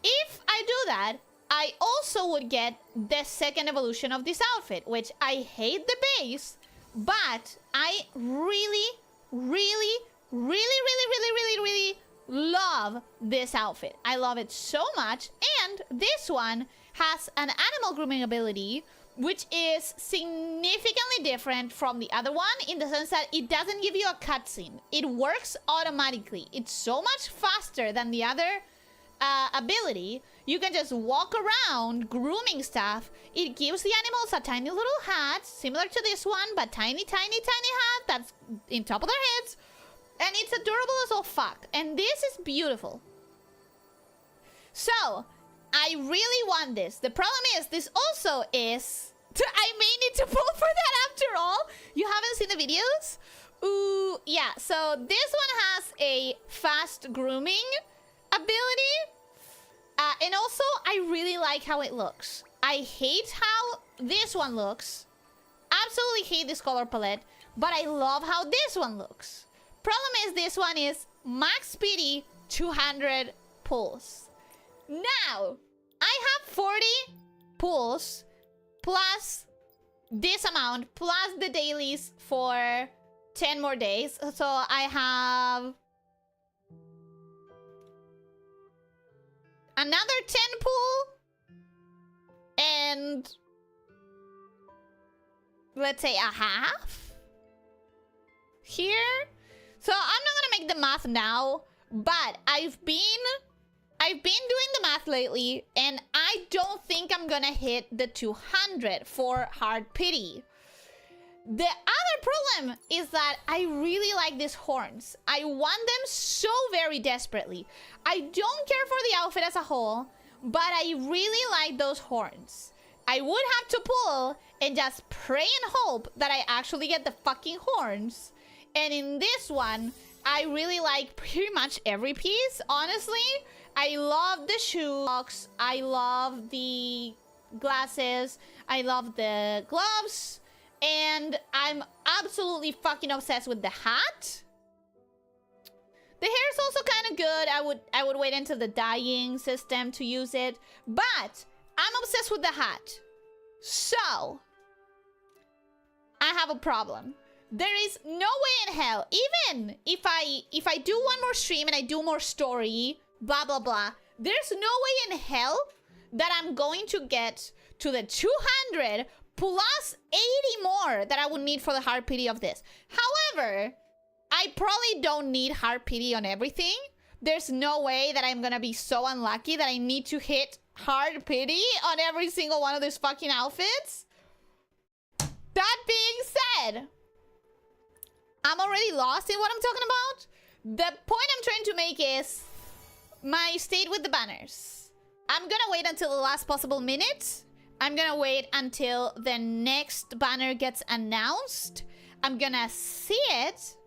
If I do that, I also would get the second evolution of this outfit, which I hate the base, but I really, really, really, really, really, really, really love this outfit. I love it so much. And this one has an animal grooming ability, which is significantly different from the other one in the sense that it doesn't give you a cutscene. It works automatically. It's so much faster than the other ability. You can just walk around grooming stuff. It gives the animals a tiny little hat, similar to this one, but tiny, tiny, tiny hat that's in top of their heads. And it's adorable as all fuck. And this is beautiful. So, I really want this. The problem is, this also is... I may need to pull for that after all. You haven't seen the videos? Ooh, yeah, yeah, so this one has a fast grooming ability. And also, I really like how it looks. I hate how this one looks. Absolutely hate this color palette. But I love how this one looks. Problem is, this one is max pity 200 pulls. Now, I have 40 pulls plus this amount plus the dailies for 10 more days. So I have another 10 pull and let's say a half here. So I'm not gonna make the math now, but I've been doing the math lately, and I don't think I'm gonna hit the 200 for hard pity. The other problem is that I really like these horns. I want them so very desperately. I don't care for the outfit as a whole, but I really like those horns. I would have to pull and just pray and hope that I actually get the fucking horns. And in this one, I really like pretty much every piece, honestly. I love the shoes, I love the glasses, I love the gloves, and I'm absolutely fucking obsessed with the hat. The hair is also kind of good. I would wait until the dyeing system to use it, but I'm obsessed with the hat. So, I have a problem. There is no way in hell, even if I do one more stream and I do more story, blah blah blah, there's no way in hell that I'm going to get to the 200 plus 80 more that I would need for the hard pity of this. However, I probably don't need hard pity on everything. There's no way that I'm gonna be so unlucky that I need to hit hard pity on every single one of these fucking outfits. That being said, I'm already lost in what I'm talking about. The point I'm trying to make is my state with the banners. I'm gonna wait until the last possible minute. I'm gonna wait until the next banner gets announced. I'm gonna see it,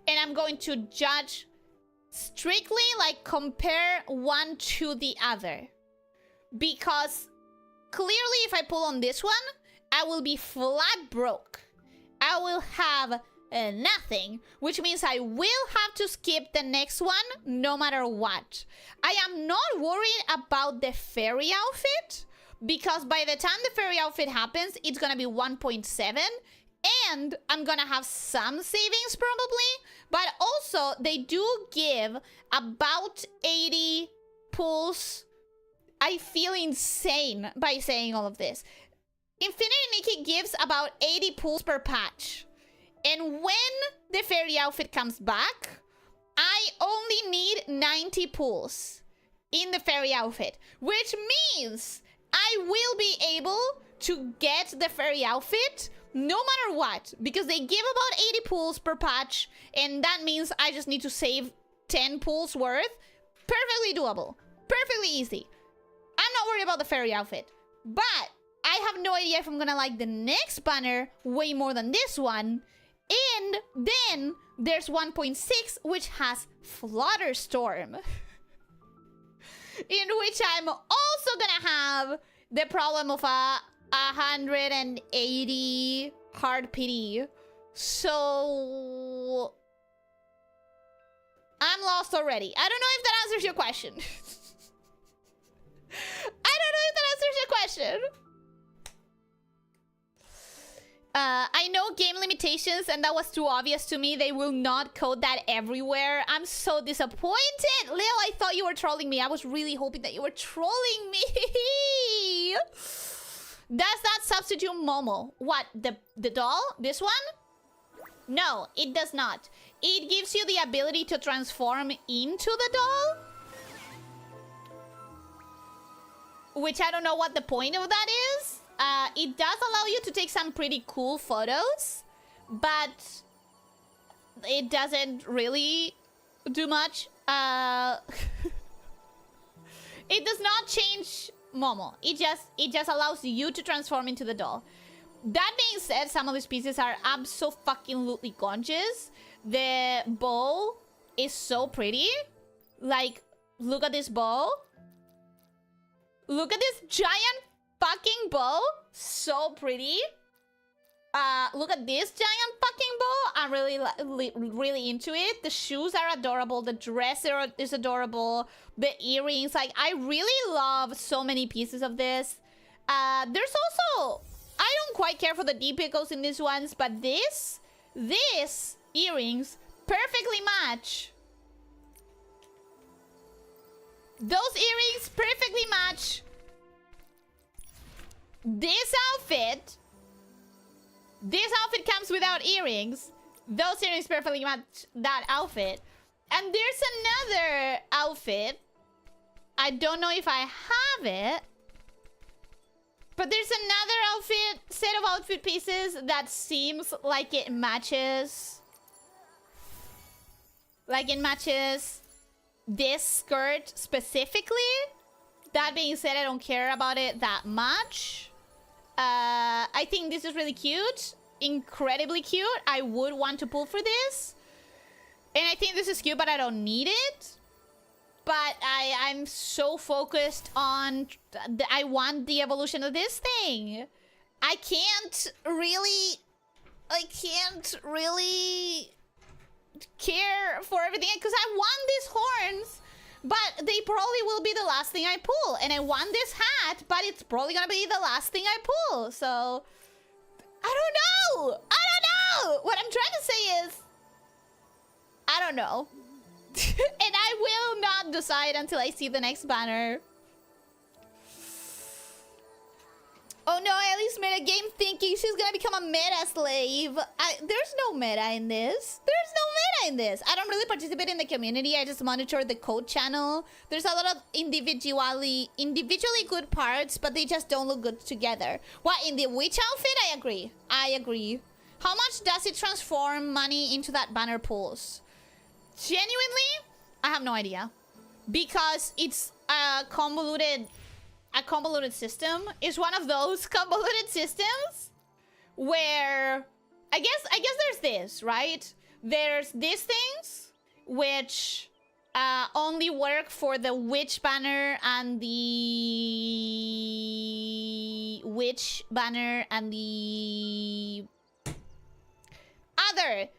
and I'm going to judge strictly, like compare one to the other. Because clearly if I pull on this one, I will be flat broke. I will have nothing, which means I will have to skip the next one no matter what. I am not worried about the fairy outfit, because by the time the fairy outfit happens, it's gonna be 1.7, and I'm gonna have some savings probably, but also they do give about 80 pulls. I feel insane by saying all of this. Infinity Nikki gives about 80 pulls per patch. And when the fairy outfit comes back, I only need 90 pulls in the fairy outfit, which means I will be able to get the fairy outfit no matter what, because they give about 80 pulls per patch, and that means I just need to save 10 pulls worth. Perfectly doable. Perfectly easy. I'm not worried about the fairy outfit, but I have no idea if I'm gonna like the next banner way more than this one. And then there's 1.6, which has Flutterstorm, in which I'm also gonna have the problem of a 180 hard pity. So I'm lost already. I don't know if that answers your question. I don't know if that answers your question. I know game limitations, and that was too obvious to me. They will not code that everywhere. I'm so disappointed. Leo, I thought you were trolling me. I was really hoping that you were trolling me. Does that substitute Momo? What, the doll? This one? No, it does not. It gives you the ability to transform into the doll, which I don't know what the point of that is. It does allow you to take some pretty cool photos, but it doesn't really do much. It does not change Momo. It just allows you to transform into the doll. That being said, some of these pieces are abso-fucking-lutely gorgeous. The bow is so pretty. Like, look at this bow. Look at this giant fucking bow. So pretty. Look at this giant fucking bow. I'm really into it. The shoes are adorable. The dress is adorable. The earrings. Like, I really love so many pieces of this. There's also... I don't quite care for the depicals in these ones, but this earrings perfectly match. Those earrings perfectly match this outfit. This outfit comes without earrings. Those earrings perfectly match that outfit. And there's another outfit. I don't know if I have it. But there's another set of outfit pieces that seems like it matches. Like it matches this skirt specifically. That being said, I don't care about it that much. I think this is really cute. Incredibly cute. I would want to pull for this. And I think this is cute, but I don't need it. But I'm so focused on... I want the evolution of this thing. I can't really care for everything. Because I want these horns, but they probably will be the last thing I pull. And I want this hat, but it's probably going to be the last thing I pull. So... I don't know! I don't know! What I'm trying to say is... I don't know. And I will not decide until I see the next banner. Oh no, Ellie's meta game thinking she's gonna become a meta slave. There's no meta in this. There's no meta in this. I don't really participate in the community. I just monitor the code channel. There's a lot of individually good parts, but they just don't look good together. What, in the witch outfit? I agree. I agree. How much does it transform money into that banner pulls? Genuinely, I have no idea. Because it's a convoluted system. It's one of those convoluted systems where I guess there's this, right? There's these things which only work for the witch banner and the witch banner and the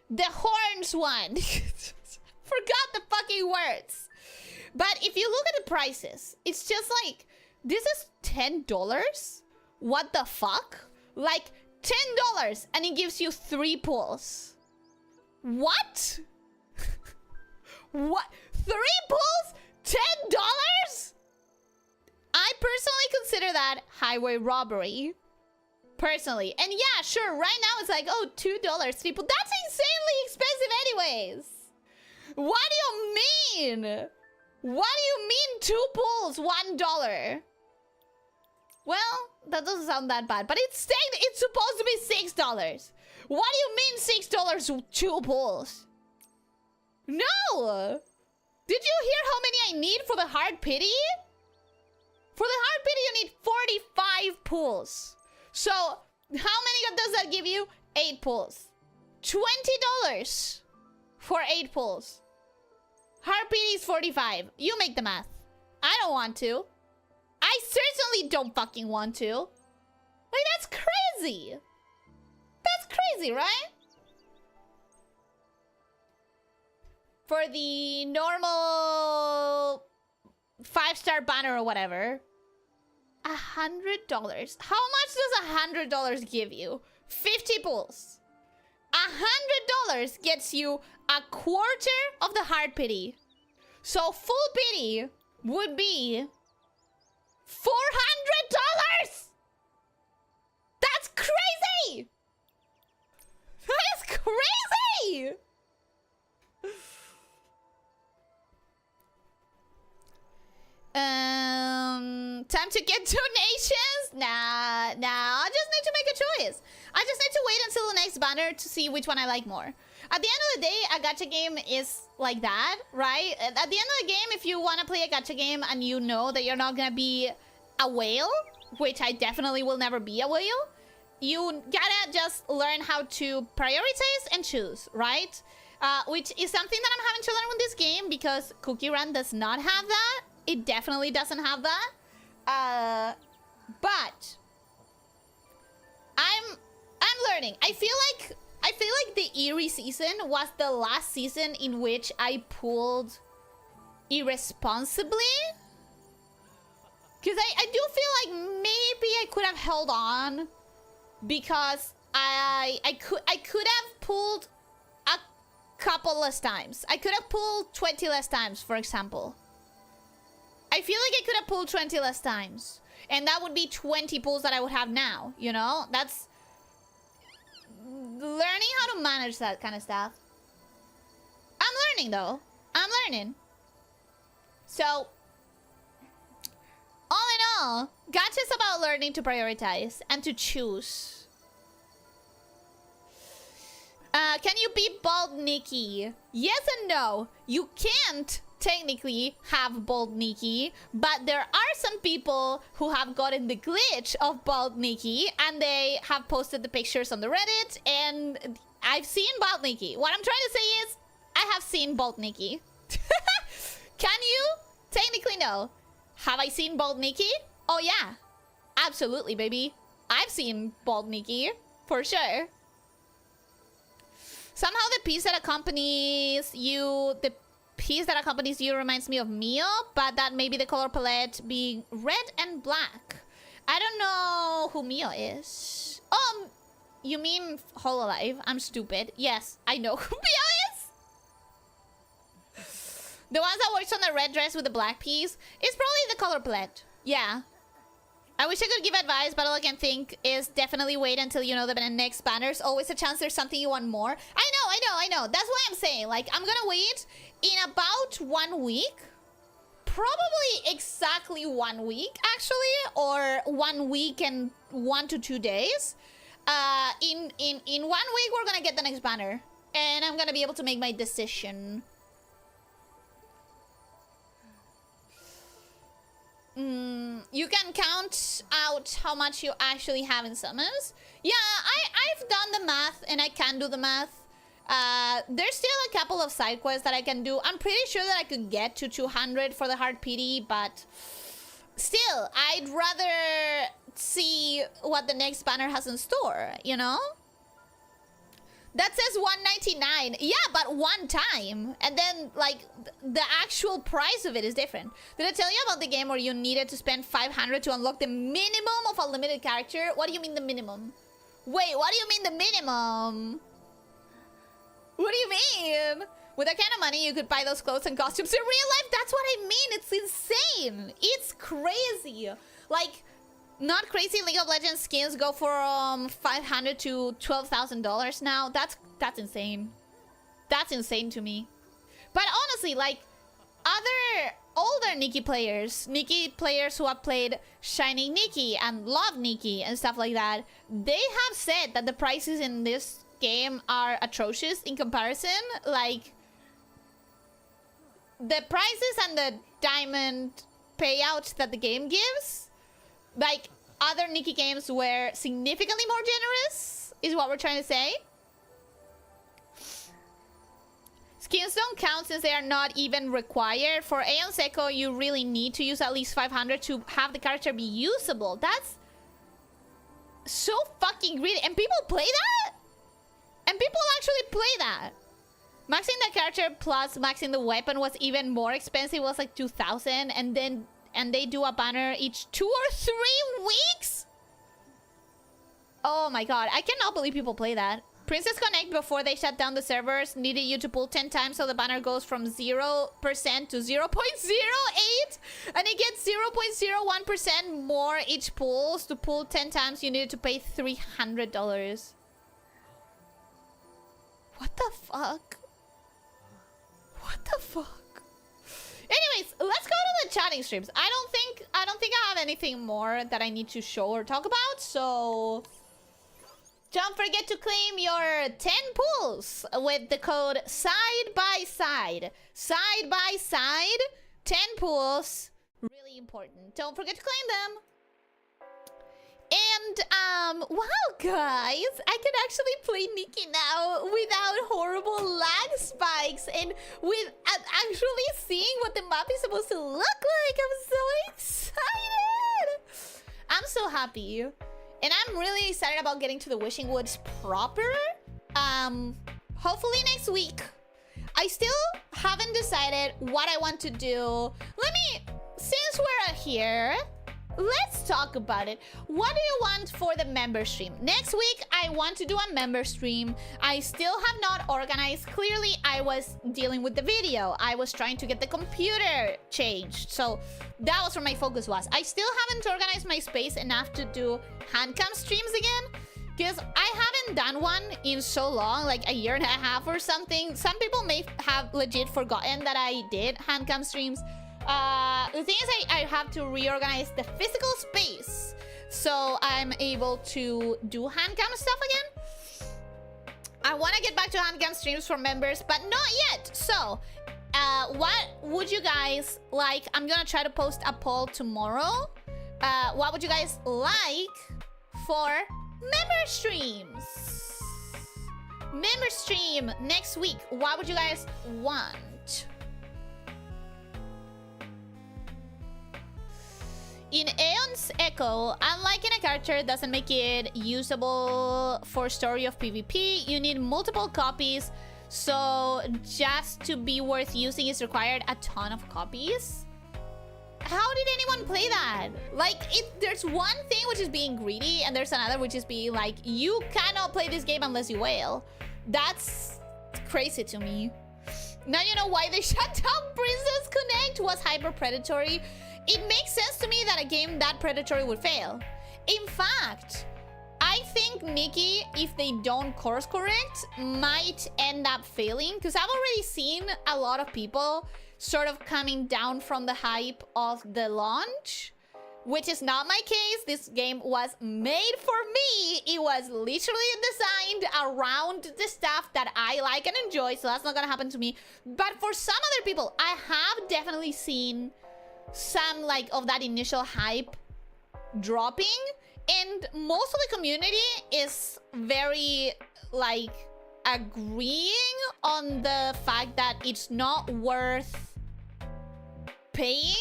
the horns one. Forgot the fucking words. But if you look at the prices, it's just like, this is $10? What the fuck? Like, $10 and it gives you 3 pulls. What? What? 3 pulls? $10? I personally consider that highway robbery. Personally. And yeah, sure, right now it's like, oh, $2, 3 pulls. That's insanely expensive anyways. What do you mean? What do you mean 2 pulls, $1? Well, that doesn't sound that bad, but it's supposed to be $6. What do you mean $6 2 pulls? No! Did you hear how many I need for the hard pity? For the hard pity, you need 45 pulls. So, how many does that give you? 8 pulls. $20 for 8 pulls. Hard pity is 45. You make the math. I don't want to. I certainly don't fucking want to. Like, that's crazy. That's crazy, right? For the normal 5-star banner or whatever, $100. How much does $100 give you? 50 pulls. $100 gets you a quarter of the hard pity. So full pity would be $400. That's crazy. That is crazy. Time to get donations? Nah. I just need to make a choice. I just need to wait until the next banner to see which one I like more. At the end of the day, a gacha game is like that, right? At the end of the game, if you want to play a gacha game and you know that you're not gonna be a whale, which I definitely will never be a whale, you gotta just learn how to prioritize and choose, right? which is something that I'm having to learn with this game because Cookie Run does not have that. It definitely doesn't have that. But I'm learning. I feel like the Eerie season was the last season in which I pulled irresponsibly. Because I do feel like maybe I could have held on because I could have pulled a couple less times. I could have pulled 20 less times, for example. I feel like I could have pulled 20 less times. And that would be 20 pulls that I would have now, you know? That's learning how to manage that kind of stuff. I'm learning, though. I'm learning. So, all in all, gacha is about learning to prioritize and to choose. Can you be bald Nikki? Yes and no. You can't technically have bald Nikki, but there are some people who have gotten the glitch of bald Nikki and they have posted the pictures on the Reddit, and I've seen bald Nikki. What I'm trying to say is I have seen bald Nikki. Can you? Technically no. Have I seen bald Nikki? Oh yeah, absolutely, baby. I've seen bald Nikki for sure. Somehow the piece that accompanies you, reminds me of Mio, but that may be the color palette being red and black. I don't know who Mio is. You mean Hololive? I'm stupid. Yes, I know who Mio is. The ones that works on the red dress with the black piece is probably the color palette. Yeah. I wish I could give advice, but all I can think is definitely wait until you know the next banner. There's always a chance there's something you want more. I know. That's why I'm saying, like, I'm gonna wait in about 1 week. Probably exactly 1 week, actually. Or 1 week and 1 to 2 days. In 1 week, we're gonna get the next banner. And I'm gonna be able to make my decision. You can count out how much you actually have in summons. Yeah, I've done the math and I can do the math. There's still a couple of side quests that I can do. I'm pretty sure that I could get to 200 for the hard PD, but still, I'd rather see what the next banner has in store, you know? That says 199. Yeah, but one time. And then, like, the actual price of it is different. Did I tell you about the game where you needed to spend 500 to unlock the minimum of a limited character? What do you mean the minimum? Wait, what do you mean the minimum? What do you mean? With that kind of money, you could buy those clothes and costumes in real life? That's what I mean. It's insane. It's crazy. Like, not crazy League of Legends skins go for $500 to $12,000 now. That's insane. That's insane to me. But honestly, like, other older Nikki players who have played Shining Nikki and Love Nikki and stuff like that, they have said that the prices in this game are atrocious in comparison. Like, the prices and the diamond payout that the game gives, like, other Nikki games were significantly more generous, is what we're trying to say. Skins don't count since they are not even required. For Aeon Seco, you really need to use at least 500 to have the character be usable. That's so fucking greedy. And people play that? And people actually play that. Maxing the character plus maxing the weapon was even more expensive. It was like 2,000, and they do a banner each 2 or 3 weeks? Oh my god, I cannot believe people play that. Princess Connect, before they shut down the servers, needed you to pull 10 times so the banner goes from 0% to 0.08, and it gets 0.01% more each pull. To pull 10 times, you needed to pay $300. What the fuck? What the fuck? Anyways, let's go to the chatting streams. I don't think I have anything more that I need to show or talk about, so don't forget to claim your 10 pulls with the code SIDE-BY-SIDE. SIDE-BY-SIDE, 10 pulls, really important. Don't forget to claim them. And wow, guys, I can actually play Nikki now without horrible lag spikes and with actually seeing what the map is supposed to look like. I'm so excited. I'm so happy. And I'm really excited about getting to the Wishing Woods proper. Hopefully next week. I still haven't decided what I want to do. Since we're here, let's talk about it. What do you want for the member stream? Next week, I want to do a member stream. I still have not organized. Clearly, I was dealing with the video. I was trying to get the computer changed. So that was where my focus was. I still haven't organized my space enough to do handcam streams again. Because I haven't done one in so long, like a year and a half or something. Some people may have legit forgotten that I did handcam streams. The thing is I have to reorganize the physical space so I'm able to do handcam stuff again. I want to get back to handcam streams for members, but not yet. So, what would you guys like? I'm gonna try to post a poll tomorrow. What would you guys like for member streams? Member stream next week. What would you guys want? In Aeon's Echo, unlocking a character doesn't make it usable for story of PvP. You need multiple copies, so just to be worth using is required a ton of copies. How did anyone play that? Like, there's one thing which is being greedy, and there's another which is being like, you cannot play this game unless you whale. That's crazy to me. Now you know why they shut down Princess Connect was hyper predatory. It makes sense to me that a game that predatory would fail. In fact, I think Nikki, if they don't course correct, might end up failing. Because I've already seen a lot of people sort of coming down from the hype of the launch. Which is not my case. This game was made for me. It was literally designed around the stuff that I like and enjoy. So that's not gonna happen to me. But for some other people, I have definitely seen some like of that initial hype dropping, and most of the community is very like agreeing on the fact that it's not worth paying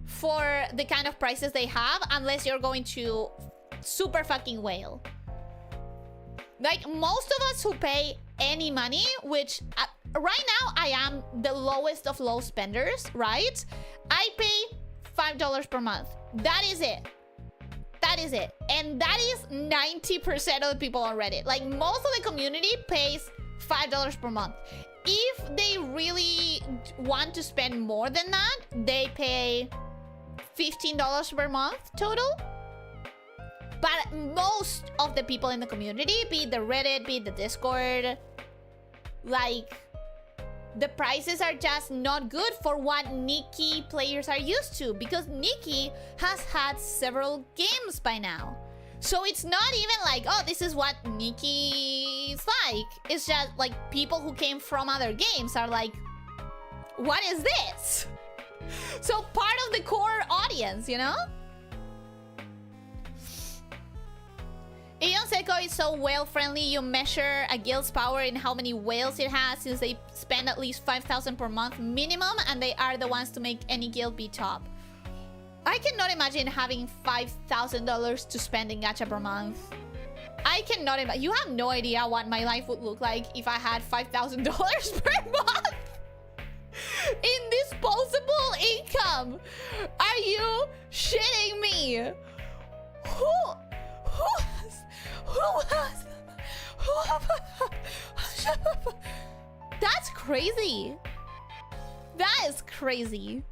for the kind of prices they have unless you're going to super fucking whale. Like most of us who pay any money, which right now I am the lowest of low spenders, right? I pay $5 per month. That is it. That is it. And that is 90% of the people on Reddit. Like most of the community pays $5 per month. If they really want to spend more than that, they pay $15 per month total. But most of the people in the community, be it the Reddit, be it the Discord, like, the prices are just not good for what Nikki players are used to, because Nikki has had several games by now. So it's not even like, oh, this is what Nikki is like. It's just like people who came from other games are like, what is this? So part of the core audience, you know? Aeon's Echo is so whale-friendly. You measure a guild's power in how many whales it has, since they spend at least 5,000 per month minimum, and they are the ones to make any guild be top. I cannot imagine having $5,000 to spend in gacha per month. I cannot imagine. You have no idea what my life would look like if I had $5,000 per month in disposable income. Are you shitting me? That's crazy. That is crazy.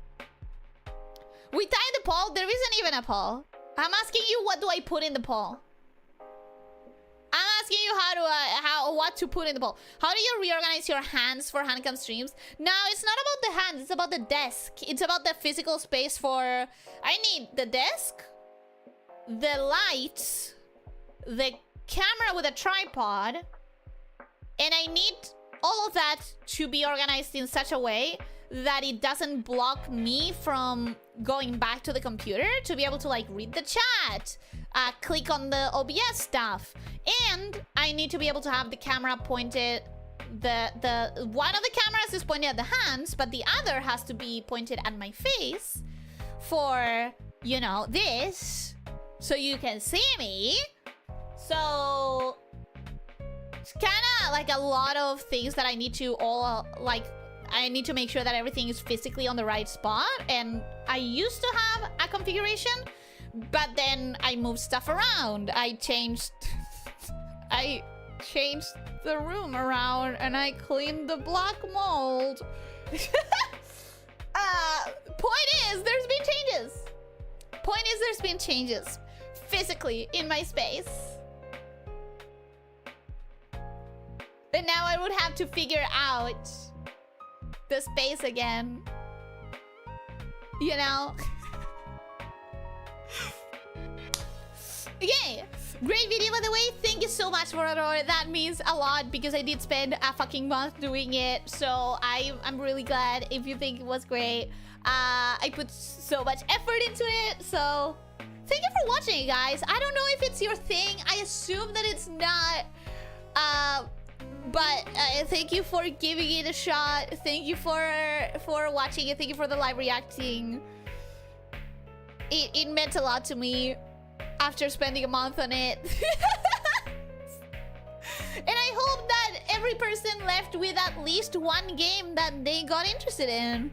We tied the poll. There isn't even a poll. I'm asking you, what do I put in the poll? I'm asking you what to put in the poll. How do you reorganize your hands for handcam streams? Now, it's not about the hands. It's about the desk. It's about the physical space for... I need the desk, the lights, the camera with a tripod, and I need all of that to be organized in such a way that it doesn't block me from going back to the computer to be able to like read the chat, click on the OBS stuff, and I need to be able to have the camera pointed. The one of the cameras is pointed at the hands, but the other has to be pointed at my face for, you know, this, so you can see me. So it's kind of like a lot of things that I need to I need to make sure that everything is physically on the right spot. And I used to have a configuration, but then I moved stuff around. I changed the room around, and I cleaned the black mold. Point is, there's been changes physically in my space. And now I would have to figure out the space again. You know? Okay. Great video, by the way. Thank you so much, Morador. That means a lot because I did spend a fucking month doing it. So I'm really glad if you think it was great. I put so much effort into it. So thank you for watching, guys. I don't know if it's your thing. I assume that it's not. But thank you for giving it a shot. Thank you for watching it. Thank you for the live reacting. It meant a lot to me after spending a month on it. And I hope that every person left with at least one game that they got interested in.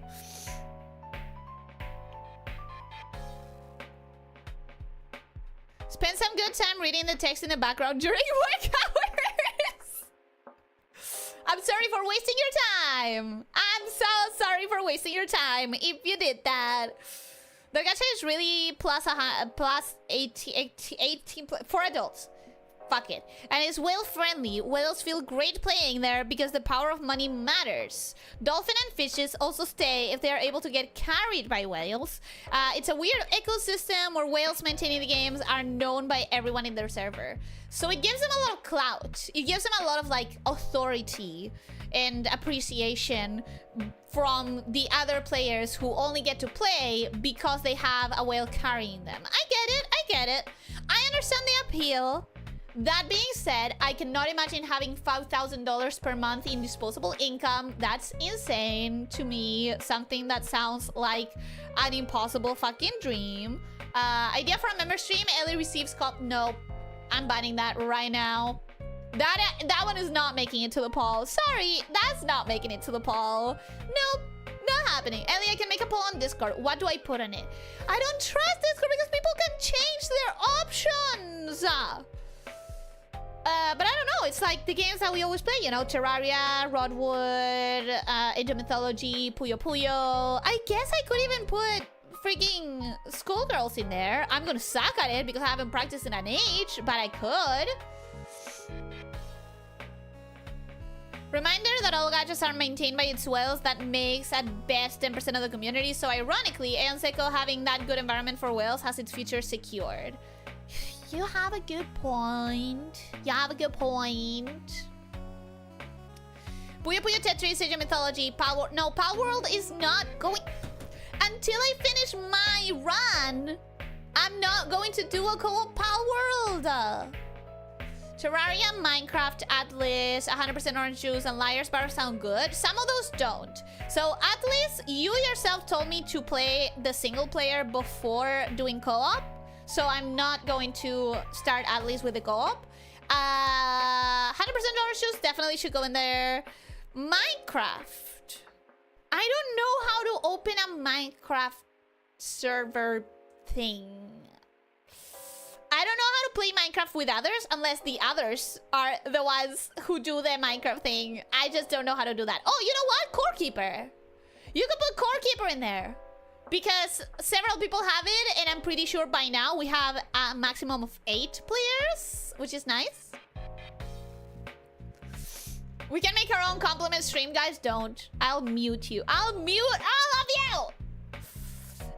Spend some good time reading the text in the background during work hours. I'm sorry for wasting your time. I'm so sorry for wasting your time if you did that. The gacha is really plus 18 for adults. Fuck it. And it's whale friendly. Whales feel great playing there because the power of money matters. Dolphin and fishes also stay if they are able to get carried by whales. It's a weird ecosystem where whales maintaining the games are known by everyone in their server. So it gives them a lot of clout. It gives them a lot of like authority and appreciation from the other players who only get to play because they have a whale carrying them. I get it. I understand the appeal. That being said, I cannot imagine having $5,000 per month in disposable income. That's insane to me. Something that sounds like an impossible fucking dream. Idea for a member stream. Ellie receives No, I'm banning that right now. That one is not making it to the poll. Sorry, that's not making it to the poll. Nope, not happening. Ellie, I can make a poll on Discord. What do I put on it? I don't trust Discord because people can change their options. But I don't know. It's like the games that we always play, you know, Terraria, Rodwood, Age of Mythology, Puyo Puyo. I guess I could even put freaking Skullgirls in there. I'm gonna suck at it because I haven't practiced in an age, but I could. Reminder that all gachas are maintained by its whales. That makes at best 10% of the community. So ironically, Aeon Seiko having that good environment for whales has its future secured. You have a good point. Puyo Puyo Tetris, Age of Mythology, Power... No, Power World is not going... Until I finish my run, I'm not going to do a co-op Power World. Terraria, Minecraft, Atlas, 100% Orange Juice, and Liar's Bar sound good. Some of those don't. So Atlas, you yourself told me to play the single player before doing co-op. So I'm not going to start Atlas with the co-op. 100% Orange Juice definitely should go in there. Minecraft. I don't know how to open a Minecraft server thing. I don't know how to play Minecraft with others unless the others are the ones who do the Minecraft thing. I just don't know how to do that. Oh, you know what? Core Keeper. You could put Core Keeper in there. Because several people have it, and I'm pretty sure by now we have a maximum of 8 players, which is nice. We can make our own compliment stream, guys. Don't. I'll mute you. I'll mute all of you!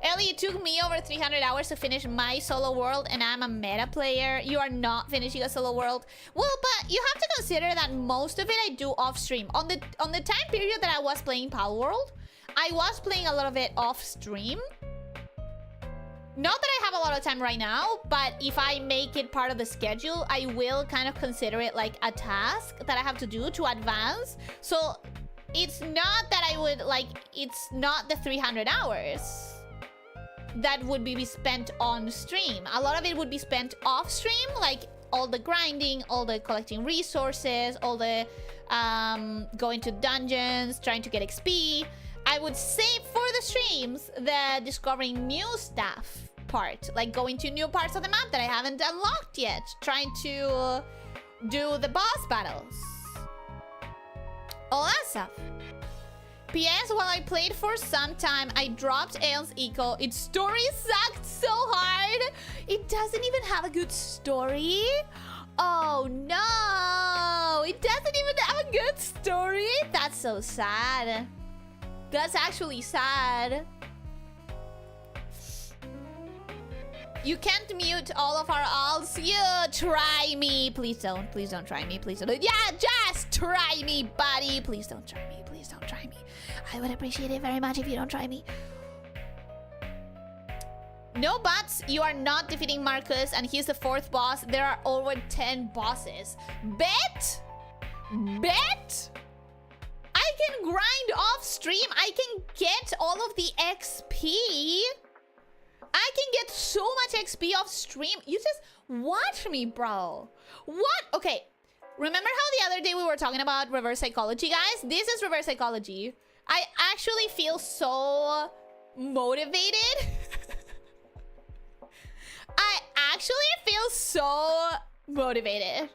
Ellie, it took me over 300 hours to finish my solo world, and I'm a meta player. You are not finishing a solo world. Well, but you have to consider that most of it I do off stream. On the time period that I was playing Power World, I was playing a little bit off stream. Not that I have a lot of time right now, but if I make it part of the schedule, I will kind of consider it like a task that I have to do to advance. So it's not that I would like, it's not the 300 hours that would be spent on stream. A lot of it would be spent off stream, like all the grinding, all the collecting resources, all the going to dungeons, trying to get XP. I would save for the streams the discovering new stuff part, like going to new parts of the map that I haven't unlocked yet, trying to do the boss battles, all that stuff. PS, while I played for some time, I dropped Aeon's Eco. Its story sucked so hard. It doesn't even have a good story. Oh no, it doesn't even have a good story. That's so sad. That's actually sad. You can't mute all of our alts. You try me. Please don't. Please don't try me. Please don't. Yeah, just try me, buddy. Please don't try me. Please don't try me. I would appreciate it very much if you don't try me. No buts. You are not defeating Marcus, and he's the 4th boss. There are over 10 bosses. Bet? Bet? I can grind off stream. I can get all of the XP. I can get so much XP off stream. You just watch me, bro. What? Okay. Remember how the other day we were talking about reverse psychology, guys? This is reverse psychology. I actually feel so motivated. I actually feel so motivated.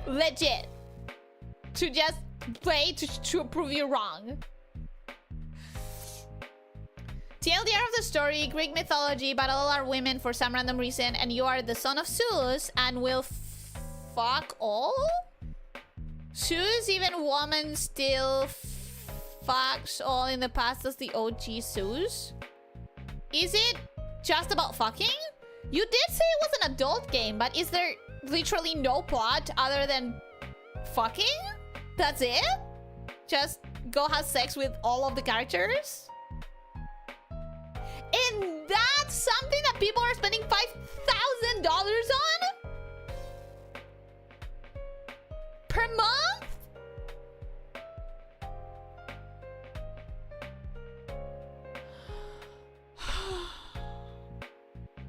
Legit. To just play to prove you wrong. TLDR of the story, Greek mythology, but all are women for some random reason, and you are the son of Zeus and will fuck all? Zeus, even woman, still fucks all in the past as the OG Zeus? Is it just about fucking? You did say it was an adult game, but is there literally no plot other than fucking? That's it? Just go have sex with all of the characters? And that's something that people are spending $5,000 on? Per month?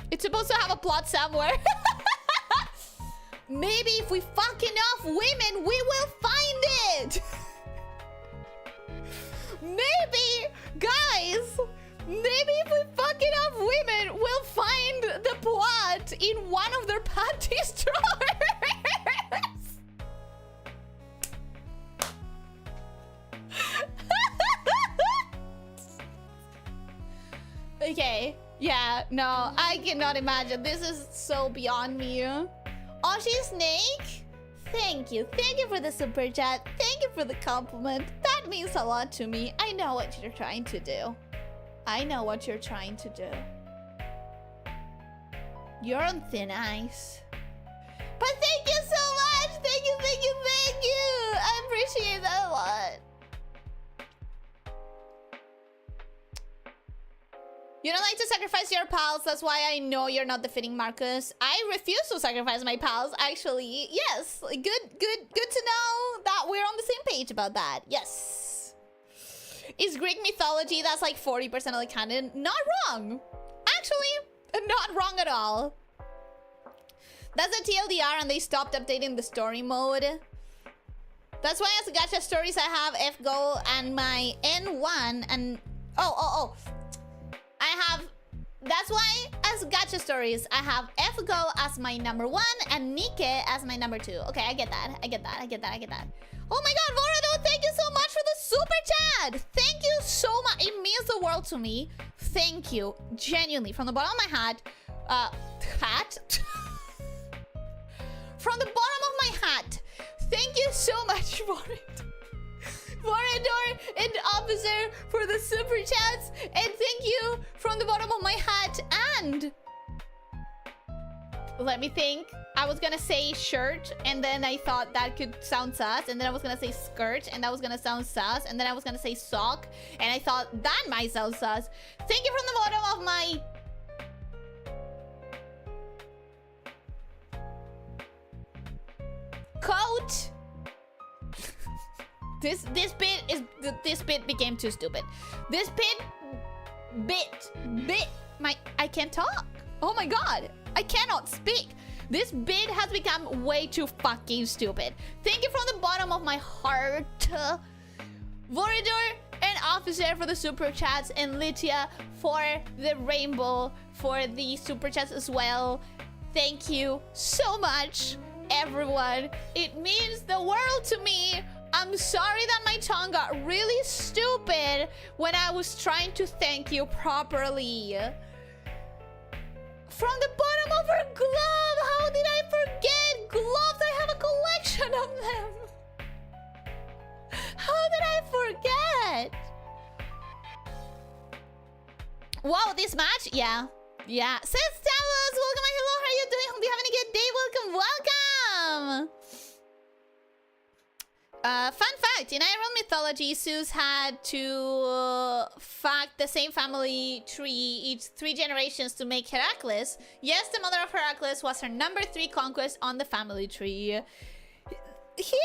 It's supposed to have a plot somewhere. Maybe if we fuck enough women, we will find it. Maybe, guys, maybe if we fuck enough women, we'll find the plot in one of their panties drawers. Okay, yeah, no, I cannot imagine. This is so beyond me. Oshi Snake, thank you. Thank you for the super chat. Thank you for the compliment. That means a lot to me. I know what you're trying to do. I know what you're trying to do. You're on thin ice. But thank you so much. Thank you, thank you, thank you. I appreciate that a lot. You don't like to sacrifice your pals. That's why I know you're not defeating Marcus. I refuse to sacrifice my pals, actually. Yes, good to know that we're on the same page about that. Yes. Is Greek mythology, that's like 40% of the canon. Not wrong. Actually, not wrong at all. That's a TLDR and they stopped updating the story mode. That's why as gacha stories I have FGO and my N1 and... Oh. I have... That's why as gacha stories I have FGO as my #1 and Nikki as my #2. Okay, I get that. I get that. Oh my god, Vorado, thank you so much for the super chat. Thank you so much. It means the world to me. Thank you. Genuinely. From the bottom of my heart. From the bottom of my hat. Thank you so much for it. Vorador and Officer for the super chats. And thank you from the bottom of my hat. And... let me think. I was gonna say shirt, and then I thought that could sound sus, and then I was gonna say skirt, and that was gonna sound sus, and then I was gonna say sock, and I thought that might sound sus. Thank you from the bottom of my... coat. This bit became too stupid. This bit I can't talk. Oh my god, I cannot speak. This bit has become way too fucking stupid. Thank you from the bottom of my heart, Voridor and Officer for the super chats, and Lydia for the rainbow for the super chats as well. Thank you so much, everyone. It means the world to me. I'm sorry that my tongue got really stupid when I was trying to thank you properly. From the bottom of her glove, how did I forget gloves? I have a collection of them. How did I forget? Wow, this match? Yeah. Yeah. Says Dallas, welcome and hello, how are you doing? Hope you're having a good day. Welcome, welcome. Fun fact, in Iron mythology, Zeus had to fuck the same family tree each 3 generations to make Heracles. Yes, the mother of Heracles was her number 3 conquest on the family tree. He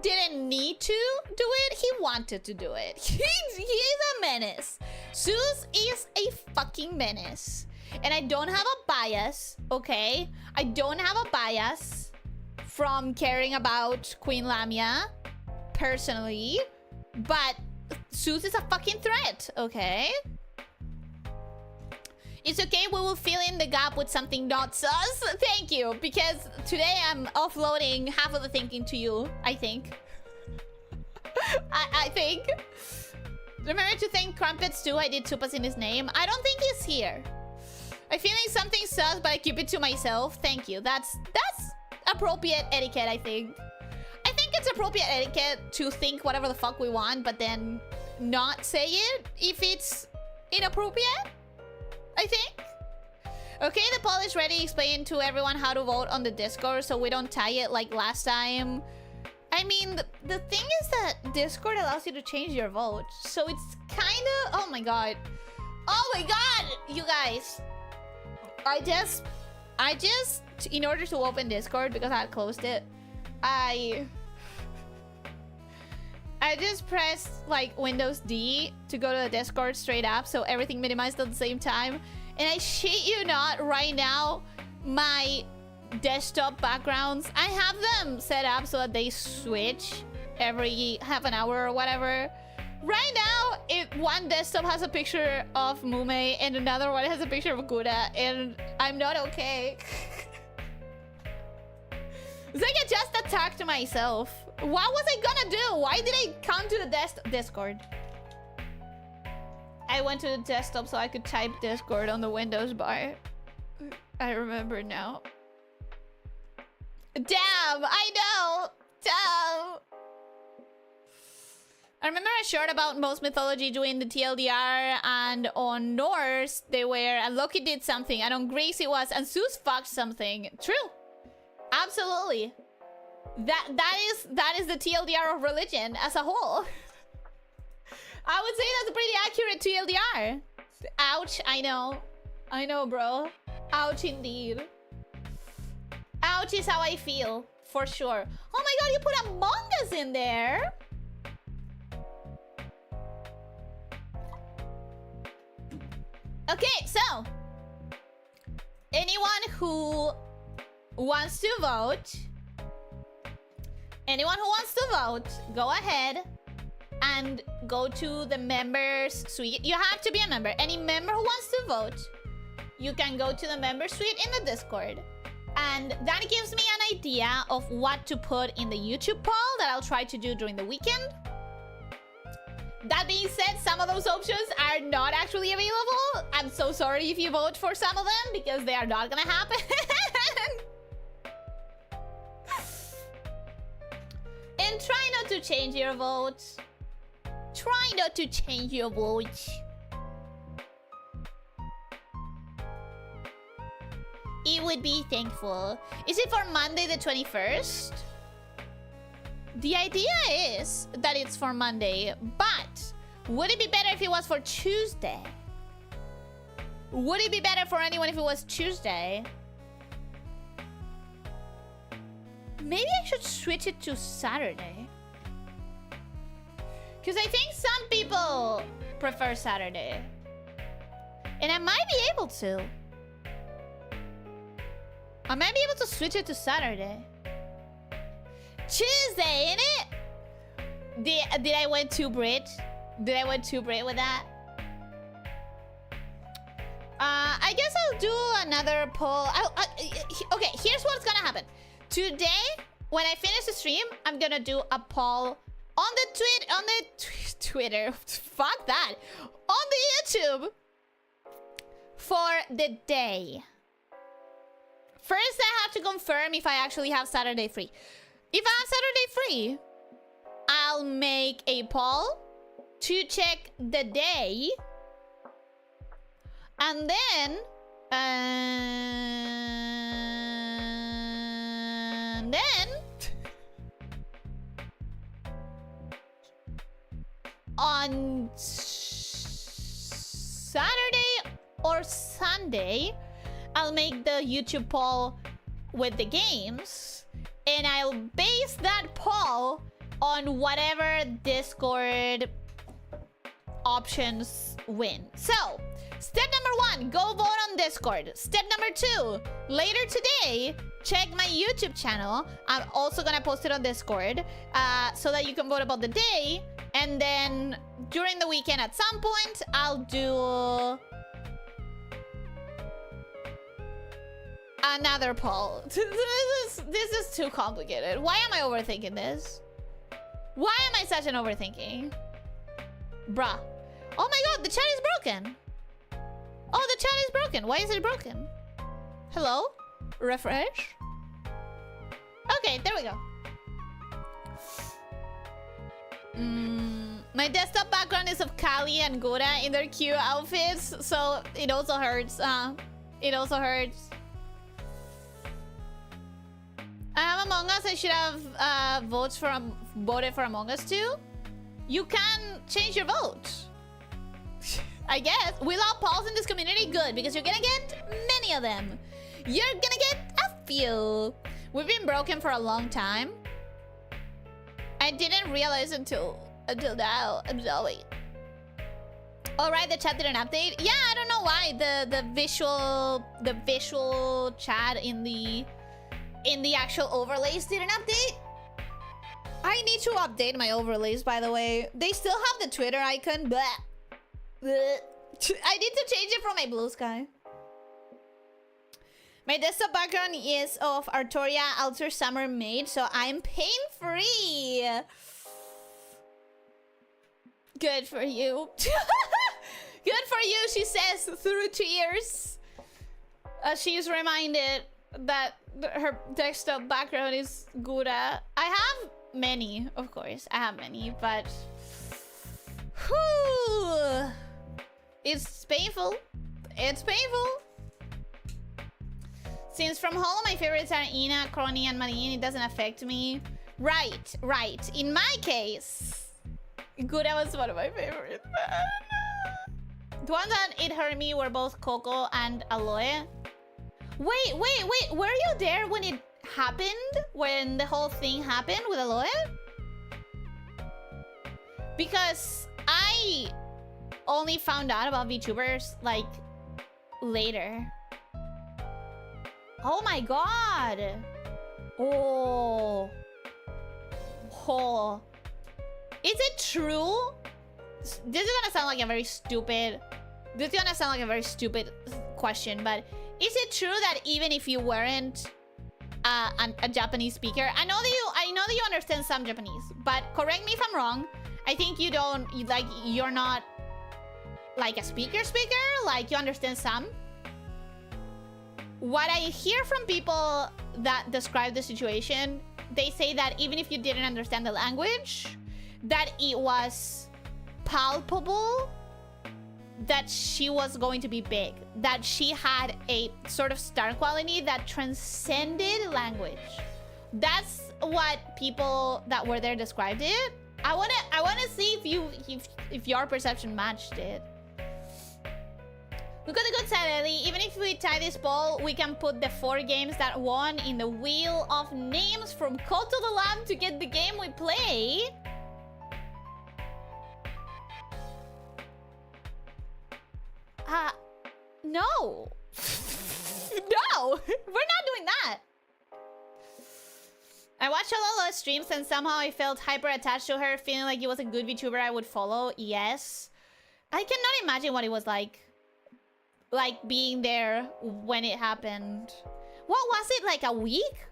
didn't need to do it, he wanted to do it. He's a menace. Zeus is a fucking menace. And I don't have a bias, okay? I don't have a bias from caring about Queen Lamia, personally, but Zeus is a fucking threat, okay? It's okay, we will fill in the gap with something not sus. Thank you, because today I'm offloading half of the thinking to you, I think. I think. Remember to thank Crumpets too, I did Tupas in his name. I don't think he's here. I'm feeling something sus, but I keep it to myself. Thank you, that's appropriate etiquette, I think. I think it's appropriate etiquette to think whatever the fuck we want, but then not say it if it's inappropriate, I think. Okay, the poll is ready. Explain to everyone how to vote on the Discord so we don't tie it like last time. I mean, the thing is that Discord allows you to change your vote, so it's kind of... Oh my god. Oh my god, you guys. I just, in order to open Discord, because I had closed it, I just pressed like Windows D to go to the Discord straight up, so everything minimized at the same time. And I shit you not, right now, my desktop backgrounds, I have them set up so that they switch every half an hour or whatever. Right now, one desktop has a picture of Mume and another one has a picture of Gura, and I'm not okay. It's like I just attacked myself. What was I gonna do? Why did I come to the Discord? I went to the desktop so I could type Discord on the Windows bar. I remember now. Damn, I know. Damn. I remember I shared about most mythology doing the TLDR, and on Norse they were, and Loki did something, and on Greece it was, and Zeus fucked something. True. Absolutely. That is the TLDR of religion as a whole. I would say that's a pretty accurate TLDR. Ouch, I know. I know, bro. Ouch indeed. Ouch is how I feel, for sure. Oh my god, you put Among Us in there? Okay, so anyone who wants to vote, go ahead and go to the members suite. You have to be a member. Any member who wants to vote, you can go to the member suite in the Discord. And that gives me an idea of what to put in the YouTube poll that I'll try to do during the weekend. That being said, some of those options are not actually available. I'm so sorry if you vote for some of them, because they are not gonna happen. And try not to change your vote. Try not to change your vote. It would be thankful. Is it for Monday the 21st? The idea is that it's for Monday, but would it be better if it was for Tuesday? Would it be better for anyone if it was Tuesday? Maybe I should switch it to Saturday. Because I think some people prefer Saturday. And I might be able to. I might be able to switch it to Saturday. Tuesday, innit? Did I went too Brit? Did I went too Brit with that? I guess I'll do another poll. Okay, here's what's gonna happen. Today, when I finish the stream, I'm gonna do a poll on the Twitter. Fuck that. On the YouTube for the day. First, I have to confirm if I actually have Saturday free. If I have Saturday free, I'll make a poll to check the day. And then on Saturday or Sunday, I'll make the YouTube poll with the games, and I'll base that poll on whatever Discord options win. So, step number 1, go vote on Discord. Step number 2, later today, check my YouTube channel. I'm also gonna post it on Discord so that you can vote about the day. And then during the weekend at some point, I'll do another poll. This is too complicated. Why am I overthinking this? Why am I such an overthinking? Bruh. Oh my god, the chat is broken. Oh, the chat is broken. Why is it broken? Hello? Refresh? Okay, there we go. My desktop background is of Kali and Gura in their cute outfits, so it also hurts. It also hurts. I have Among Us. I should have voted for Among Us too. You can change your vote. I guess. Without polls in this community, good, because you're gonna get many of them. You're gonna get a few. We've been broken for a long time. I didn't realize until now. I'm sorry. Alright, the chat didn't update. Yeah, I don't know why. The visual chat in the actual overlays didn't update. I need to update my overlays, by the way. They still have the Twitter icon, but I need to change it from my blue sky. My desktop background is of Artoria Alter Summer Maid, so I'm pain-free. Good for you. Good for you, she says through tears. She's reminded that her desktop background is Gura. I have many, of course. I have many, but whew, it's painful. It's painful. Since from Hollow my favorites are Ina, Crony, and Marine, it doesn't affect me. Right, right. In my case, Gura was one of my favorites. The ones that it hurt me were both Coco and Aloe. Wait. Were you there when it happened? When the whole thing happened with Aloe? Because I only found out about VTubers, like, later. Oh my god! Oh. Is it true? This is gonna sound like a very stupid... This is gonna sound like a very stupid question, but... Is it true that even if you weren't a Japanese speaker... I know that you understand some Japanese, but correct me if I'm wrong. I think you don't... Like, you're not... Like a speaker? Like, you understand some? What I hear from people that describe the situation, they say that even if you didn't understand the language, that it was palpable that she was going to be big, that she had a sort of star quality that transcended language. That's what people that were there described it. I wanna see if your perception matched it. Look at the good side, Ellie. Even if we tie this poll, we can put the 4 games that won in the wheel of names from Code to the Lamb to get the game we play. No. No, we're not doing that. I watched a lot of streams and somehow I felt hyper attached to her, feeling like it was a good VTuber I would follow. Yes. I cannot imagine what it was like being there when it happened. What was it, like a week?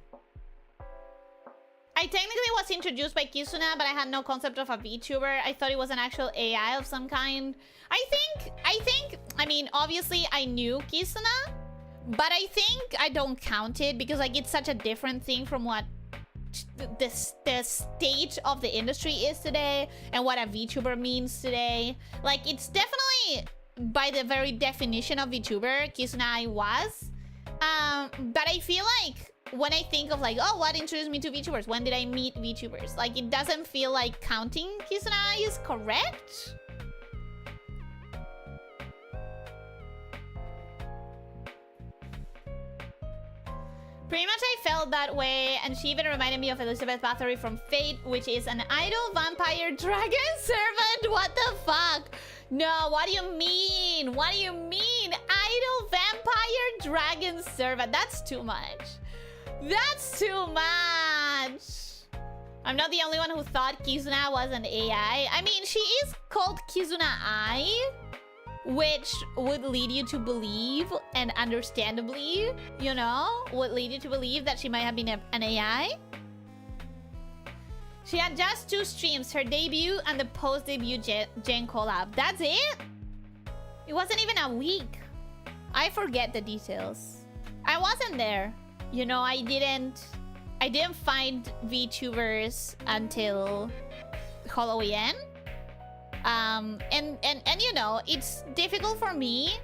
I technically was introduced by Kizuna, but I had no concept of a VTuber. I thought it was an actual AI of some kind. I mean, obviously I knew Kizuna, but I think I don't count it because like it's such a different thing from what the stage of the industry is today and what a VTuber means today. Like it's definitely, by the very definition of VTuber, Kizuna was. But I feel like when I think of like, oh, what introduced me to VTubers? When did I meet VTubers? Like, it doesn't feel like counting Kizuna is correct. Pretty much I felt that way, and she even reminded me of Elizabeth Bathory from Fate, which is an idol vampire dragon servant. What the fuck? No, what do you mean? What do you mean? Idol vampire dragon servant. That's too much. That's too much. I'm not the only one who thought Kizuna was an AI. I mean, she is called Kizuna Ai, which would lead you to believe, and understandably, you know, would lead you to believe that she might have been an AI. She had just 2 streams, her debut and the post-debut Gen collab. That's it? It wasn't even a week. I forget the details. I wasn't there. You know, I didn't find VTubers until Halloween. And you know, it's difficult for me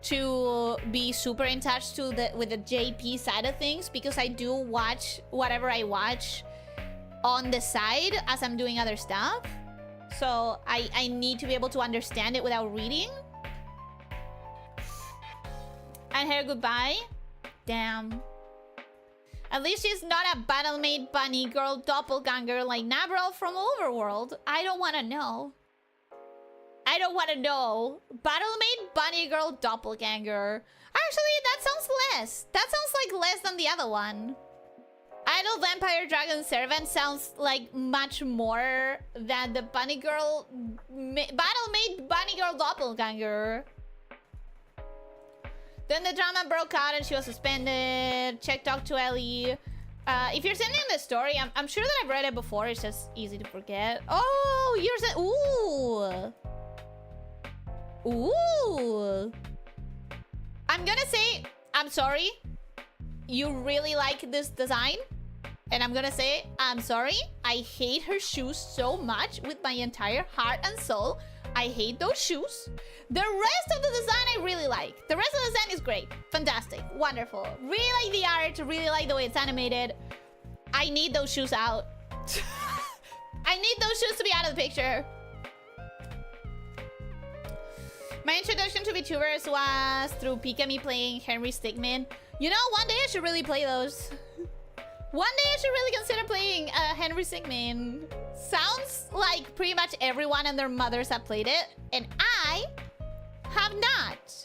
to be super in touch with the JP side of things because I do watch whatever I watch on the side as I'm doing other stuff. So I need to be able to understand it without reading. And her goodbye. Damn. At least she's not a battle-made bunny girl doppelganger like Nabrel from Overworld. I don't want to know. I don't want to know. Battle-made bunny girl doppelganger. Actually, that sounds less. That sounds like less than the other one. Idol vampire dragon servant sounds like much more than the bunny girl... battle-made bunny girl doppelganger. Then the drama broke out and she was suspended. Check talk to Ellie. If you're sending the story, I'm sure that I've read it before. It's just easy to forget. Oh, you're ooh. Ooh. I'm gonna say, I'm sorry. You really like this design. And I'm gonna say, I'm sorry. I hate her shoes so much with my entire heart and soul. I hate those shoes. The rest of the design I really like. The rest of the design is great. Fantastic. Wonderful. Really like the art. Really like the way it's animated. I need those shoes out. I need those shoes to be out of the picture. My introduction to VTubers was through Pikami playing Henry Stickmin. You know, one day I should really play those. One day I should really consider playing Henry Stickmin. Sounds like pretty much everyone and their mothers have played it, and I have not.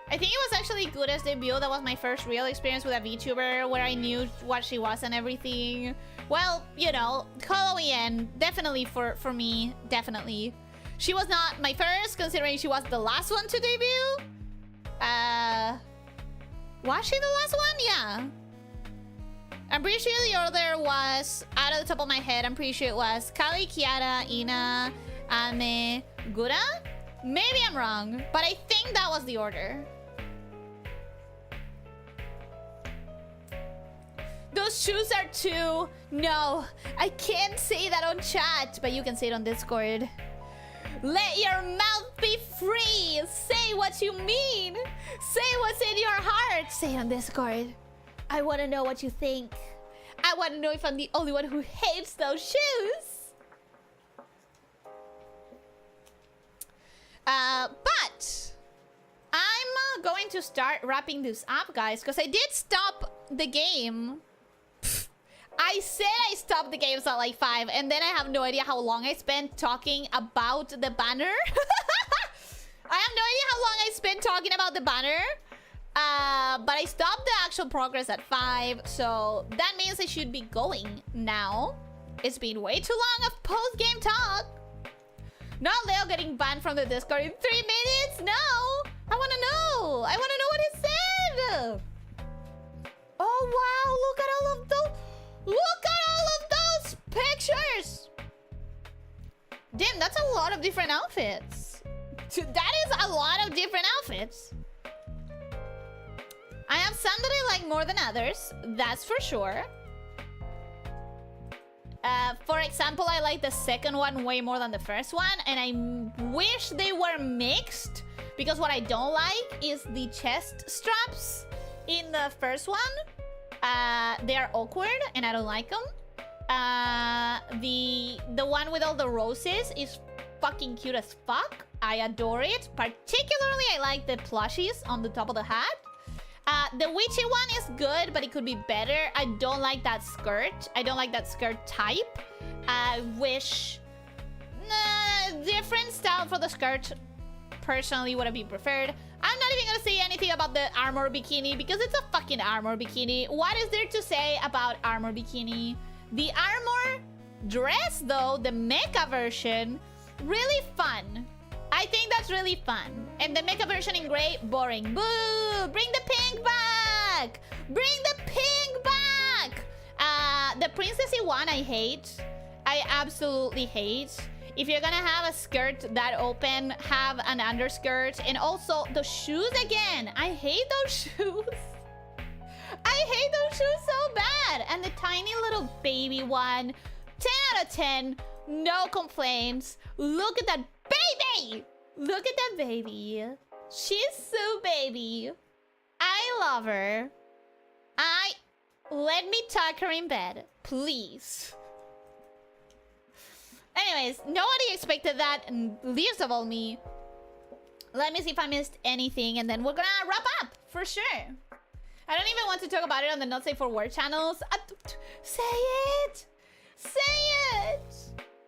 I think it was actually good as debut. That was my first real experience with a VTuber where I knew what she was and everything. Well, you know, Halloween, definitely for me, definitely. She was not my first, considering she was the last one to debut. Was she the last one? Yeah. I'm pretty sure the order was, out of the top of my head, I'm pretty sure it was Kali, Kiara, Ina, Ame, Gura? Maybe I'm wrong, but I think that was the order. Those shoes are too... No, I can't say that on chat, but you can say it on Discord. Let your mouth be free. Say what you mean. Say what's in your heart. Say it on Discord. I want to know what you think. I want to know if I'm the only one who hates those shoes. But I'm going to start wrapping this up, guys, because I did stop the game. I said I stopped the games at like 5, and then I have no idea how long I spent talking about the banner. I have no idea how long I spent talking about the banner. But I stopped the actual progress at 5, so that means I should be going now. It's been way too long of post-game talk. Not Leo getting banned from the Discord in 3 minutes. No, I want to know. I want to know what he said. Oh wow! Look at all of those. Look at all of those pictures. Damn, that's a lot of different outfits. That is a lot of different outfits. I have some that I like more than others. That's for sure. For example, I like the second one way more than the first one, and I wish they were mixed, because what I don't like is the chest straps in the first one. They are awkward, and I don't like them. The one with all the roses is fucking cute as fuck. I adore it. Particularly, I like the plushies on the top of the hat. The witchy one is good, but it could be better. I don't like that skirt. I don't like that skirt type. I wish different style for the skirt personally would have been preferred. I'm not even gonna say anything about the armor bikini because it's a fucking armor bikini. What is there to say about armor bikini? The armor dress, though, the mecha version, really fun. I think that's really fun. And the mecha version in gray, boring. Boo! Bring the pink back! Bring the pink back! The princessy one I hate. I absolutely hate. If you're gonna have a skirt that open, have an underskirt. And also, the shoes again. I hate those shoes. I hate those shoes so bad. And the tiny little baby one. 10 out of 10. No complaints. Look at that baby! Look at that baby. She's so baby. I love her. Let me tuck her in bed, please. Anyways, nobody expected that, and least of all me. Let me see if I missed anything, and then we're gonna wrap up, for sure. I don't even want to talk about it on the Not Safe for Work channels. Say it! Say it!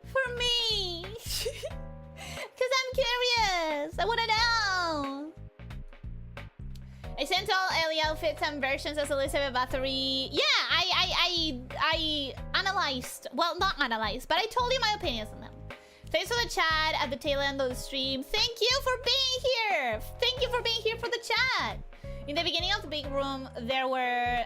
For me! Because I'm curious. I want to know. I sent all Ellie outfits and versions as Elyssia Bathory. Yeah, I analyzed. Well, not analyzed, but I told you my opinions on them. Thanks for the chat at the tail end of the stream. Thank you for being here. Thank you for being here for the chat. In the beginning of the big room, there were...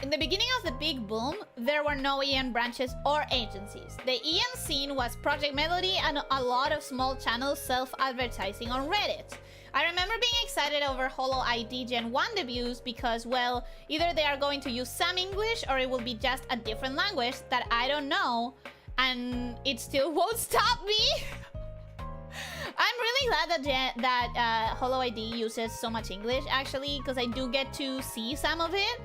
In the beginning of the big boom, there were no EN branches or agencies. The EN scene was Project Melody and a lot of small channels self-advertising on Reddit. I remember being excited over Hollow ID Gen 1 debuts because, well, either they are going to use some English or it will be just a different language that I don't know, and it still won't stop me. I'm really glad that Hollow ID uses so much English, actually, because I do get to see some of it.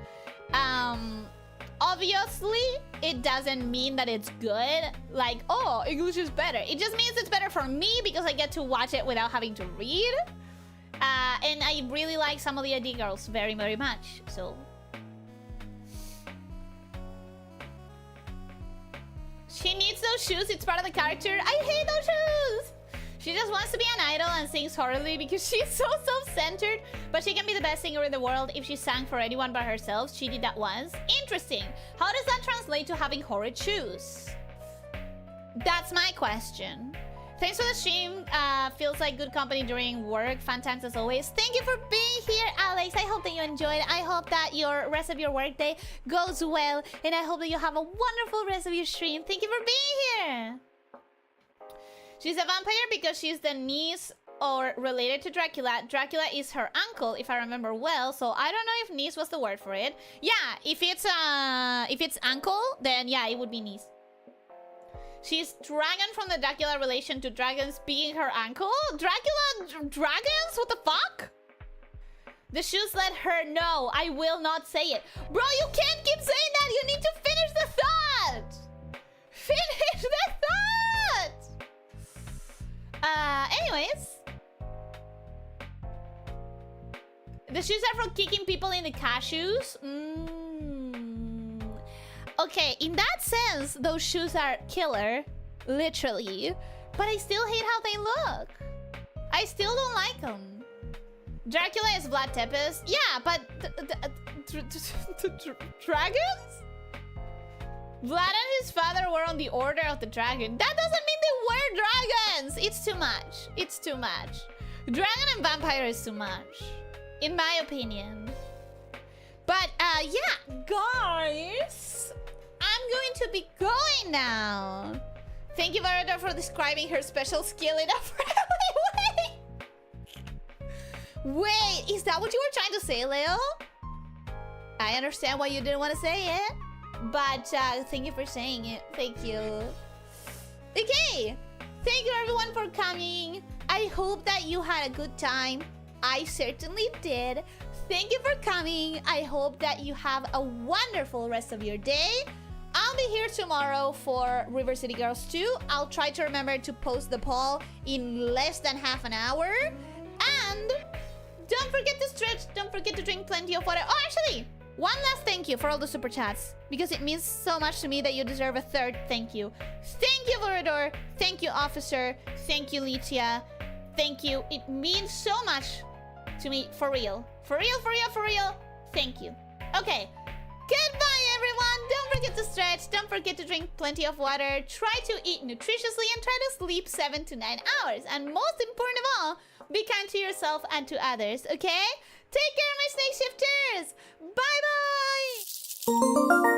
Obviously, it doesn't mean that it's good. Like, oh, English is better. It just means it's better for me because I get to watch it without having to read. And I really like some of the ID girls very, very much. So, she needs those shoes. It's part of the character. I hate those shoes. She just wants to be an idol and sings horribly because she's so self-centered. But she can be the best singer in the world if she sang for anyone but herself. She did that once. Interesting. How does that translate to having horrid shoes? That's my question. Thanks for the stream. Feels like good company during work. Fun times as always. Thank you for being here, Alex. I hope that you enjoyed. I hope that your rest of your workday goes well. And I hope that you have a wonderful rest of your stream. Thank you for being here. She's a vampire because she's the niece or related to Dracula. Dracula is her uncle, if I remember well. So I don't know if niece was the word for it. Yeah, if it's uncle, then yeah, it would be niece. She's dragon from the Dracula relation to dragons being her uncle. Dracula dragons? What the fuck? The shoes let her know. I will not say it. Bro, you can't keep saying that. You need to finish the thought. Finish the thought. Anyways. The shoes are for kicking people in the cashews. Okay, in that sense, those shoes are killer. Literally. But I still hate how they look. I still don't like them. Dracula is Vlad Tepes. Yeah, but dragons? Vlad and his father were on the Order of the Dragon. That doesn't mean they were dragons. It's too much. It's too much. Dragon and vampire is too much, in my opinion. But yeah, guys, I'm going to be going now. Thank you, Varada, for describing her special skill in a friendly way. Wait, is that what you were trying to say, Leo? I understand why you didn't want to say it, but thank you for saying it. Thank you. Okay, thank you everyone for coming. I hope that you had a good time. I certainly did. Thank you for coming. I hope that you have a wonderful rest of your day. I'll be here tomorrow for River City Girls 2. I'll try to remember to post the poll in less than half an hour. And don't forget to stretch. Don't forget to drink plenty of water. Oh, actually, one last thank you for all the super chats, because it means so much to me that you deserve a third thank you. Thank you, Vorador. Thank you, Officer. Thank you, Elyssia. Thank you. It means so much to me. For real. For real, for real, for real. Thank you. Okay. Goodbye, everyone. Don't forget to stretch. Don't forget to drink plenty of water. Try to eat nutritiously and try to sleep 7 to 9 hours. And most important of all, be kind to yourself and to others, okay? Take care, my snake shifters. Bye-bye.